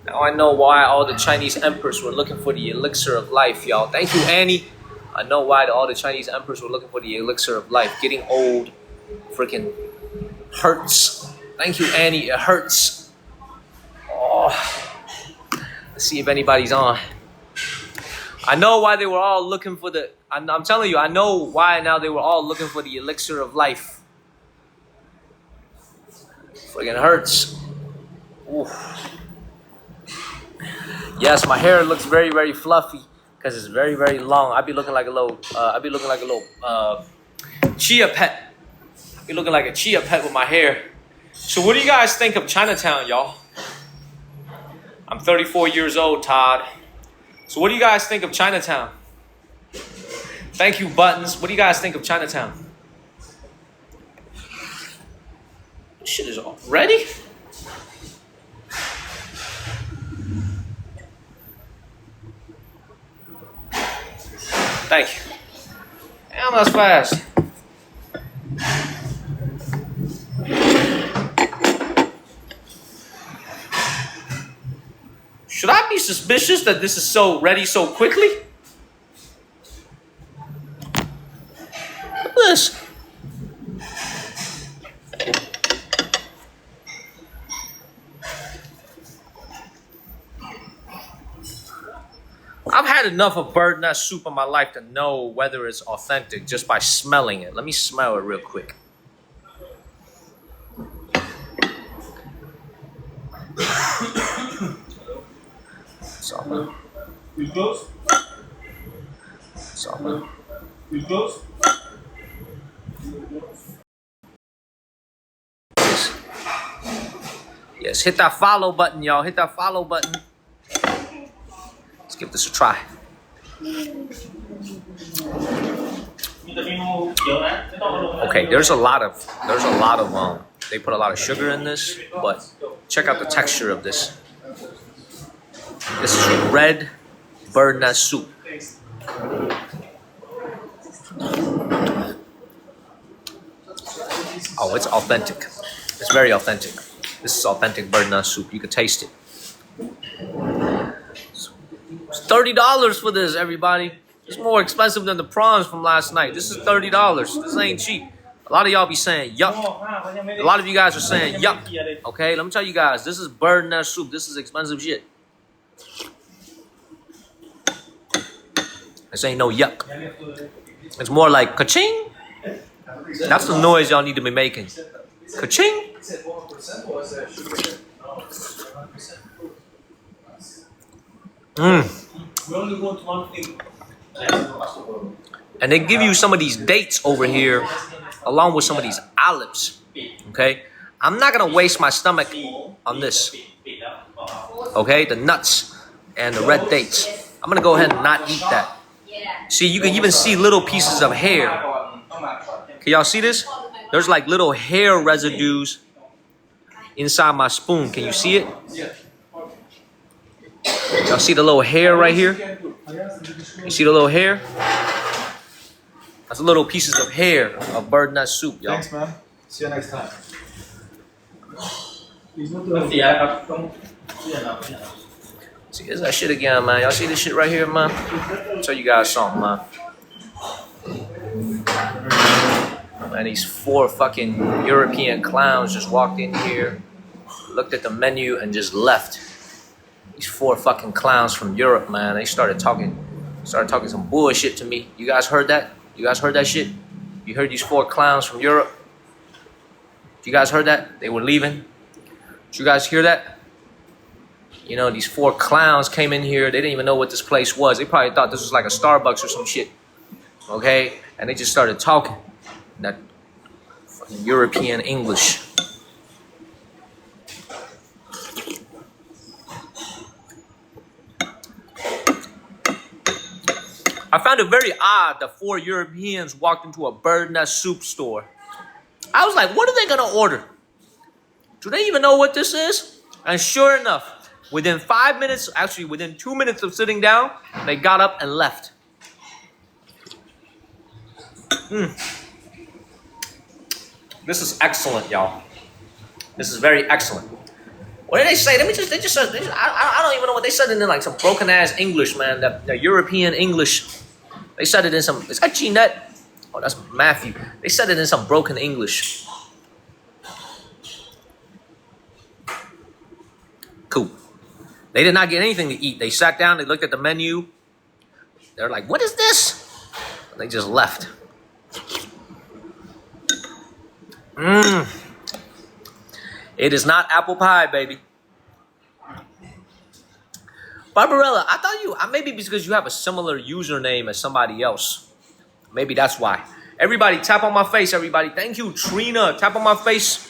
Now I know why all the Chinese emperors were looking for the elixir of life, y'all. Thank you, Annie. I know why all the Chinese emperors were looking for the elixir of life. Getting old freaking hurts. Thank you, Annie. It hurts. Oh. Let's see if anybody's on. I know why they were all looking for the... I'm telling you, I know why now they were all looking for the elixir of life. Freaking hurts. Ooh. Yes, my hair looks very, very fluffy because it's very, very long. I be looking like a little, chia pet. I be looking like a chia pet with my hair. So what do you guys think of Chinatown, y'all? I'm 34 years old, Todd. So what do you guys think of Chinatown? Thank you, Buttons. What do you guys think of Chinatown? This shit is all ready? Thank you. Damn, that's fast. Should I be suspicious that this is so ready so quickly? Look at this. I've had enough of bird nut soup in my life to know whether it's authentic just by smelling it. Let me smell it real quick. Salt. You close? Salt. You close? Yes, hit that follow button, y'all. Hit that follow button. Let's give this a try. Okay, there's a lot of they put a lot of sugar in this, but check out the texture of this. This is red bird nut soup. Oh, it's authentic. It's very authentic. This is authentic bird nut soup. You can taste it. It's $30 for this, everybody. It's more expensive than the prawns from last night. This is $30. This ain't cheap. A lot of y'all be saying yuck. A lot of you guys are saying yuck. Okay, let me tell you guys, this is bird nut soup. This is expensive shit. This ain't no yuck. It's more like ka-ching. That's the noise y'all need to be making. Ka-ching. And they give you some of these dates over here along with some of these olives. Okay, I'm not gonna waste my stomach on this. Okay, the nuts and the red dates, I'm gonna go ahead and not eat that. See, you can even see little pieces of hair. Can y'all see this? There's like little hair residues inside my spoon. Can you see it? Y'all see the little hair right here? You see the little hair? That's little pieces of hair of bird nut soup, y'all. Thanks, man. See you next time. See, there's that shit again, man. Y'all see this shit right here, man? I'll tell you guys something, man. Man, these 4 fucking European clowns just walked in here, looked at the menu, and just left. These 4 fucking clowns from Europe, man. They started talking some bullshit to me. You guys heard that? You guys heard that shit? You heard these 4 clowns from Europe? You guys heard that? They were leaving. Did you guys hear that? You know, these 4 clowns came in here. They didn't even know what this place was. They probably thought this was like a Starbucks or some shit. Okay? And they just started talking. That fucking European English. I found it very odd that 4 Europeans walked into a bird nest soup store. I was like, what are they gonna order? Do they even know what this is? And sure enough, within 5 minutes, actually within 2 minutes of sitting down, they got up and left. This is excellent, y'all. This is very excellent. What did they say? They just said, I don't even know what they said in like some broken ass English, man. The European English. They said it in some, is that Jeanette? Oh, that's Matthew. They said it in some broken English. Cool. They did not get anything to eat. They sat down, they looked at the menu. They're like, what is this? And they just left. It is not apple pie, baby. Barbarella, I thought you, maybe because you have a similar username as somebody else. Maybe that's why. Everybody, tap on my face, everybody. Thank you, Trina. Tap on my face.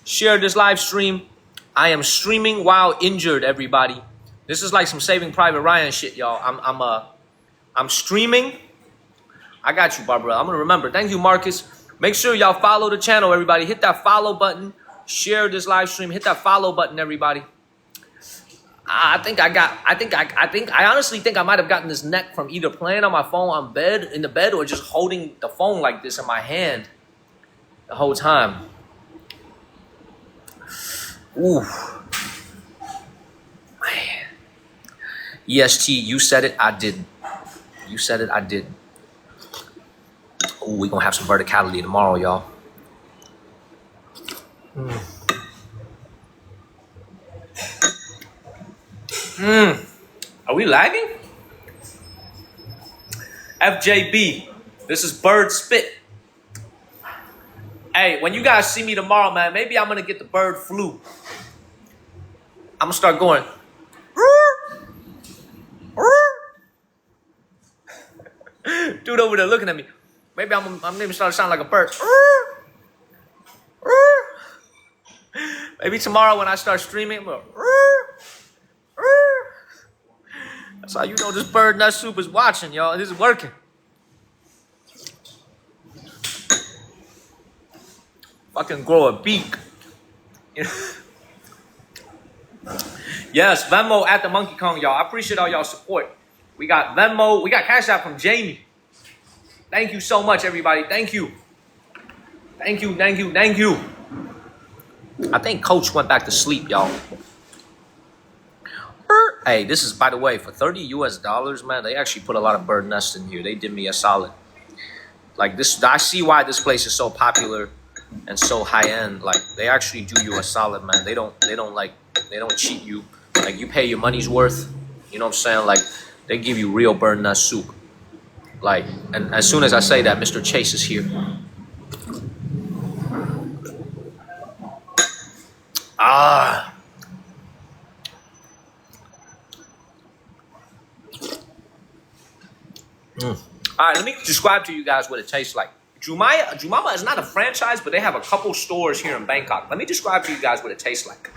Share this live stream. I am streaming while injured, everybody. This is like some Saving Private Ryan shit, y'all. I'm streaming. I got you, Barbarella. I'm gonna remember. Thank you, Marcus. Make sure y'all follow the channel, everybody. Hit that follow button. Share this live stream. Hit that follow button, everybody. I honestly think I might have gotten this neck from either playing on my phone in the bed, or just holding the phone like this in my hand the whole time. Ooh. Man. EST, you said it, I didn't. You said it, I didn't. Ooh, we're gonna have some verticality tomorrow, y'all. Are we lagging? FJB, this is bird spit. Hey, when you guys see me tomorrow, man, maybe I'm gonna get the bird flu. I'm gonna start going. Dude over there looking at me. Maybe I'm gonna start sounding like a bird. Maybe tomorrow when I start streaming, I'm gonna, that's how you know this bird nut soup is watching, y'all. This is working. Fucking grow a beak. Yes, Venmo at the Monkey Kang, y'all. I appreciate all y'all support. We got Venmo. We got Cash App from Jamie. Thank you so much, everybody. Thank you. Thank you, thank you, thank you. I think Coach went back to sleep, y'all. Hey, this is, by the way, for $30 US, man, they actually put a lot of bird nests in here. They did me a solid. Like this, I see why this place is so popular and so high end. Like they actually do you a solid, man. They don't cheat you. Like you pay your money's worth. You know what I'm saying? Like they give you real bird nest soup. Like, and as soon as I say that, Mr. Chase is here. Ah. All right, let me describe to you guys what it tastes like. Jumama is not a franchise, but they have a couple stores here in Bangkok. Let me describe to you guys what it tastes like.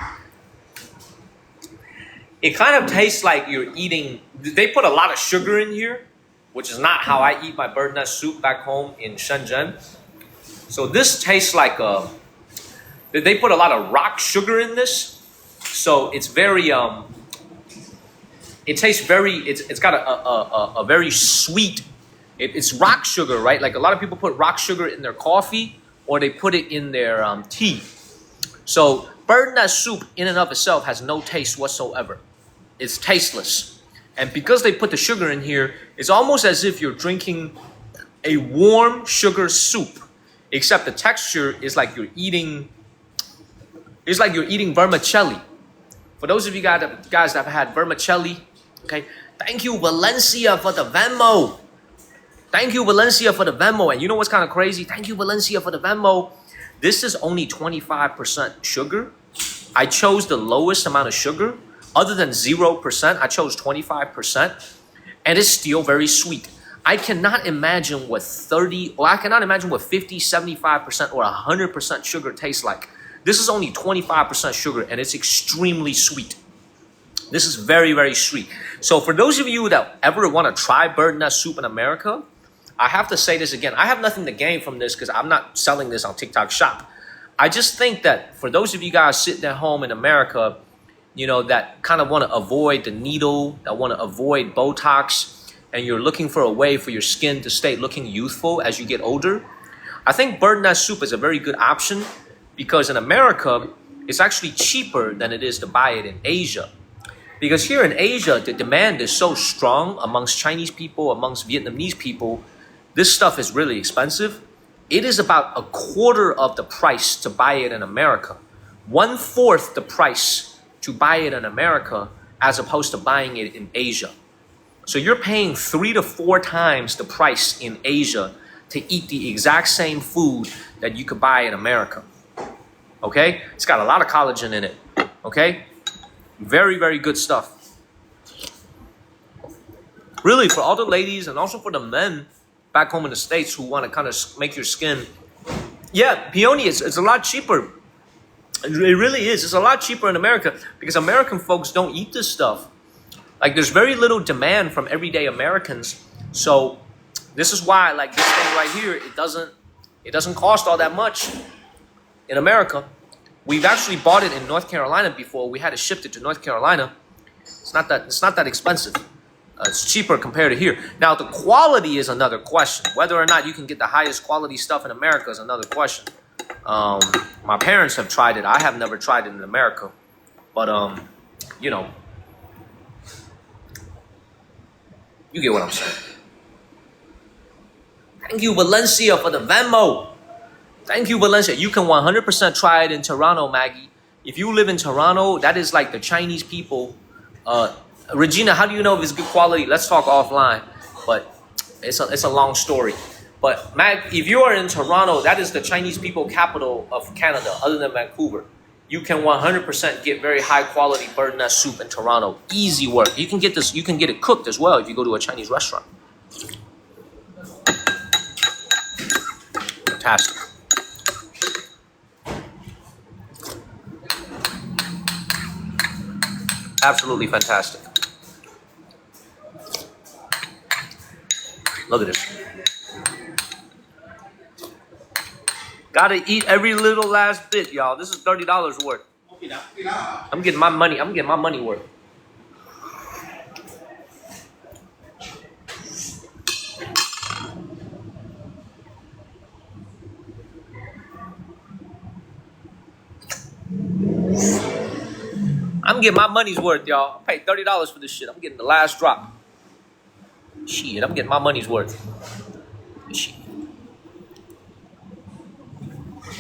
It kind of tastes like you're eating, they put a lot of sugar in here, which is not how I eat my bird nest soup back home in Shenzhen. So this tastes like they put a lot of rock sugar in this. So it's very, it tastes very, it's got a very sweet, it's rock sugar, right? Like a lot of people put rock sugar in their coffee or they put it in their tea. So bird nest soup in and of itself has no taste whatsoever. It's tasteless. And because they put the sugar in here, it's almost as if you're drinking a warm sugar soup, except the texture is like you're eating, it's like you're eating vermicelli. For those of you guys that have had vermicelli, okay, thank you, Valencia, for the Venmo. Thank you, Valencia, for the Venmo. And you know what's kind of crazy? Thank you, Valencia, for the Venmo. This is only 25% sugar. I chose the lowest amount of sugar. Other than 0%, I chose 25%. And it's still very sweet. I cannot imagine what 50, 75%, or 100% sugar tastes like. This is only 25% sugar, and it's extremely sweet. This is very, very sweet. So for those of you that ever want to try bird nest soup in America, I have to say this again. I have nothing to gain from this because I'm not selling this on TikTok Shop. I just think that for those of you guys sitting at home in America, you know, that kind of want to avoid the needle, that want to avoid Botox, and you're looking for a way for your skin to stay looking youthful as you get older, I think bird nest soup is a very good option because in America, it's actually cheaper than it is to buy it in Asia. Because here in Asia, the demand is so strong amongst Chinese people, amongst Vietnamese people. This stuff is really expensive. It is about a quarter of the price to buy it in America. 1/4 the price to buy it in America as opposed to buying it in Asia. So you're paying 3 to 4 times the price in Asia to eat the exact same food that you could buy in America. Okay? It's got a lot of collagen in it. Okay? Very, very good stuff. Really, for all the ladies and also for the men back home in the States who want to kind of make your skin. Yeah, peony is it's a lot cheaper. It really is. It's a lot cheaper in America because American folks don't eat this stuff. Like there's very little demand from everyday Americans. So this is why like this thing right here, it doesn't cost all that much in America. We've actually bought it in North Carolina before. We had to ship it to North Carolina. It's not that expensive. It's cheaper compared to here. Now the quality is another question. Whether or not you can get the highest quality stuff in America is another question. My parents have tried it. I have never tried it in America, but you know, you get what I'm saying. Thank you, Valencia, for the Venmo. Thank you, Valencia. You can 100% try it in Toronto, Maggie. If you live in Toronto, that is like the Chinese people. Regina, how do you know if it's good quality? Let's talk offline. But it's a long story. But Mag, if you are in Toronto, that is the Chinese people capital of Canada, other than Vancouver. You can 100% get very high quality bird nest soup in Toronto. Easy work. You can get this. You can get it cooked as well if you go to a Chinese restaurant. Fantastic. Absolutely fantastic. Look at this. Gotta eat every little last bit, y'all. This is $30 worth. I'm getting my money. I'm getting my money worth. I'm getting my money's worth, y'all. I paid $30 for this shit. I'm getting the last drop. Shit, I'm getting my money's worth. Shit.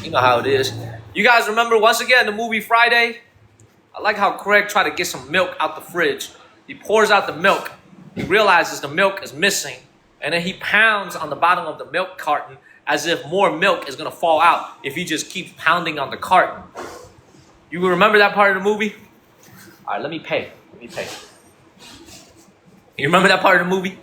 You know how it is. You guys remember, once again, the movie Friday? I like how Craig tried to get some milk out the fridge. He pours out the milk. He realizes the milk is missing. And then he pounds on the bottom of the milk carton as if more milk is going to fall out if he just keeps pounding on the carton. You remember that part of the movie? All right, let me pay. You remember that part of the movie?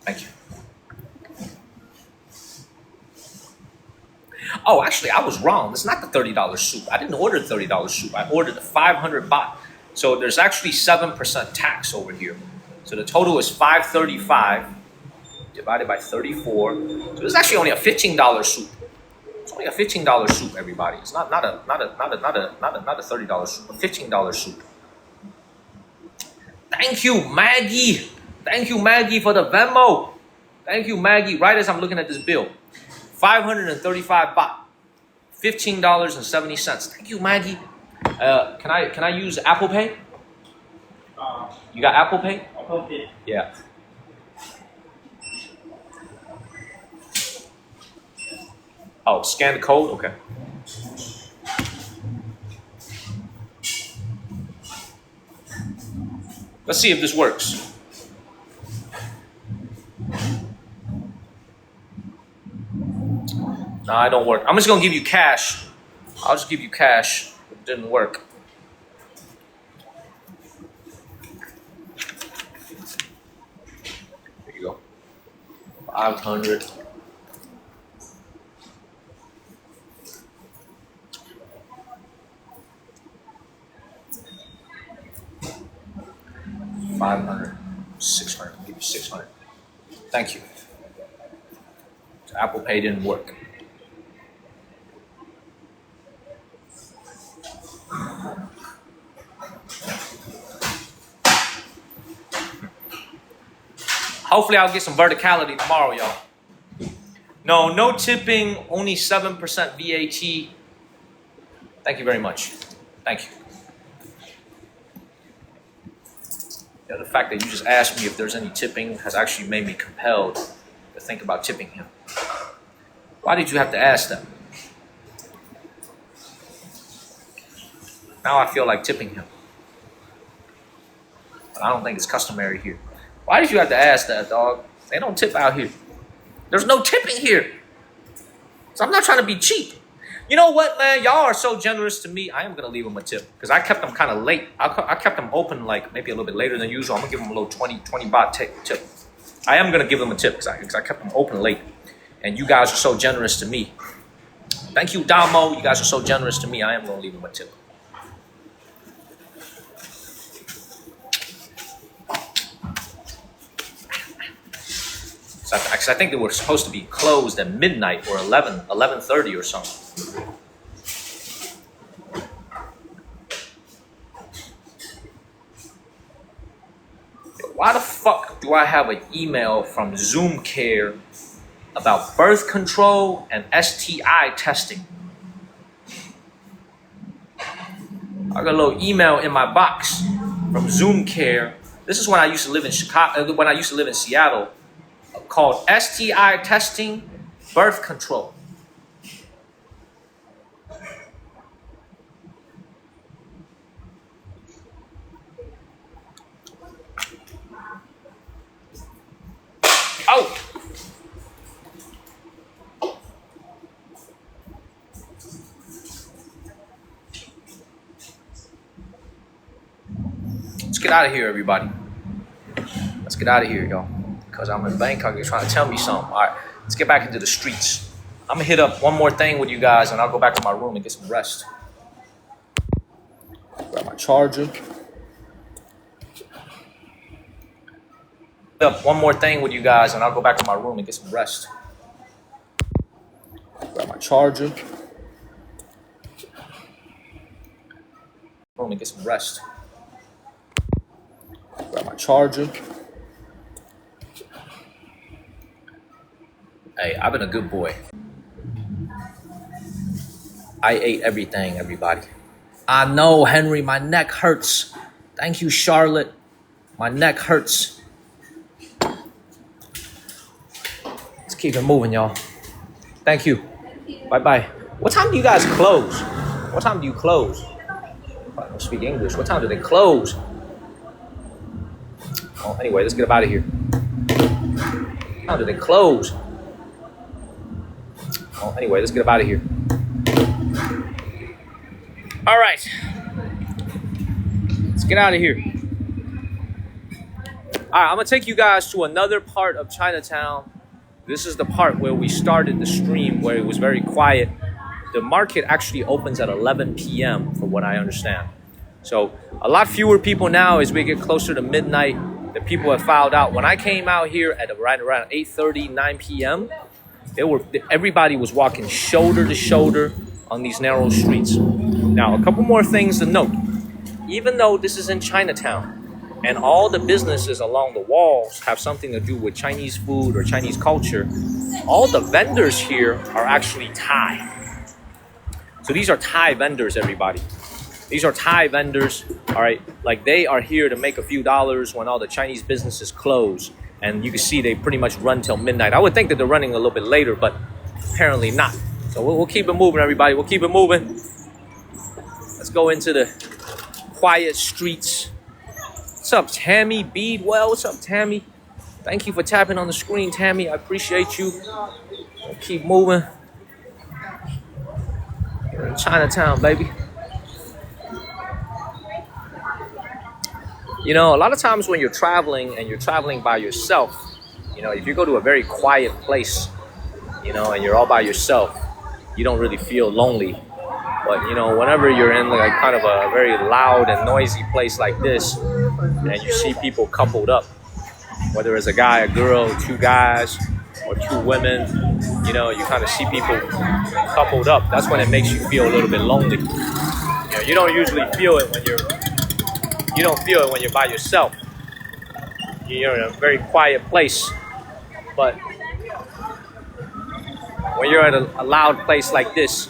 Thank you. Oh, actually, I was wrong. It's not the $30 soup. I didn't order the $30 soup. I ordered the 500 baht. So there's actually 7% tax over here. So the total is 535 divided by 34. So it's actually only a $15 soup. It's only a $15 soup, everybody. It's not a $30 soup, a $15 soup. Thank you, Maggie. Thank you, Maggie, for the Venmo. Thank you, Maggie. Right as I'm looking at this bill, 535 baht, $15.70. Thank you, Maggie. Can I use Apple Pay? You got Apple Pay? Apple Pay. Yeah. Oh, scan the code? Okay. Let's see if this works. Nah, it don't work. I'm just gonna give you cash. I'll just give you cash. It didn't work. There you go. 500. 500, 600, maybe 600. Thank you. So Apple Pay didn't work. Hopefully I'll get some verticality tomorrow, y'all. No tipping, only 7% VAT. Thank you very much. Thank you. Yeah, the fact that you just asked me if there's any tipping has actually made me compelled to think about tipping him. Why did you have to ask that? Now I feel like tipping him. But I don't think it's customary here. Why did you have to ask that, dog? They don't tip out here. There's no tipping here. So I'm not trying to be cheap. You know what, man? Y'all are so generous to me. I am going to leave them a tip because I kept them kind of late. I kept them open like maybe a little bit later than usual. I'm going to give them a little 20 baht tip. I am going to give them a tip because I kept them open late. And you guys are so generous to me. Thank you, Damo. You guys are so generous to me. I am going to leave them a tip. Because I think they were supposed to be closed at midnight or 11:30 or something. Why the fuck do I have an email from Zoom Care about birth control and STI testing? I got a little email in my box from Zoom Care. This is when I used to live in Chicago, when I used to live in Seattle, called STI testing, birth control. Oh! Let's get out of here, everybody. Let's get out of here, y'all. Because I'm in Bangkok, you're trying to tell me something. All right, let's get back into the streets. I'm going to hit up one more thing with you guys, and I'll go back to my room and get some rest. Grab my charger. Hit up one more thing with you guys, and I'll go back to my room and get some rest. Grab my charger. Room and get some rest. Grab my charger. Hey, I've been a good boy. I ate everything, everybody. I know, Henry, my neck hurts. Thank you, Charlotte. My neck hurts. Let's keep it moving, y'all. Thank you. Bye-bye. What time do you guys close? What time do you close? I don't speak English. What time do they close? Oh, anyway, let's get up out of here. What time do they close? Oh, anyway, let's get up out of here. All right. Let's get out of here. All right, I'm going to take you guys to another part of Chinatown. This is the part where we started the stream, where it was very quiet. The market actually opens at 11 p.m., from what I understand. So a lot fewer people now as we get closer to midnight. The people have filed out. When I came out here at around 8:30, 9 p.m., everybody was walking shoulder to shoulder on these narrow streets. Now, a couple more things to note. Even though this is in Chinatown and all the businesses along the walls have something to do with Chinese food or Chinese culture, all the vendors here are actually Thai. So these are Thai vendors, everybody. These are Thai vendors, all right? Like, they are here to make a few dollars when all the Chinese businesses close. And you can see they pretty much run till midnight. I would think that they're running a little bit later, but apparently not. So we'll keep it moving, everybody. We'll keep it moving. Let's go into the quiet streets. What's up, Tammy Beadwell? What's up, Tammy? Thank you for tapping on the screen, Tammy. I appreciate you. We'll keep moving. We're in Chinatown, baby. You know, a lot of times when you're traveling and you're traveling by yourself, you know, if you go to a very quiet place, you know, and you're all by yourself, you don't really feel lonely. But, you know, whenever you're in like kind of a very loud and noisy place like this, and you see people coupled up, whether it's a guy, a girl, two guys, or two women, you know, you kind of see people coupled up. That's when it makes you feel a little bit lonely. You know, you don't usually feel it when you're by yourself. You're in a very quiet place, but when you're at a loud place like this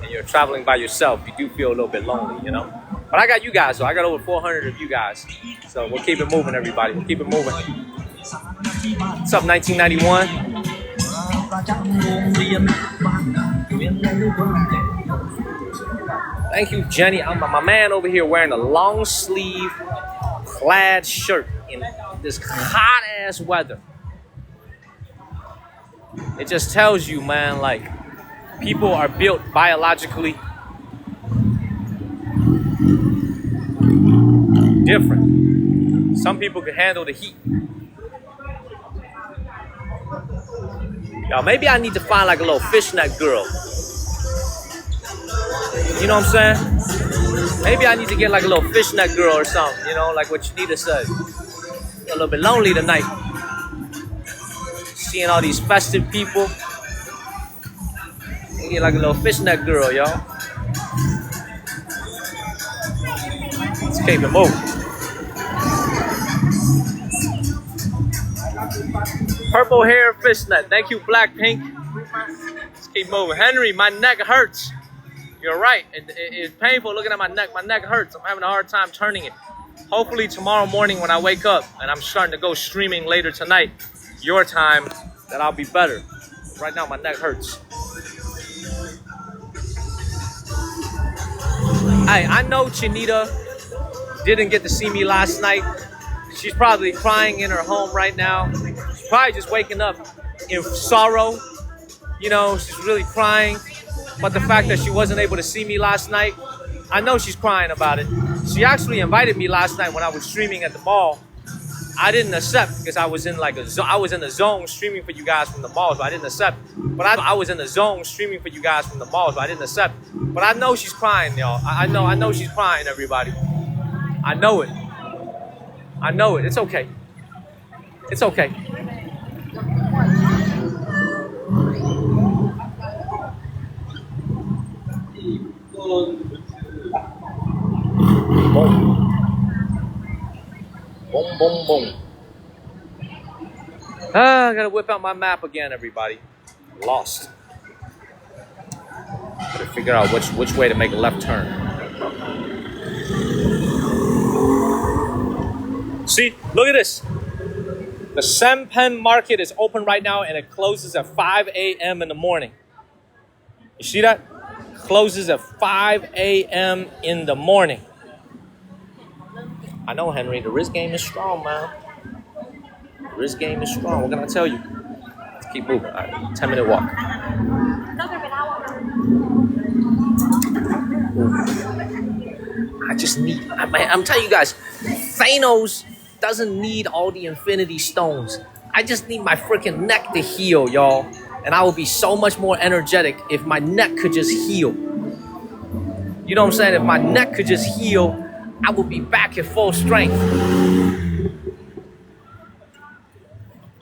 and you're traveling by yourself, you do feel a little bit lonely, you know. But I got you guys, though. I got over 400 of you guys. So we'll keep it moving, everybody. We'll keep it moving. What's up, 1991? Thank you, Jenny. I'm my man over here wearing a long sleeve plaid shirt in this hot ass weather. It just tells you, man, like, people are built biologically different. Some people can handle the heat. Y'all, maybe I need to find like a little fishnet girl. You know what I'm saying? Maybe I need to get like a little fishnet girl or something, you know, like what Janita said. A little bit lonely tonight. Seeing all these festive people. Get like a little fishnet girl, y'all. Let's keep it moving. Purple hair fishnet. Thank you, Blackpink. Let's keep moving. Henry, my neck hurts. You're right. It's painful looking at my neck. My neck hurts. I'm having a hard time turning it. Hopefully tomorrow morning when I wake up and I'm starting to go streaming later tonight, your time, that I'll be better. Right now my neck hurts. Hey, I know Chinita didn't get to see me last night. She's probably crying in her home right now. She's probably just waking up in sorrow. You know, she's really crying. But the fact that she wasn't able to see me last night, I know she's crying about it. She actually invited me last night when I was streaming at the mall. I didn't accept because I was in like I was in the zone streaming for you guys from the malls, but I didn't accept. But I was in the zone streaming for you guys from the malls, but I didn't accept. But I know she's crying, y'all. I know she's crying, everybody. I know it. I know it. It's okay. It's okay. Boom. Boom, boom, boom. I gotta whip out my map again, everybody. Lost. Gotta figure out which way to make a left turn. See, look at this. The Sempen market is open right now and it closes at 5 a.m. in the morning. You see that? Closes at 5 a.m. in the morning. I know, Henry, the risk game is strong, man. The risk game is strong. What can I tell you? Let's keep moving. All right, 10-minute walk. I just need, I'm telling you guys, Thanos doesn't need all the Infinity Stones. I just need my freaking neck to heal, y'all. And I would be so much more energetic if my neck could just heal. You know what I'm saying? If my neck could just heal, I would be back at full strength.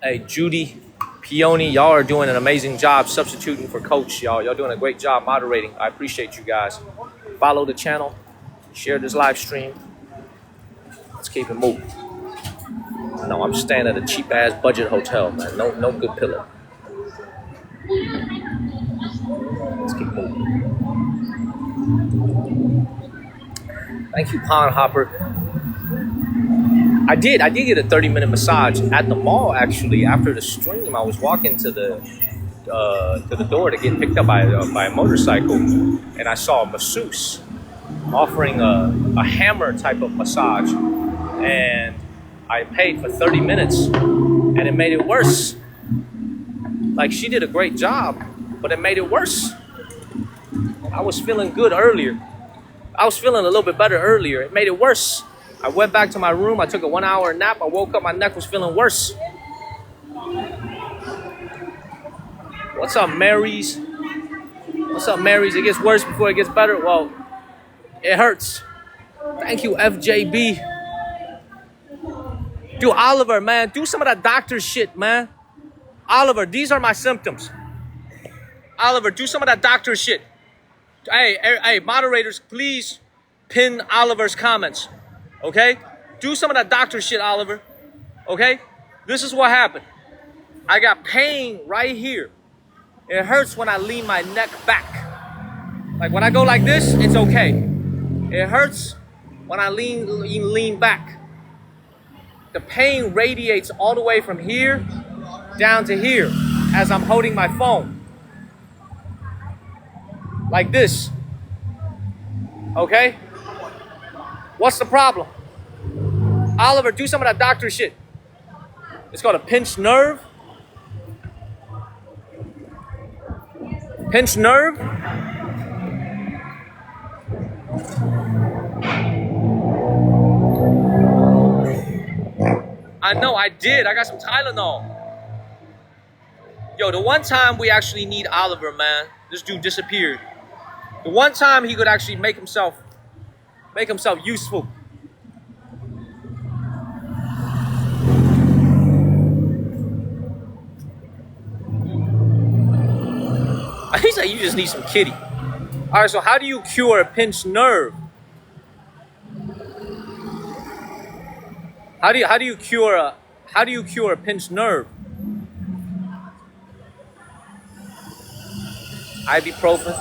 Hey, Judy, Peony, y'all are doing an amazing job substituting for Coach, y'all. Y'all doing a great job moderating. I appreciate you guys. Follow the channel. Share this live stream. Let's keep it moving. No, I'm staying at a cheap-ass budget hotel, man. No good pillow. Let's keep moving. Thank you, Pond Hopper. I did get a 30-minute massage at the mall, actually. After the stream, I was walking to the door to get picked up by a motorcycle, and I saw a masseuse offering a hammer type of massage, and I paid for 30 minutes, and it made it worse. Like, she did a great job, but it made it worse. I was feeling good earlier. I was feeling a little bit better earlier. It made it worse. I went back to my room. I took a 1-hour nap. I woke up. My neck was feeling worse. What's up, Marys? What's up, Marys? It gets worse before it gets better. Well, it hurts. Thank you, FJB. Dude, Oliver, man, do some of that doctor shit, man. Oliver, these are my symptoms. Oliver, do some of that doctor shit. Hey, moderators, please pin Oliver's comments, okay? Do some of that doctor shit, Oliver, okay? This is what happened. I got pain right here. It hurts when I lean my neck back. Like when I go like this, it's okay. It hurts when I lean back. The pain radiates all the way from here down to here as I'm holding my phone. Like this. Okay? What's the problem? Oliver, do some of that doctor shit. It's called a pinched nerve. Pinched nerve. I know, I did. I got some Tylenol. Yo, the one time we actually need Oliver, man. This dude disappeared. The one time he could actually make himself useful. He said you just need some kitty. All right, so how do you cure a pinched nerve? How do you cure a pinched nerve? Ibuprofen.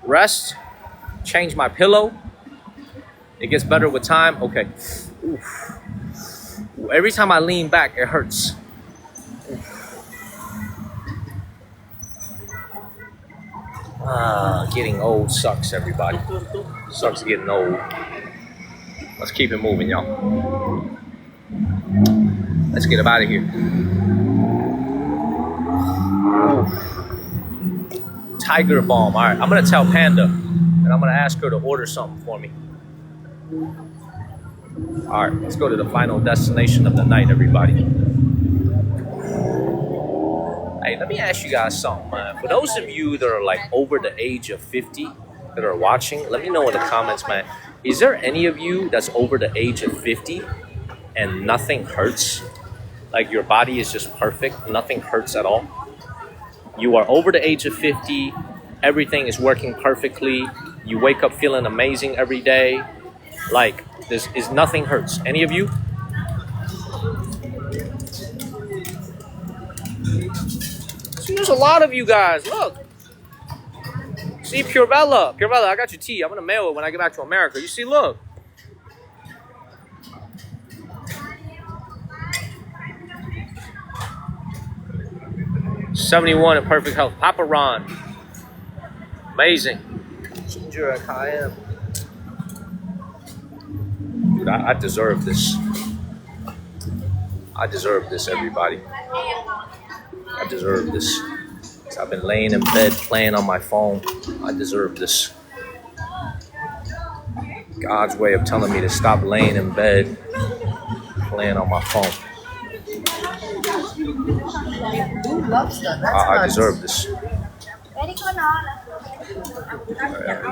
Rest. Change my pillow. It gets better with time. Okay. Oof. Every time I lean back, it hurts. Getting old sucks, everybody. Sucks getting old. Let's keep it moving, y'all. Let's get up out of here. Ooh. Tiger balm. All right, I'm gonna tell Panda, and I'm gonna ask her to order something for me. All right, let's go to the final destination of the night, everybody. Hey, let me ask you guys something, man. For those of you that are like over the age of 50 that are watching, let me know in the comments, man. Is there any of you that's over the age of 50 and nothing hurts? Like your body is just perfect, nothing hurts at all? You are over the age of 50, everything is working perfectly, you wake up feeling amazing every day, like this is nothing hurts. Any of you? See, there's a lot of you guys. Look. See, Pure Bella, I got your tea. I'm gonna mail it when I get back to America. You see, look. '71 in perfect health. Papa Ron. Amazing. Ginger Akayam. Dude, I deserve this. I deserve this, everybody. I deserve this. I've been laying in bed playing on my phone. I deserve this. God's way of telling me to stop laying in bed playing on my phone. I deserve this. We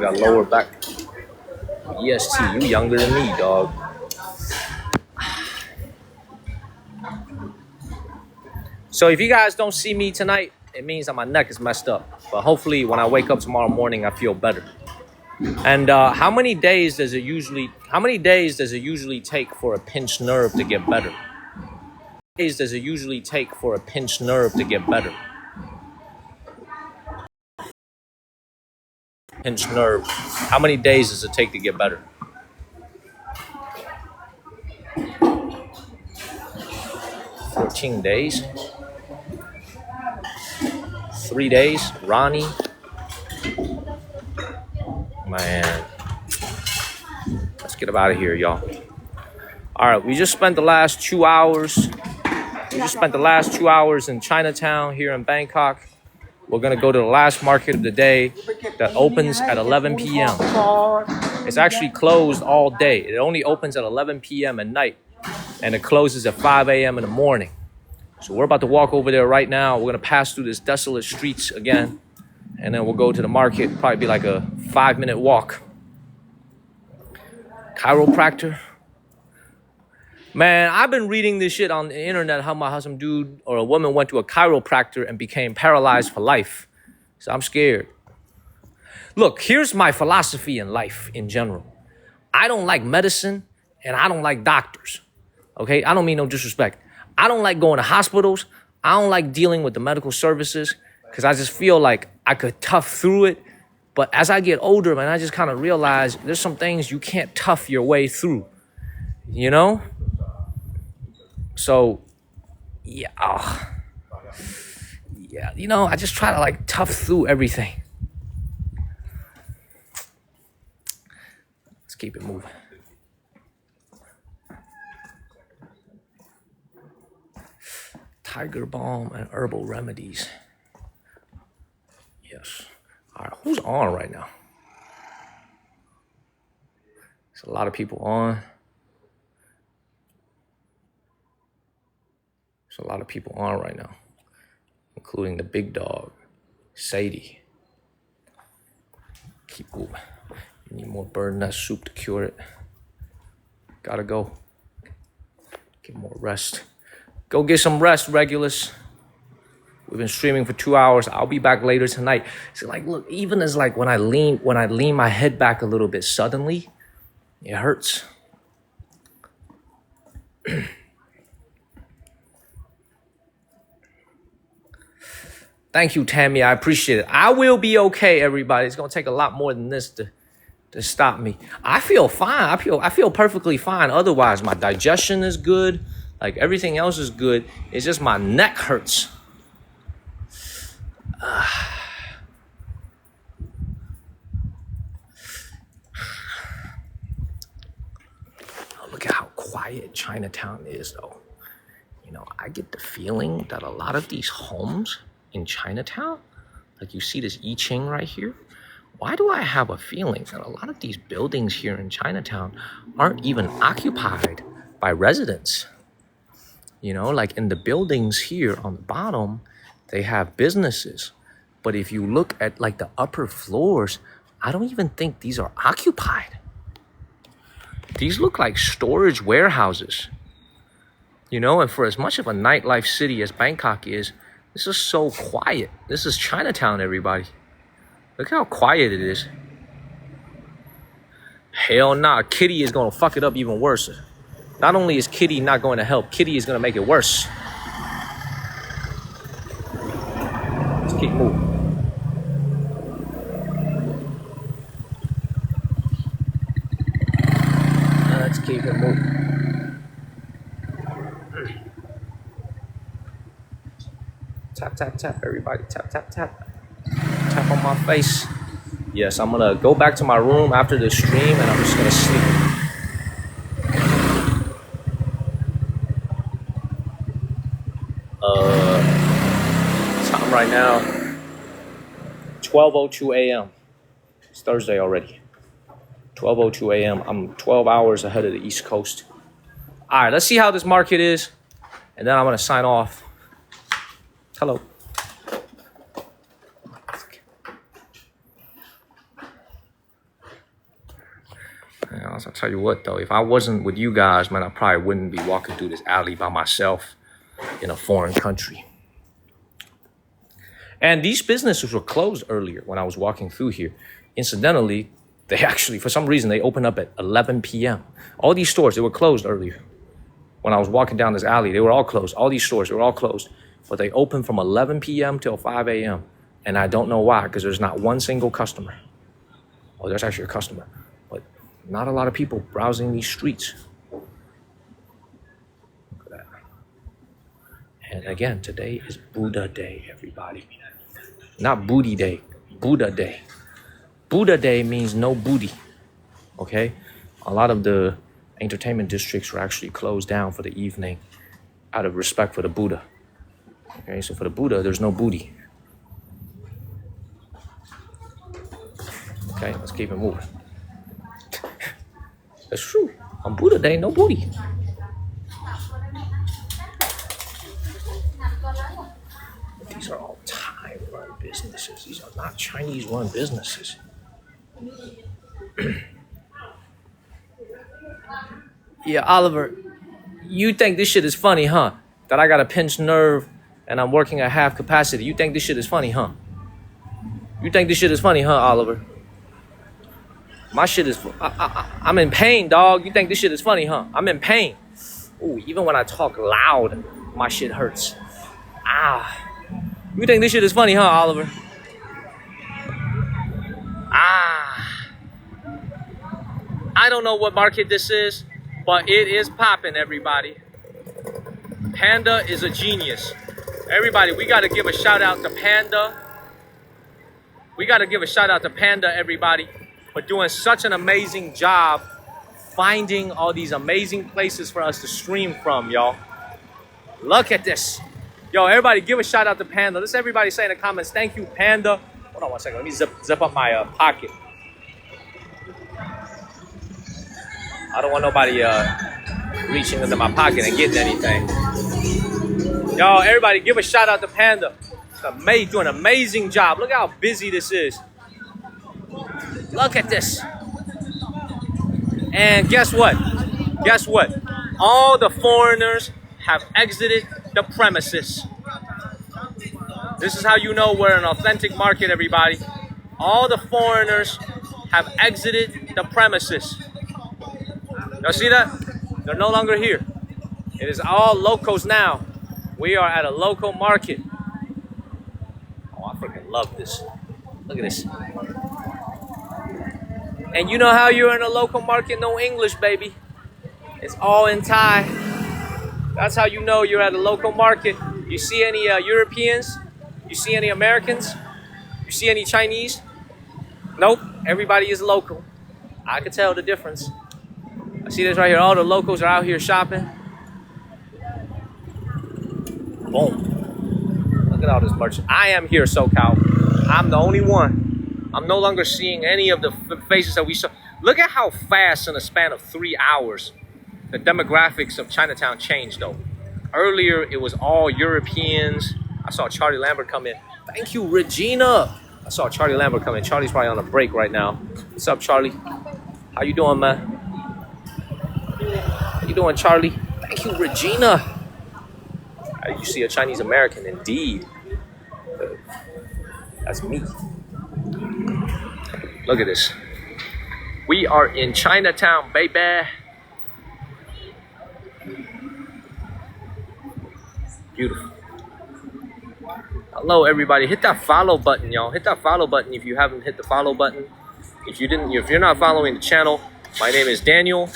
got lower back. EST, you younger than me, dog. So if you guys don't see me tonight, it means that my neck is messed up. But hopefully when I wake up tomorrow morning, I feel better. And how many days does it usually take for a pinched nerve to get better? How many days does it usually take for a pinched nerve to get better? Pinched nerve. How many days does it take to get better? "14 days. 3 days. Ronnie. Man. Let's get up out of here, y'all. All right, we just spent the last 2 hours. In Chinatown here in Bangkok. We're gonna go to the last market of the day that opens at 11 p.m. It's actually closed all day. It only opens at 11 p.m. at night, and it closes at 5 a.m. in the morning. So we're about to walk over there right now. We're gonna pass through this desolate streets again, and then we'll go to the market. Probably be like a 5-minute walk. Chiropractor. Man, I've been reading this shit on the internet how some dude or a woman went to a chiropractor and became paralyzed for life. So I'm scared. Look, here's my philosophy in life in general. I don't like medicine and I don't like doctors. Okay? I don't mean no disrespect. I don't like going to hospitals. I don't like dealing with the medical services because I just feel like I could tough through it. But as I get older, man, I just kind of realize there's some things you can't tough your way through. You know? So, yeah. Yeah, you know, I just try to like tough through everything. Let's keep it moving. Tiger balm and herbal remedies. Yes. All right, who's on right now? There's a lot of people on. There's a lot of people on right now, including the big dog, Sadie. Keep moving. You need more bird nest soup to cure it. Gotta go. Get more rest. Go get some rest, Regulus. We've been streaming for 2 hours. I'll be back later tonight. So like, look, even as like when I lean my head back a little bit suddenly, it hurts. Thank you, Tammy. I appreciate it. I will be okay, everybody. It's gonna take a lot more than this to stop me. I feel fine. I feel perfectly fine. Otherwise, my digestion is good. Like everything else is good. It's just my neck hurts. Oh, look at how quiet Chinatown is, though. You know, I get the feeling that a lot of these homes in Chinatown, like you see this I Ching right here. Why do I have a feeling that a lot of these buildings here in Chinatown aren't even occupied by residents? You know, like in the buildings here on the bottom, they have businesses. But if you look at like the upper floors, I don't even think these are occupied. These look like storage warehouses. You know, and for as much of a nightlife city as Bangkok is, this is so quiet. This is Chinatown, everybody. Look how quiet it is. Hell nah, Kitty is gonna fuck it up even worse. Not only is Kitty not going to help, Kitty is gonna make it worse. Let's keep moving. Let's keep it moving. Tap, tap, tap, everybody. Tap, tap, tap. Tap on my face. Yes, I'm gonna go back to my room after the stream and I'm just gonna sleep. Time right now, 12:02 a.m. It's Thursday already. 12:02 a.m. I'm 12 hours ahead of the East Coast. All right, let's see how this market is, and then I'm gonna sign off. Hello. I'll tell you what, though, if I wasn't with you guys, man, I probably wouldn't be walking through this alley by myself in a foreign country. And these businesses were closed earlier when I was walking through here. Incidentally, they actually, for some reason, they opened up at 11 p.m. All these stores, they were closed earlier. When I was walking down this alley, they were all closed. All these stores, they were all closed. But they opened from 11 p.m. till 5 a.m. And I don't know why, because there's not one single customer. Oh, there's actually a customer. But not a lot of people browsing these streets. Look at that. And again, today is Buddha Day, everybody. Not Booty Day, Buddha Day. Buddha Day means no booty, okay? A lot of the entertainment districts were actually closed down for the evening out of respect for the Buddha. Okay, so for the Buddha, there's no booty. Okay, let's keep it moving. That's true. On Buddha Day, no booty. These are all Thai-run businesses. These are not Chinese-run businesses. Yeah, Oliver, you think this shit is funny, huh? That I got a pinched nerve and I'm working at half capacity. You think this shit is funny, huh? You think this shit is funny, huh, Oliver? My shit is... I'm in pain, dog. You think this shit is funny, huh? I'm in pain. Ooh, even when I talk loud, my shit hurts. Ah. You think this shit is funny, huh, Oliver? Ah. I don't know what market this is, but it is popping, everybody. Panda is a genius. Everybody, we got to give a shout out to Panda. We got to give a shout out to Panda, everybody, for doing such an amazing job finding all these amazing places for us to stream from, y'all. Look at this. Yo, everybody give a shout out to Panda. Let's everybody say in the comments, thank you, Panda. Hold on one second. Let me zip up my pocket. I don't want nobody reaching into my pocket and getting anything. Yo, everybody give a shout out to Panda. It's doing an amazing job. Look how busy this is. Look at this. And guess what? Guess what? All the foreigners have exited the premises. This is how you know we're an authentic market, everybody. All the foreigners have exited the premises. Y'all see that? They're no longer here. It is all locals now. We are at a local market. Oh, I freaking love this. Look at this. And you know how you're in a local market? No English, baby. It's all in Thai. That's how you know you're at a local market. You see any Europeans? You see any Americans? You see any Chinese? Nope. Everybody is local. I can tell the difference. I see this right here. All the locals are out here shopping. Boom. Look at all this merch. I am here, SoCal. I'm the only one. I'm no longer seeing any of the faces that we saw. Look at how fast in a span of 3 hours the demographics of Chinatown changed, though. Earlier, it was all Europeans. I saw Charlie Lambert come in. Thank you, Regina. I saw Charlie Lambert come in. Charlie's probably on a break right now. What's up, Charlie? How you doing, man? How you doing, Charlie? Thank you, Regina. You see a Chinese American, indeed. That's me. Look at this. We are in Chinatown, baby. Beautiful. Hello, everybody. Hit that follow button, y'all. Hit that follow button if you haven't hit the follow button. If you're not following the channel, my name is Daniel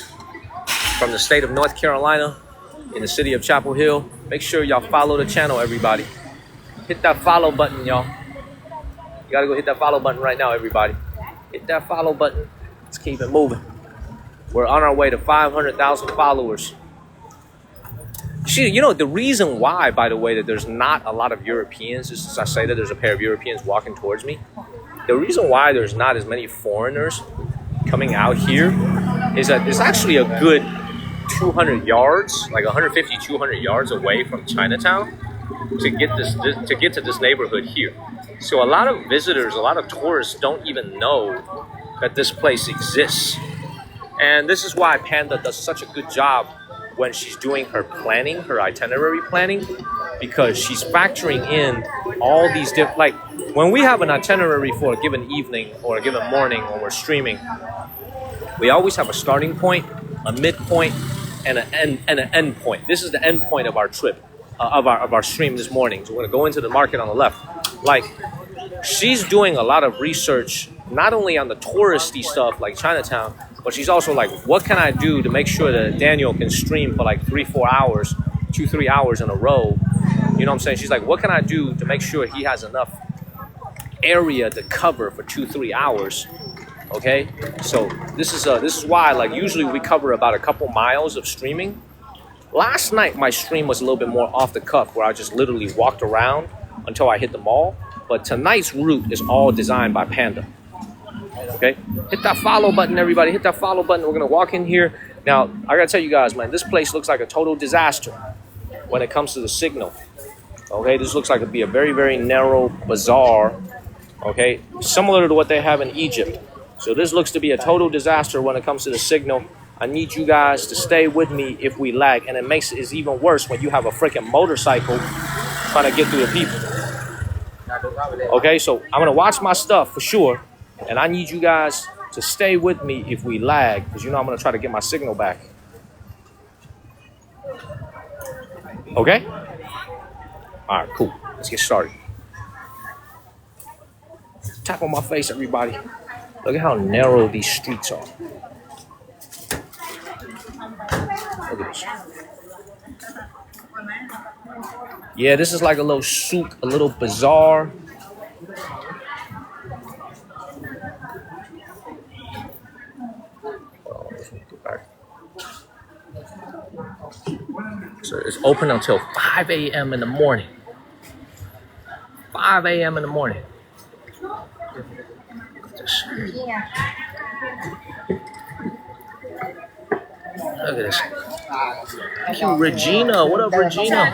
from the state of North Carolina in the city of Chapel Hill. Make sure y'all follow the channel, everybody. Hit that follow button, y'all. You gotta go hit that follow button right now, everybody. Hit that follow button. Let's keep it moving. We're on our way to 500,000 followers. You know, the reason why, by the way, that there's not a lot of Europeans, just as I say that there's a pair of Europeans walking towards me, the reason why there's not as many foreigners coming out here is that there's actually a good 200 yards, like 150, 200 yards away from Chinatown to get to this neighborhood here. So a lot of visitors, a lot of tourists don't even know that this place exists. And this is why Panda does such a good job when she's doing her planning, her itinerary planning, because she's factoring in all these different, like when we have an itinerary for a given evening or a given morning when we're streaming, we always have a starting point, a midpoint, and an end point. This is the end point of our trip, of our stream this morning. So we're gonna go into the market on the left. Like, she's doing a lot of research, not only on the touristy stuff like Chinatown, but she's also like, what can I do to make sure that Daniel can stream for like 3-4 hours, 2-3 hours in a row? You know what I'm saying? She's like, what can I do to make sure he has enough area to cover for 2-3 hours? Okay, so this is why, like, usually we cover about a couple miles of streaming. Last night my stream was a little bit more off the cuff, where I just literally walked around until I hit the mall. But tonight's route is all designed by Panda. Okay, hit that follow button, everybody. Hit that follow button. We're gonna walk in here now. I gotta tell you guys, man, this place looks like a total disaster when it comes to the signal. Okay, this looks like it'd be a very, very narrow bazaar. Okay, similar to what they have in Egypt. So this looks to be a total disaster when it comes to the signal. I need you guys to stay with me if we lag. And it's even worse when you have a freaking motorcycle trying to get through the people. Okay, so I'm gonna watch my stuff for sure. And I need you guys to stay with me if we lag, because you know I'm gonna try to get my signal back. Okay? All right, cool. Let's get started. Tap on my face, everybody. Look at how narrow these streets are. Look at this. Yeah, this is like a little souk, a little bazaar. So it's open until 5 a.m. in the morning. 5 a.m. in the morning. Look at this. Thank you, Regina. What up, Regina?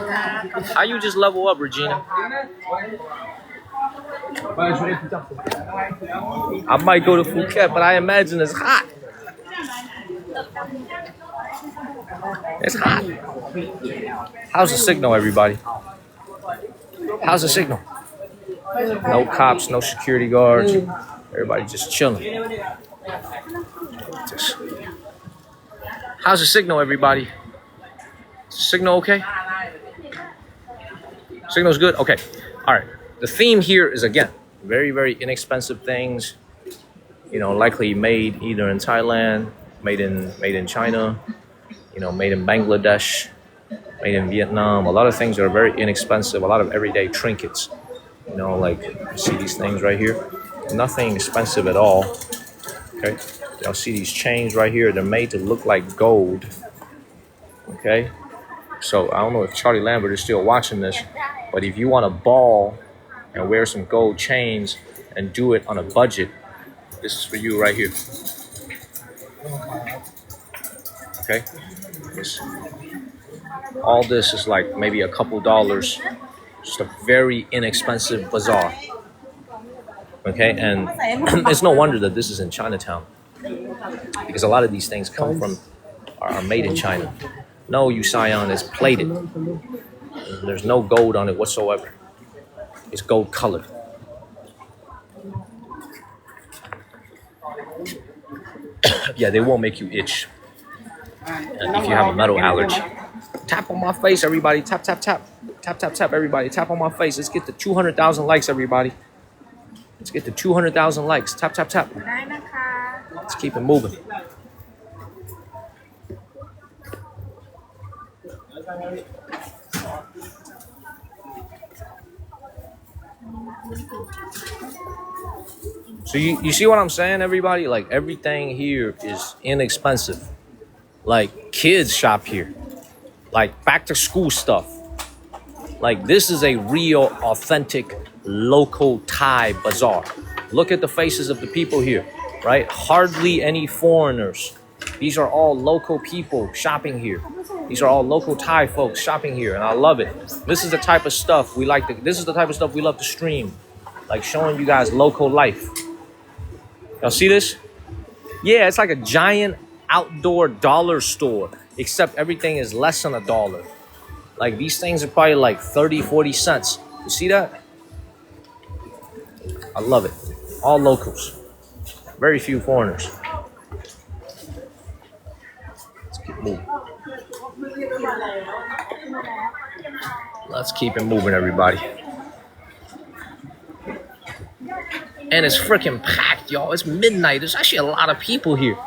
How you just level up, Regina? I might go to Phuket, but I imagine it's hot. It's hot. How's the signal, everybody? How's the signal? No cops, no security guards. Everybody just chilling. How's the signal, everybody? Signal okay? Signal's good? Okay. All right. The theme here is, again, very, very inexpensive things. You know, likely made either in Thailand, made in China, you know, made in Bangladesh, made in Vietnam. A lot of things that are very inexpensive. A lot of everyday trinkets. You know, like you see these things right here. Nothing expensive at all. Okay. Y'all see these chains right here. They're made to look like gold. Okay. So I don't know if Charlie Lambert is still watching this, but if you want to ball and wear some gold chains and do it on a budget, this is for you right here. Okay. All this is like maybe a couple dollars. Just a very inexpensive bazaar. Okay, and it's no wonder that this is in Chinatown, because a lot of these things come from are made in China. No, Yusayan is plated. There's no gold on it whatsoever. It's gold colored. Yeah, they won't make you itch. And if you have a metal allergy, tap on my face, everybody. Tap, tap, tap. Tap, tap, tap, everybody. Tap on my face. Let's get to 200,000 likes, everybody. Let's get to 200,000 likes. Tap, tap, tap. Let's keep it moving. So you see what I'm saying, everybody? Like, everything here is inexpensive. Like, kids shop here. Like, back to school stuff. Like, this is a real, authentic, local Thai bazaar. Look at the faces of the people here, right? Hardly any foreigners. These are all local people shopping here. These are all local Thai folks shopping here, and I love it. This is the type of stuff we like to, this is the type of stuff we love to stream. Like, showing you guys local life. Y'all see this? Yeah, it's like a giant outdoor dollar store, except everything is less than $1. Like, these things are probably like 30, 40 cents. You see that? I love it. All locals. Very few foreigners. Let's keep moving. Let's keep it moving, everybody. And it's freaking packed, y'all. It's midnight. There's actually a lot of people here.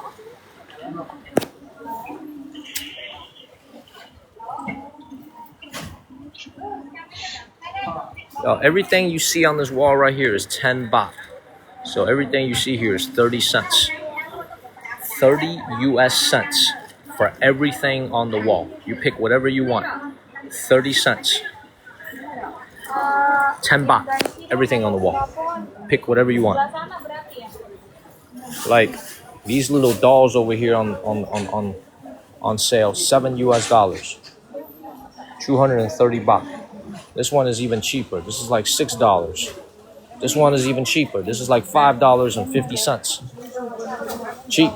Y'all, everything you see on this wall right here is 10 baht. So everything you see here is 30 cents. 30 US cents for everything on the wall. You pick whatever you want. 30 cents. 10 baht. Everything on the wall. Pick whatever you want. Like these little dolls over here on sale, $7 US. 230 baht. This one is even cheaper. This is like $6. This one is even cheaper. This is like $5.50. Cheap.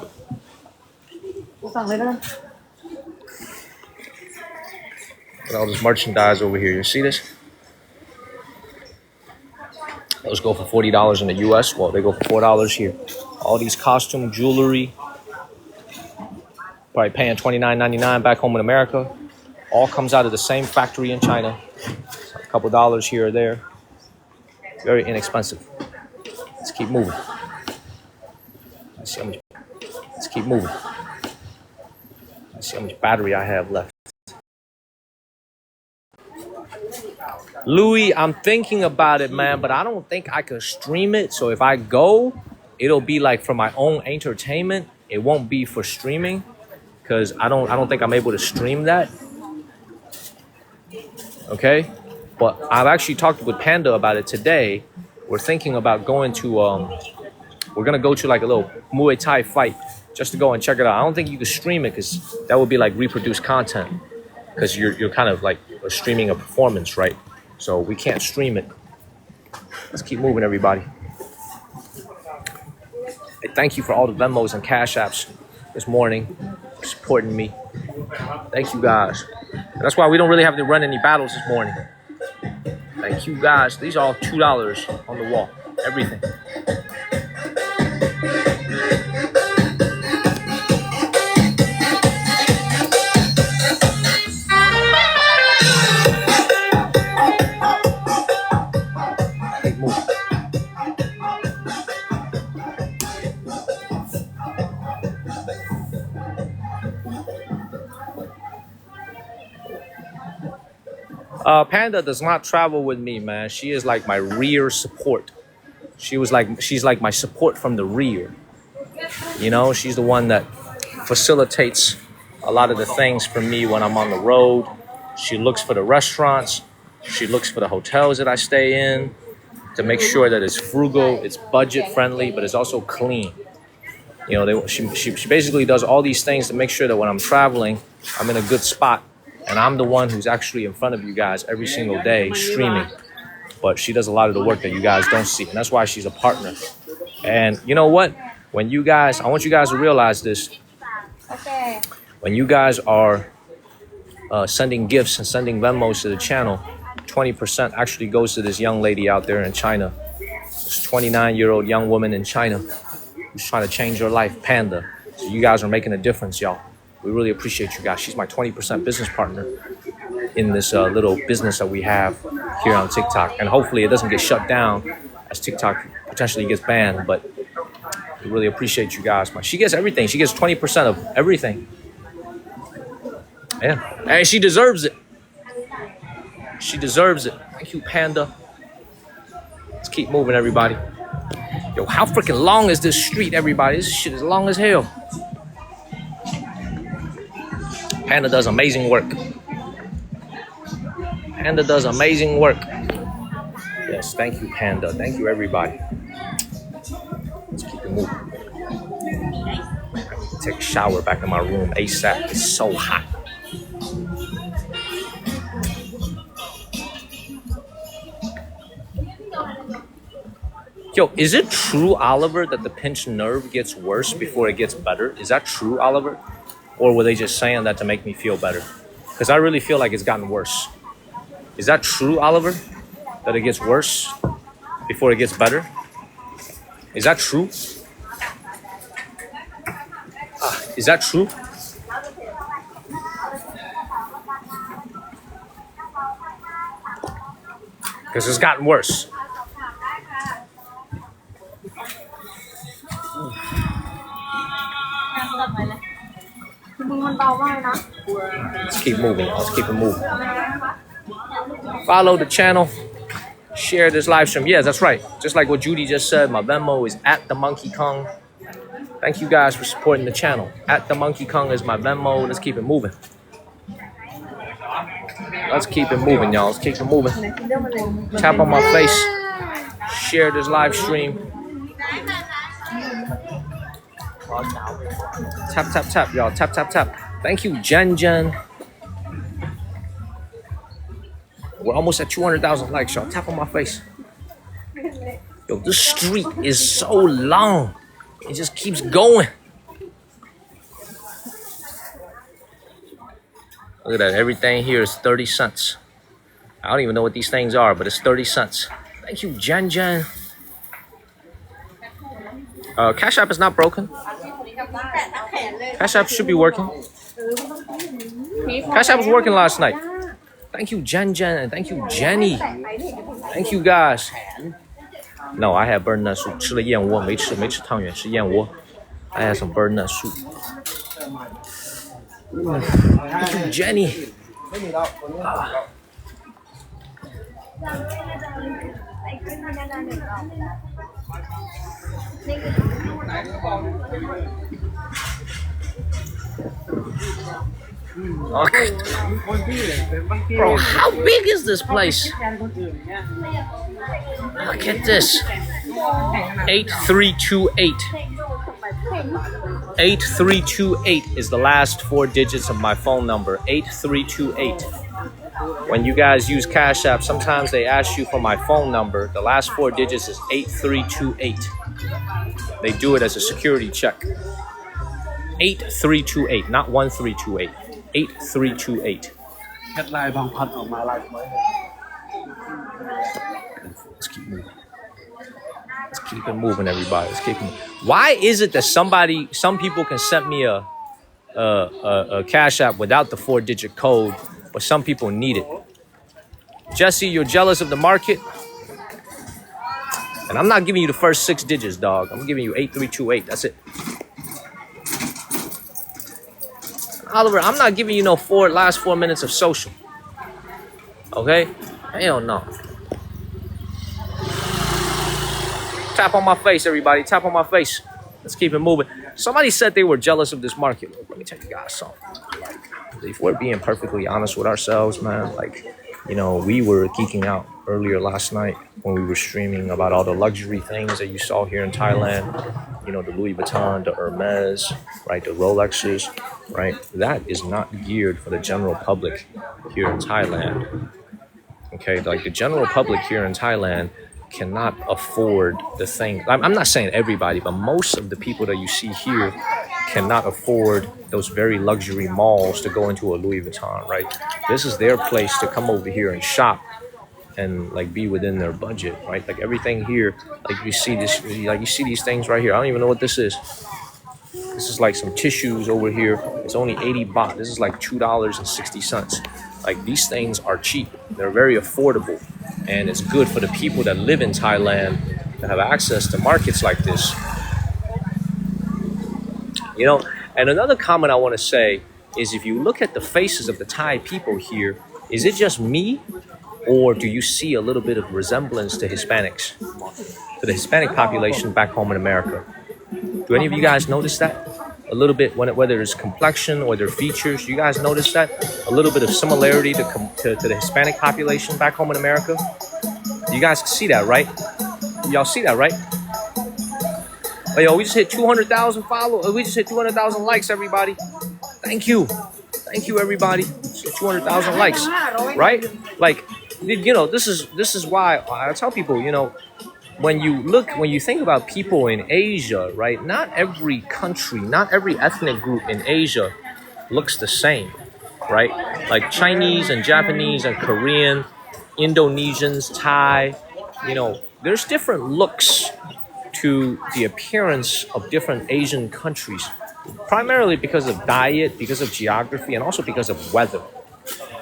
สั่งเลยก็ได้ Look at all this merchandise over here. You see this? Those go for $40 in the US. Well, they go for $4 here. All these costume jewelry. Probably paying $29.99 back home in America. All comes out of the same factory in China. A couple dollars here or there. Very inexpensive. Let's keep moving. Let's keep moving. Let's see how much battery I have left. Louis, I'm thinking about it, man, but I don't think I could stream it. So if I go, it'll be like for my own entertainment. It won't be for streaming, because I don't think I'm able to stream that. Okay, but I've actually talked with Panda about it today. We're thinking about going to we're gonna go to like a little Muay Thai fight just to go and check it out. I don't think you could stream it because that would be like reproduced content, because you're kind of like streaming a performance, right? So we can't stream it. Let's keep moving, everybody. Hey, thank you for all the Venmos and Cash Apps this morning for supporting me. Thank you guys. And that's why we don't really have to run any battles this morning. Thank you guys. These are all $2 on the wall. Everything. Panda does not travel with me, man. She is like my rear support. She's like my support from the rear. You know, she's the one that facilitates a lot of the things for me when I'm on the road. She looks for the restaurants. She looks for the hotels that I stay in to make sure that it's frugal, it's budget friendly, but it's also clean. You know, she basically does all these things to make sure that when I'm traveling, I'm in a good spot. And I'm the one who's actually in front of you guys every single day streaming. But she does a lot of the work that you guys don't see. And that's why she's a partner. And you know what? When you guys, I want you guys to realize this. When you guys are sending gifts and sending Venmos to the channel, 20% actually goes to this young lady out there in China. This 29-year-old young woman in China who's trying to change her life, Panda. So you guys are making a difference, y'all. We really appreciate you guys. She's my 20% business partner in this little business that we have here on TikTok. And hopefully it doesn't get shut down as TikTok potentially gets banned. But we really appreciate you guys. She gets everything. She gets 20% of everything. Yeah. And she deserves it. She deserves it. Thank you, Panda. Let's keep moving, everybody. Yo, how freaking long is this street, everybody? This shit is long as hell. Panda does amazing work. Panda does amazing work. Yes, thank you, Panda. Thank you, everybody. Let's keep it moving. I need to take a shower back in my room ASAP. It's so hot. Yo, is it true, Oliver, that the pinched nerve gets worse before it gets better? Is that true, Oliver? Or were they just saying that to make me feel better? Because I really feel like it's gotten worse. Is that true, Oliver? That it gets worse before it gets better? Is that true? Is that true? Because it's gotten worse. Let's keep moving. Let's keep it moving. Follow the channel. Share this live stream. Yeah, that's right. Just like what Judy just said, my Venmo is at the Monkey Kang. Thank you guys for supporting the channel. At the Monkey Kang is my Venmo. Let's keep it moving. Let's keep it moving, y'all. Let's keep it moving. Tap on my face. Share this live stream. Tap, tap, tap, y'all. Tap, tap, tap. Thank you, Jen Jen. We're almost at 200,000 likes, y'all. Tap on my face. Yo, this street is so long. It just keeps going. Look at that. Everything here is 30 cents. I don't even know what these things are, but it's 30 cents. Thank you, Jen Jen. Cash App is not broken. Cash App should be working. Cash App was working last night. Thank you, Jen Jen, and thank you, Jenny. Thank you, guys. No, I had bird nut soup. 吃了燕窝，没吃汤圆，吃燕窝。I had some bird nut soup. Thank you, Jenny. Okay. Bro, how big is this place? Look at this. 8328. 8328 is the last 4 digits of my phone number. 8328. When you guys use Cash App, sometimes they ask you for my phone number. The last 4 digits is 8328. They do it as a security check. 8328, not 1328. 8328. Let's keep moving. Let's keep it moving, everybody. Let's keep it moving. Why is it that some people can send me a Cash App without the 4-digit code, but some people need it? Jesse, you're jealous of the market? And I'm not giving you the first 6 digits, dog. I'm giving you 8328. That's it. Oliver, I'm not giving you no last 4 minutes of social. Okay? Hell no. Tap on my face, everybody. Tap on my face. Let's keep it moving. Somebody said they were jealous of this market. Let me tell you guys something. Like, if we're being perfectly honest with ourselves, man, like, you know, we were geeking out earlier last night when we were streaming about all the luxury things that you saw here in Thailand. You know, the Louis Vuitton, the Hermes, right, the Rolexes, right? That is not geared for the general public here in Thailand. Okay, like the general public here in Thailand cannot afford the thing. I'm not saying everybody, but most of the people that you see here cannot afford those very luxury malls to go into a Louis Vuitton, right? This is their place to come over here and shop and like be within their budget, right? Like everything here, like you see this, like you see these things right here. I don't even know what this is. This is like some tissues over here. It's only 80 baht. This is like $2.60. Like these things are cheap. They're very affordable. And it's good for the people that live in Thailand to have access to markets like this. You know, and another comment I want to say is if you look at the faces of the Thai people here, is it just me? Or do you see a little bit of resemblance to Hispanics, to the Hispanic population back home in America? Do any of you guys notice that? A little bit, whether it's complexion or their features, you guys notice that? A little bit of similarity to the Hispanic population back home in America? You guys see that, right? Y'all see that, right? Oh, yo, we just hit 200,000 followers. We just hit 200,000 likes, everybody. Thank you. Thank you, everybody. 200,000 likes, right? Like, you know, this is why I tell people, you know, when you think about people in Asia, right? Not every country, not every ethnic group in Asia looks the same, right? Like Chinese and Japanese and Korean, Indonesians, Thai, you know, there's different looks to the appearance of different Asian countries, primarily because of diet, because of geography, and also because of weather.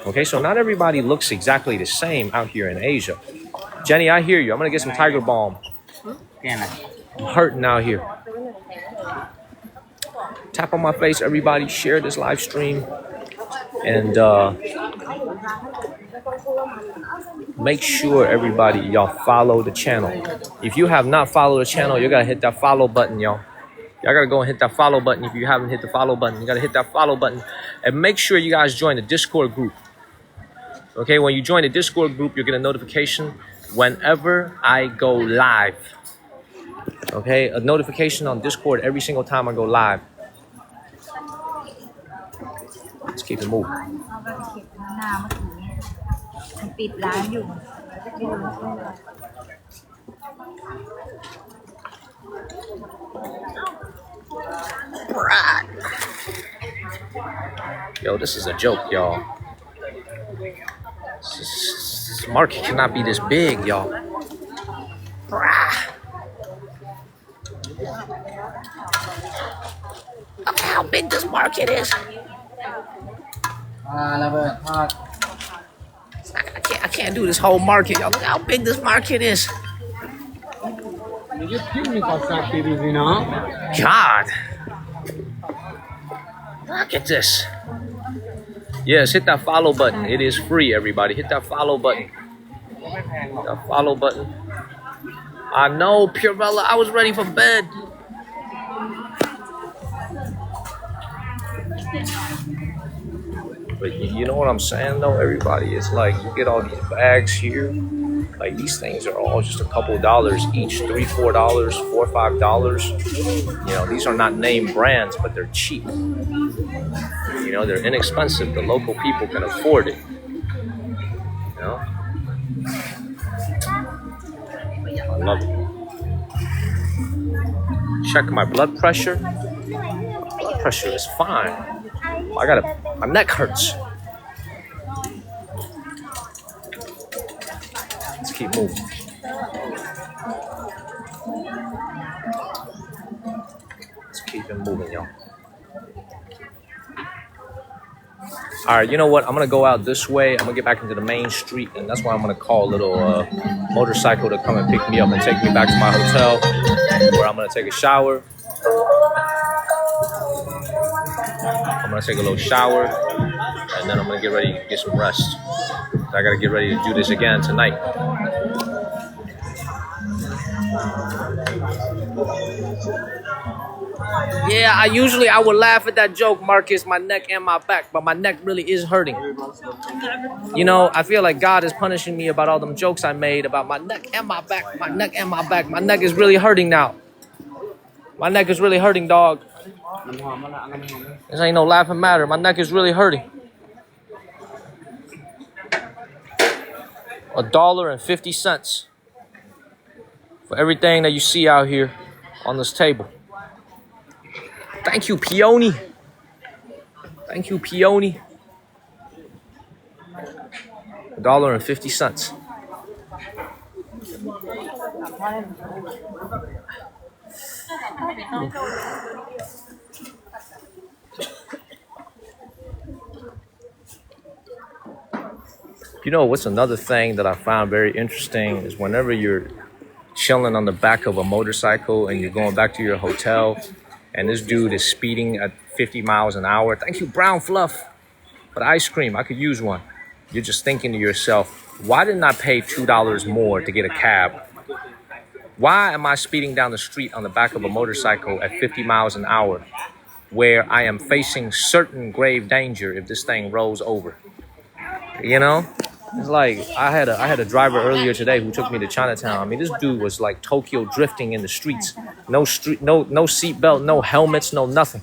Okay, so not everybody looks exactly the same out here in Asia. Jenny, I hear you. I'm gonna get some Tiger Balm. I'm hurting out here. Tap on my face, everybody. Share this live stream. And make sure, everybody, y'all follow the channel. If you have not followed the channel, you gotta hit that follow button, y'all. Y'all gotta go and hit that follow button. If you haven't hit the follow button, you gotta hit that follow button. And make sure you guys join the Discord group. Okay, when you join the Discord group, you'll get a notification whenever I go live. Okay, a notification on Discord every single time I go live. Let's keep it moving. Yo, this is a joke, y'all. This market cannot be this big, y'all. Look how big this market is. I can't do this whole market, y'all. Look how big this market is. God. Look at this. Yes, hit that follow button. It is free, everybody. Hit that follow button. Hit that follow button. I know, Purella. I was ready for bed. But you know what I'm saying, though, everybody? It's like you get all these bags here. Like, these things are all just a couple dollars each. $3, $4, $4, $5. You know, these are not name brands, but they're cheap. You know, they're inexpensive. The local people can afford it. You know? I love it. Check my blood pressure. Blood pressure is fine. My neck hurts. Let's keep moving. Let's keep it moving, y'all. All right, you know what? I'm gonna go out this way. I'm gonna get back into the main street, and that's why I'm gonna call a little motorcycle to come and pick me up and take me back to my hotel, where I'm gonna take a shower. I'm gonna take a little shower, and then I'm gonna get ready to get some rest. I gotta get ready to do this again tonight. Yeah, I would laugh at that joke, Marcus, my neck and my back, but my neck really is hurting. You know, I feel like God is punishing me about all them jokes I made about my neck and my back, my neck and my back. My neck is really hurting now. My neck is really hurting, dog. This ain't no laughing matter. My neck is really hurting. $1.50 for everything that you see out here on this table. Thank you, Peony. Thank you, Peony. $1.50. You know, what's another thing that I found very interesting is whenever you're chilling on the back of a motorcycle and you're going back to your hotel and this dude is speeding at 50 miles an hour. Thank you, Brown Fluff. But ice cream, I could use one. You're just thinking to yourself, why didn't I pay $2 more to get a cab? Why am I speeding down the street on the back of a motorcycle at 50 miles an hour where I am facing certain grave danger if this thing rolls over? You know? It's like I had a driver earlier today who took me to Chinatown. I mean, this dude was like Tokyo drifting in the streets. No seatbelt, no helmets, no nothing.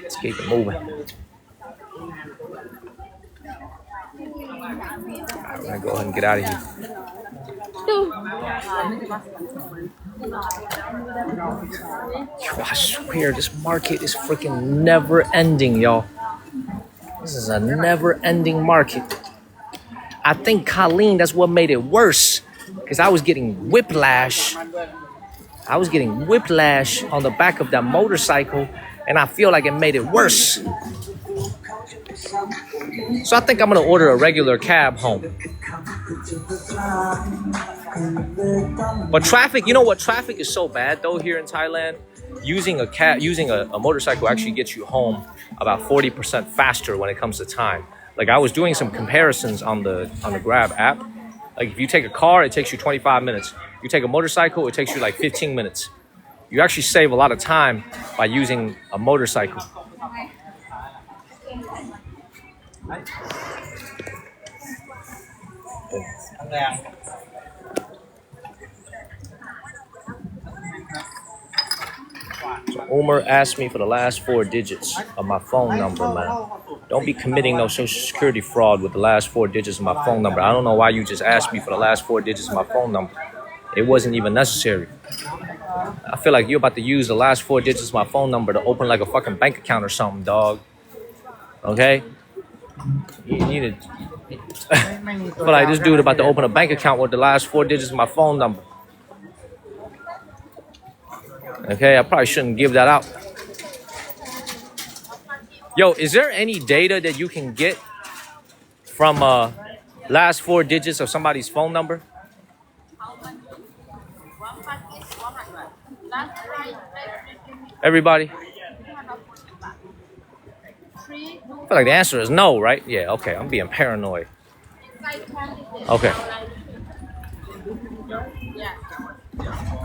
Let's keep it moving. Alright, we're gonna go ahead and get out of here. Yo, I swear this market is freaking never ending, y'all. This is a never ending market. I think, Colleen, that's what made it worse. Because I was getting whiplash. I was getting whiplash on the back of that motorcycle. And I feel like it made it worse. So I think I'm going to order a regular cab home. But traffic, you know what? Traffic is so bad, though, here in Thailand. Using a motorcycle actually gets you home about 40% faster when it comes to time. Like, I was doing some comparisons on the Grab app. Like, if you take a car, it takes you 25 minutes. You take a motorcycle, it takes you like 15 minutes. You actually save a lot of time by using a motorcycle. So Umar asked me for the last 4 digits of my phone number, man. Don't be committing no social security fraud with the last 4 digits of my phone number. I don't know why you just asked me for the last 4 digits of my phone number. It wasn't even necessary. I feel like you're about to use the last 4 digits of my phone number to open like a fucking bank account or something, dog. Okay? You need to. I feel like this dude about to open a bank account with the last 4 digits of my phone number. Okay, I probably shouldn't give that out. Yo, is there any data that you can get from last 4 digits of somebody's phone number? Everybody? I feel like the answer is no, right? Yeah, okay, I'm being paranoid. Okay.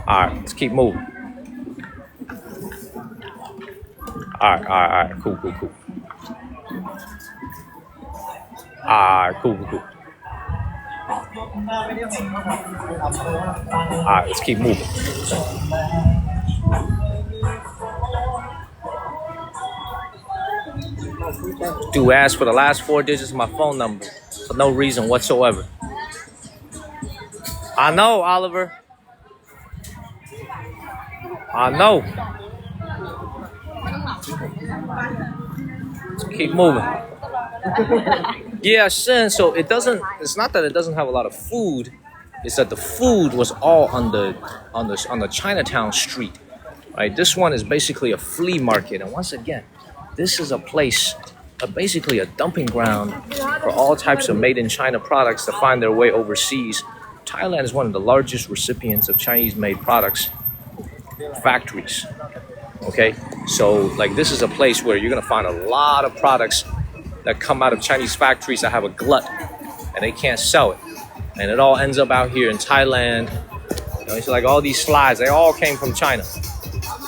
All right, let's keep moving. All right, cool. All right, cool. All right, let's keep moving. Dude asked for the last 4 digits of my phone number for no reason whatsoever. I know, Oliver. I know. Let's keep moving. Yeah, Shin. So it's not that it doesn't have a lot of food. It's that the food was all on the Chinatown street. Right? This one is basically a flea market, and once again, this is a place, basically a dumping ground for all types of made in China products to find their way overseas. Thailand is one of the largest recipients of Chinese-made products factories. Okay, so like this is a place where you're gonna find a lot of products that come out of Chinese factories that have a glut and they can't sell it, and it all ends up out here in Thailand. You know, it's like all these slides, they all came from China.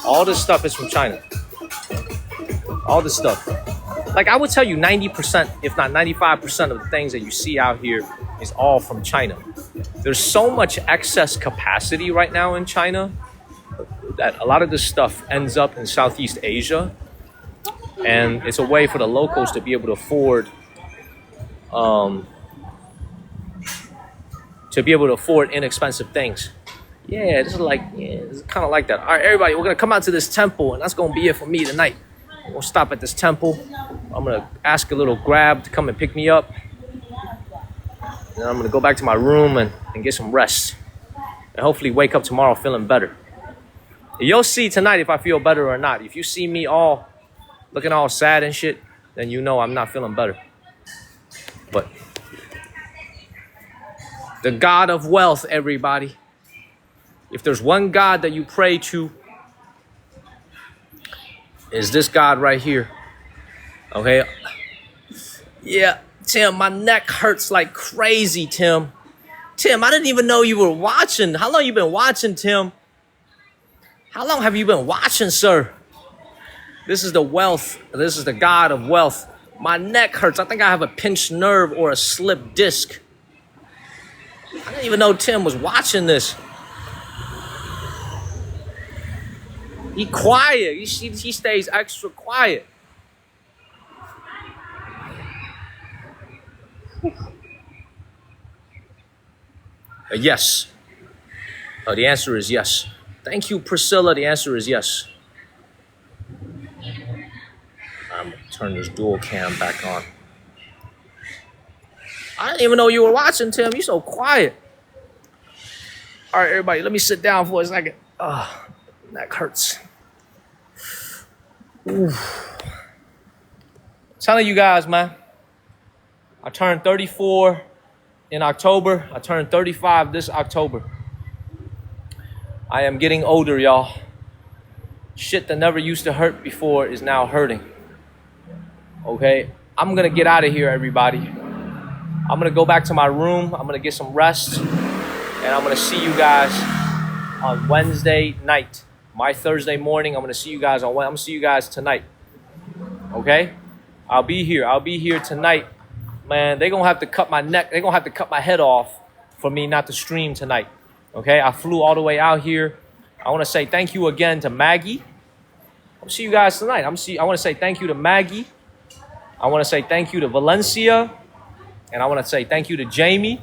All this stuff is from China. All this stuff. Like I would tell you 90%, if not 95% of the things that you see out here is all from China. There's so much excess capacity right now in China that a lot of this stuff ends up in Southeast Asia, and it's a way for the locals to be able to afford inexpensive things. Yeah, this is kind of like that. All right, everybody, we're gonna come out to this temple, and that's gonna be it for me tonight. We'll stop at this temple. I'm gonna ask a little Grab to come and pick me up, and then I'm gonna go back to my room and get some rest, and hopefully wake up tomorrow feeling better. You'll see tonight if I feel better or not. If you see me all looking all sad and shit, then you know I'm not feeling better. But the God of wealth, everybody. If there's one God that you pray to, is this God right here. Okay? Yeah, Tim, my neck hurts like crazy, Tim. Tim, I didn't even know you were watching. How long you been watching, Tim? How long have you been watching, sir? This is the wealth. This is the God of wealth. My neck hurts. I think I have a pinched nerve or a slipped disc. I didn't even know Tim was watching this. He quiet. He stays extra quiet. Yes. The answer is yes. Thank you, Priscilla. The answer is yes. I'm gonna turn this dual cam back on. I didn't even know you were watching, Tim. You so quiet. All right, everybody, let me sit down for a second. Neck hurts. Oof. Telling you guys, man. I turned 34 in October. I turned 35 this October. I am getting older, y'all. Shit that never used to hurt before is now hurting. Okay? I'm gonna get out of here, everybody. I'm gonna go back to my room. I'm gonna get some rest. And I'm gonna see you guys on Wednesday night. My Thursday morning, I'm gonna see you guys on Wednesday. I'm gonna see you guys tonight. Okay? I'll be here tonight. Man, they're gonna have to cut my neck. They're gonna have to cut my head off for me not to stream tonight. Okay, I flew all the way out here. I want to say thank you again to Maggie. I'll see you guys tonight. I want to say thank you to Maggie. I want to say thank you to Valencia. And I want to say thank you to Jamie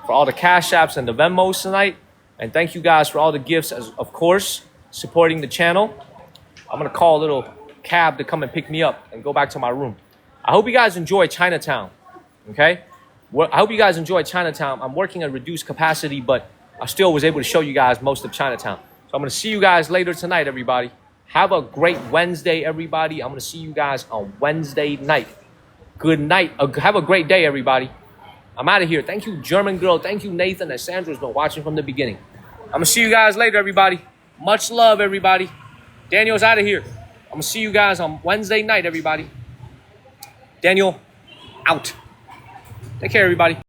for all the Cash Apps and the Venmos tonight. And thank you guys for all the gifts, of course. supporting the channel. I'm gonna call a little cab to come and pick me up and go back to my room. I hope you guys enjoy Chinatown, okay? I hope you guys enjoy Chinatown. I'm working at reduced capacity, but I still was able to show you guys most of Chinatown. So I'm gonna see you guys later tonight, everybody. Have a great Wednesday, everybody. I'm gonna see you guys on Wednesday night. Good night. Have a great day, everybody. I'm out of here. Thank you, German girl. Thank you, Nathan, and Sandra's been watching from the beginning. I'm gonna see you guys later, everybody. Much love, everybody. Daniel's out of here. I'm gonna see you guys on Wednesday night, everybody. Daniel, out. Take care, everybody.